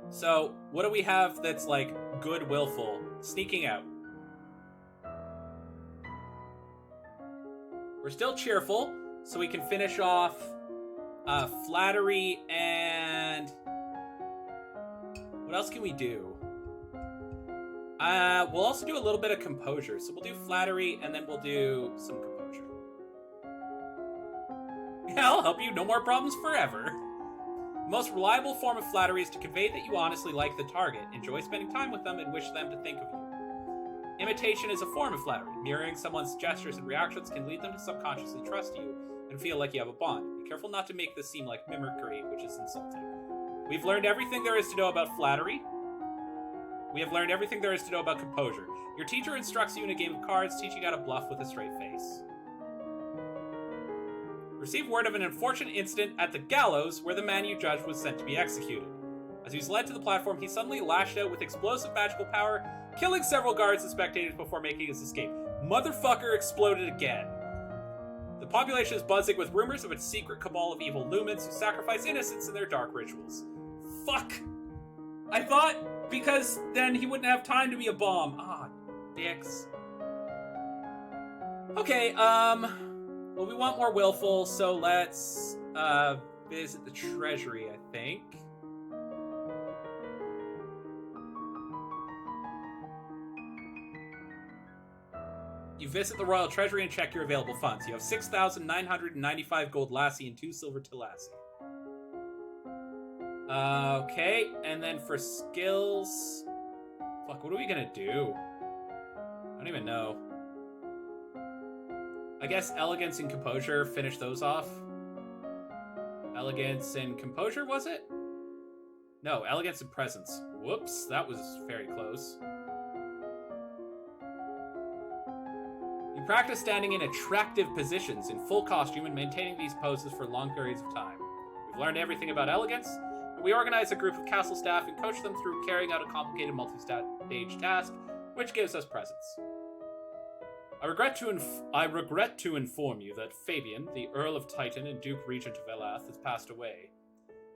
So, what do we have that's like good willful? Sneaking out. We're still cheerful, so we can finish off flattery and... What else can we do? We'll also do a little bit of composure. So we'll do flattery, and then we'll do some composure. Yeah, I'll help you. No more problems forever. The most reliable form of flattery is to convey that you honestly like the target, enjoy spending time with them, and wish them to think of you. Imitation is a form of flattery. Mirroring someone's gestures and reactions can lead them to subconsciously trust you and feel like you have a bond. Be careful not to make this seem like mimicry, which is insulting. We've learned everything there is to know about flattery. We have learned everything there is to know about composure. Your teacher instructs you in a game of cards, teaching you how to bluff with a straight face. Receive word of an unfortunate incident at the gallows where the man you judged was sent to be executed. As he was led to the platform, he suddenly lashed out with explosive magical power, killing several guards and spectators before making his escape. Motherfucker exploded again. The population is buzzing with rumors of a secret cabal of evil lumens who sacrifice innocents in their dark rituals. Fuck! I thought because then he wouldn't have time to be a bomb. Ah, dicks. Okay, well, we want more willful, so let's, visit the treasury, I think. You visit the royal treasury and check your available funds. You have 6,995 gold lassie and 2 silver tillassie. Okay, and then for skills... Fuck, what are we gonna do? I don't even know. I guess elegance and composure, finish those off. Elegance and composure, was it? No, elegance and presence. Whoops, that was very close. You practice standing in attractive positions in full costume and maintaining these poses for long periods of time. We've learned everything about elegance. We organize a group of castle staff and coach them through carrying out a complicated multi-stage task, which gives us presents. I regret to inform you that Fabian, the Earl of Titan and Duke Regent of Elath, has passed away.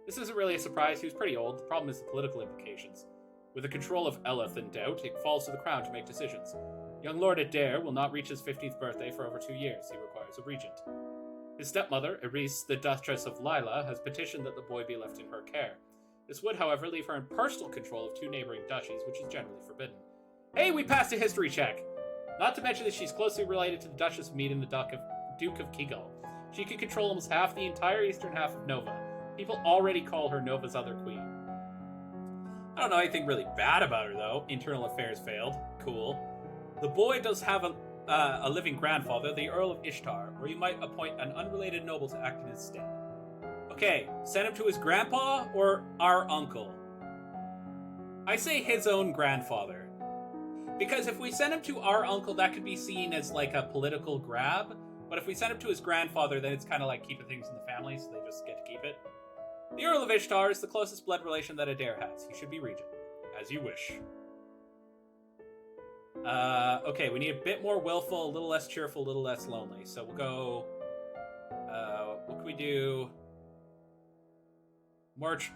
This isn't really a surprise. He was pretty old. The problem is the political implications. With the control of Elath in doubt, it falls to the crown to make decisions. Young Lord Adair will not reach his 15th birthday for over 2 years. He requires a regent. His stepmother, Eris, the Duchess of Lila, has petitioned that the boy be left in her care. This would, however, leave her in personal control of 2 neighboring duchies, which is generally forbidden. Hey, we passed a history check! Not to mention that she's closely related to the Duchess of Mead and the Duke of Kegel. She can control almost half the entire eastern half of Nova. People already call her Nova's other queen. I don't know anything really bad about her, though. Internal affairs failed. Cool. The boy does have a living grandfather, the Earl of Ishtar, or you might appoint an unrelated noble to act in his stead. Okay, send him to his grandpa or our uncle? I say his own grandfather. Because if we send him to our uncle, that could be seen as like a political grab. But if we send him to his grandfather, then it's kind of like keeping things in the family, so they just get to keep it. The Earl of Ishtar is the closest blood relation that Adair has. He should be regent. As you wish. Okay, we need a bit more willful, a little less cheerful, a little less lonely. So we'll go... what can we do? March...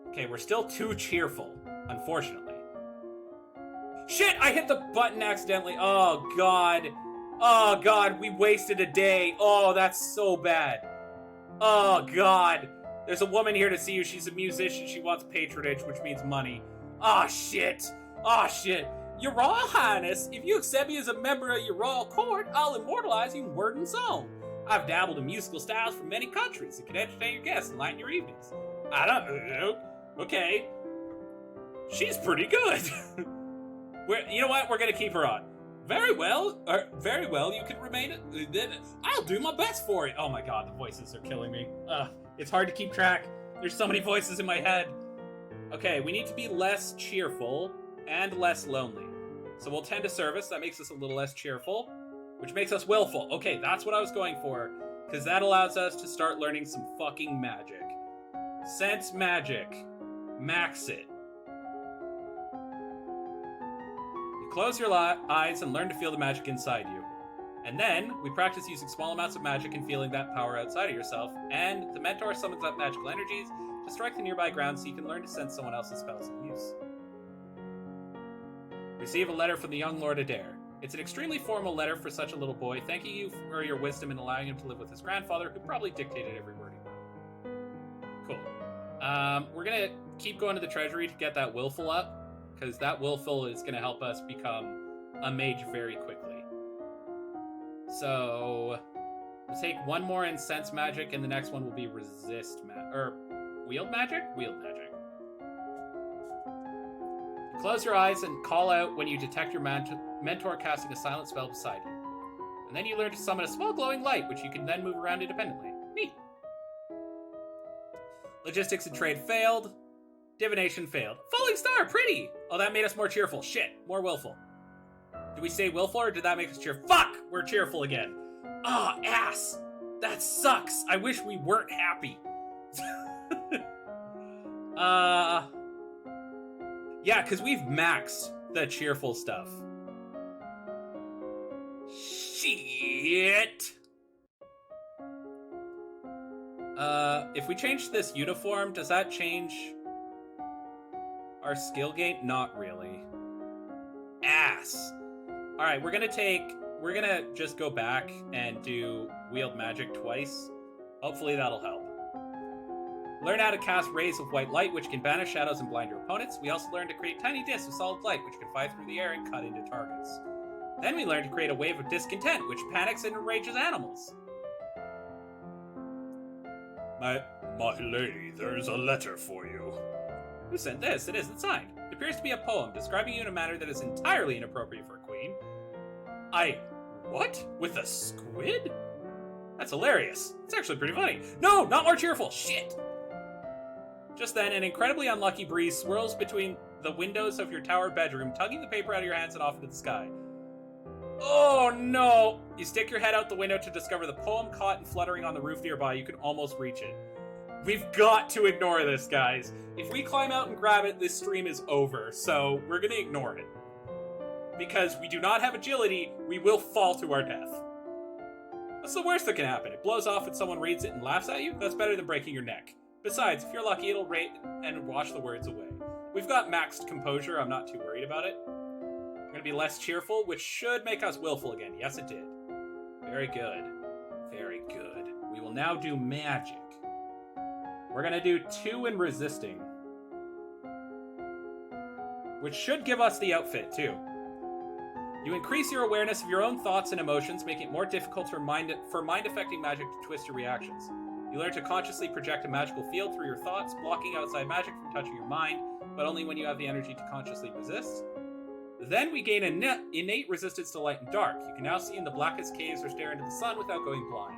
Okay, we're still too cheerful, unfortunately. Shit! I hit the button accidentally. Oh, God. Oh, God, we wasted a day. Oh, that's so bad. Oh, God. There's a woman here to see you. She's a musician. She wants patronage, which means money. Oh, shit. Oh, shit. Your Royal Highness, if you accept me as a member of your royal court, I'll immortalize you in word and song. I've dabbled in musical styles from many countries and can entertain your guests and lighten your evenings. I don't know. Okay. She's pretty good. You know what? We're going to keep her on. Very well. You can remain. I'll do my best for it. Oh my God, the voices are killing me. It's hard to keep track. There's so many voices in my head. Okay, we need to be less cheerful and less lonely. So we'll tend to service. That makes us a little less cheerful, which makes us willful. Okay, that's what I was going for, because that allows us to start learning some fucking magic. Sense magic. Max it. You close your eyes and learn to feel the magic inside you. And then, we practice using small amounts of magic and feeling that power outside of yourself, and the mentor summons up magical energies to strike the nearby ground so you can learn to sense someone else's spells in use. Receive a letter from the young Lord Adair. It's an extremely formal letter for such a little boy, thanking you for your wisdom in allowing him to live with his grandfather, who probably dictated every word he wrote. Cool. We're gonna keep going to the treasury to get that willful up, because that willful is gonna help us become a mage very quickly. So we'll take one more in sense magic, and the next one will be resist wield magic? Wield magic. Close your eyes and call out when you detect your mentor casting a silent spell beside you. And then you learn to summon a small glowing light, which you can then move around independently. Neat. Logistics and trade failed. Divination failed. Falling star, pretty! Oh, that made us more cheerful. Shit, more willful. Did we stay willful or did that make us cheerful? Fuck! We're cheerful again. Ah, oh, ass! That sucks! I wish we weren't happy. Yeah, because we've maxed the cheerful stuff. Shit! If we change this uniform, does that change our skill gain? Not really. Ass! Alright, we're gonna just go back and do wield magic twice. Hopefully that'll help. Learn how to cast rays of white light, which can banish shadows and blind your opponents. We also learn to create tiny discs of solid light, which can fly through the air and cut into targets. Then we learn to create a wave of discontent, which panics and enrages animals. My lady, there's a letter for you. Who sent this? It isn't signed. It appears to be a poem, describing you in a manner that is entirely inappropriate for a queen. What? With a squid? That's hilarious. It's actually pretty funny. No, not more cheerful. Shit! Just then, an incredibly unlucky breeze swirls between the windows of your tower bedroom, tugging the paper out of your hands and off into the sky. Oh no! You stick your head out the window to discover the poem caught and fluttering on the roof nearby. You can almost reach it. We've got to ignore this, guys. If we climb out and grab it, this stream is over, so we're gonna ignore it. Because we do not have agility, we will fall to our death. What's the worst that can happen? It blows off and someone reads it and laughs at you? That's better than breaking your neck. Besides, if you're lucky, it'll rate and wash the words away. We've got maxed composure, I'm not too worried about it. We're gonna be less cheerful, which should make us willful again. Yes, it did. Very good. Very good. We will now do magic. We're gonna do 2 in resisting. Which should give us the outfit, too. You increase your awareness of your own thoughts and emotions, making it more difficult for mind-affecting magic to twist your reactions. You learn to consciously project a magical field through your thoughts, blocking outside magic from touching your mind, but only when you have the energy to consciously resist. Then we gain an innate resistance to light and dark. You can now see in the blackest caves or stare into the sun without going blind.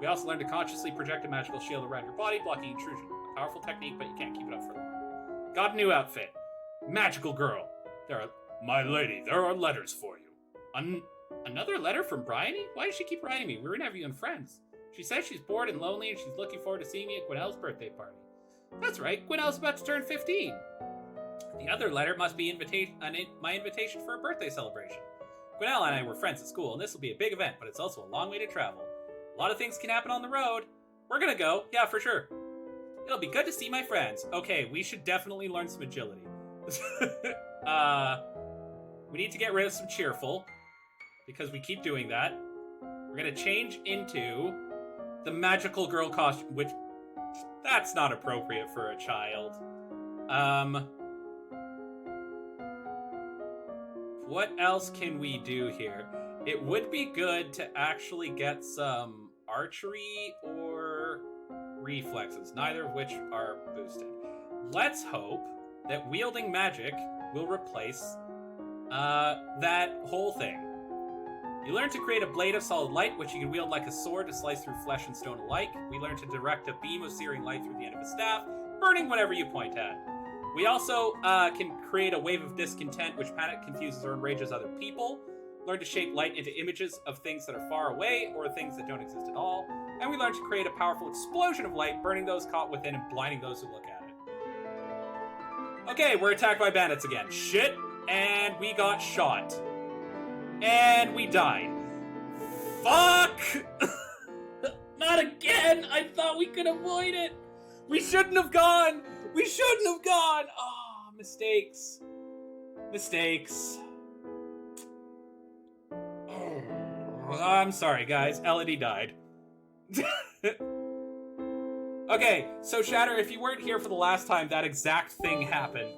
We also learn to consciously project a magical shield around your body, blocking intrusion. A powerful technique, but you can't keep it up for long. Got a new outfit. Magical girl. My lady, there are letters for you. Another letter from Bryony? Why does she keep writing me? We're interviewing friends. She says she's bored and lonely and she's looking forward to seeing me at Gwinnell's birthday party. That's right, Gwinnell's about to turn 15. The other letter must be my invitation for a birthday celebration. Gwinnell and I were friends at school, and this will be a big event, but it's also a long way to travel. A lot of things can happen on the road. We're gonna go, yeah, for sure. It'll be good to see my friends. Okay, we should definitely learn some agility. We need to get rid of some cheerful. because we keep doing that. We're gonna change into the magical girl costume, which that's not appropriate for a child. What else can we do here? It would be good to actually get some archery or reflexes, neither of which are boosted. Let's hope that wielding magic will replace that whole thing. You learn to create a blade of solid light, which you can wield like a sword to slice through flesh and stone alike. We learn to direct a beam of searing light through the end of a staff, burning whatever you point at. We also can create a wave of discontent, which panic, confuses, or enrages other people. Learn to shape light into images of things that are far away or things that don't exist at all. And we learn to create a powerful explosion of light, burning those caught within and blinding those who look at it. Okay, we're attacked by bandits again. Shit. And we got shot. And we died. Fuck! Not again! I thought we could avoid it! We shouldn't have gone! We shouldn't have gone! Oh, mistakes. Mistakes. Oh, I'm sorry, guys. Elodie died. Okay, so Shatter, if you weren't here for the last time that exact thing happened,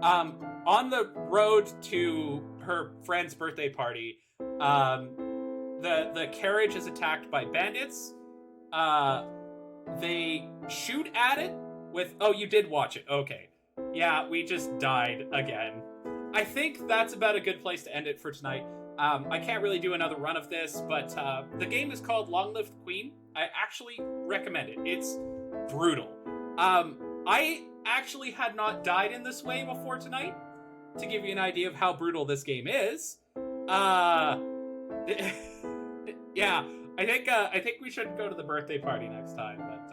on the road to her friend's birthday party, the carriage is attacked by bandits. They shoot at it with... Oh, you did watch it. Okay. Yeah, we just died again. I think that's about a good place to end it for tonight. I can't really do another run of this, but the game is called Long Live the Queen. I actually recommend it. It's brutal. I actually had not died in this way before tonight, to give you an idea of how brutal this game is. Yeah, I think we should go to the birthday party next time. But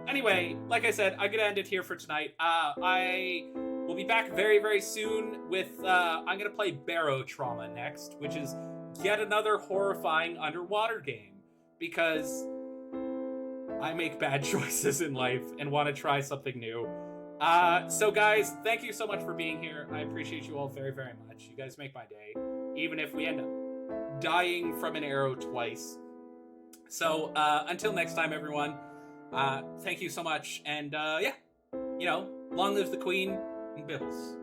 anyway, like I said, I'm gonna end it here for tonight. I will be back very, very soon with I'm gonna play Barrow Trauma next, which is yet another horrifying underwater game because I make bad choices in life and want to try something new. So guys, thank you so much for being here. I appreciate you all very, very much. You guys make my day, even if we end up dying from an arrow twice. So until next time, everyone, thank you so much. And yeah, long live the Queen and Bibbles.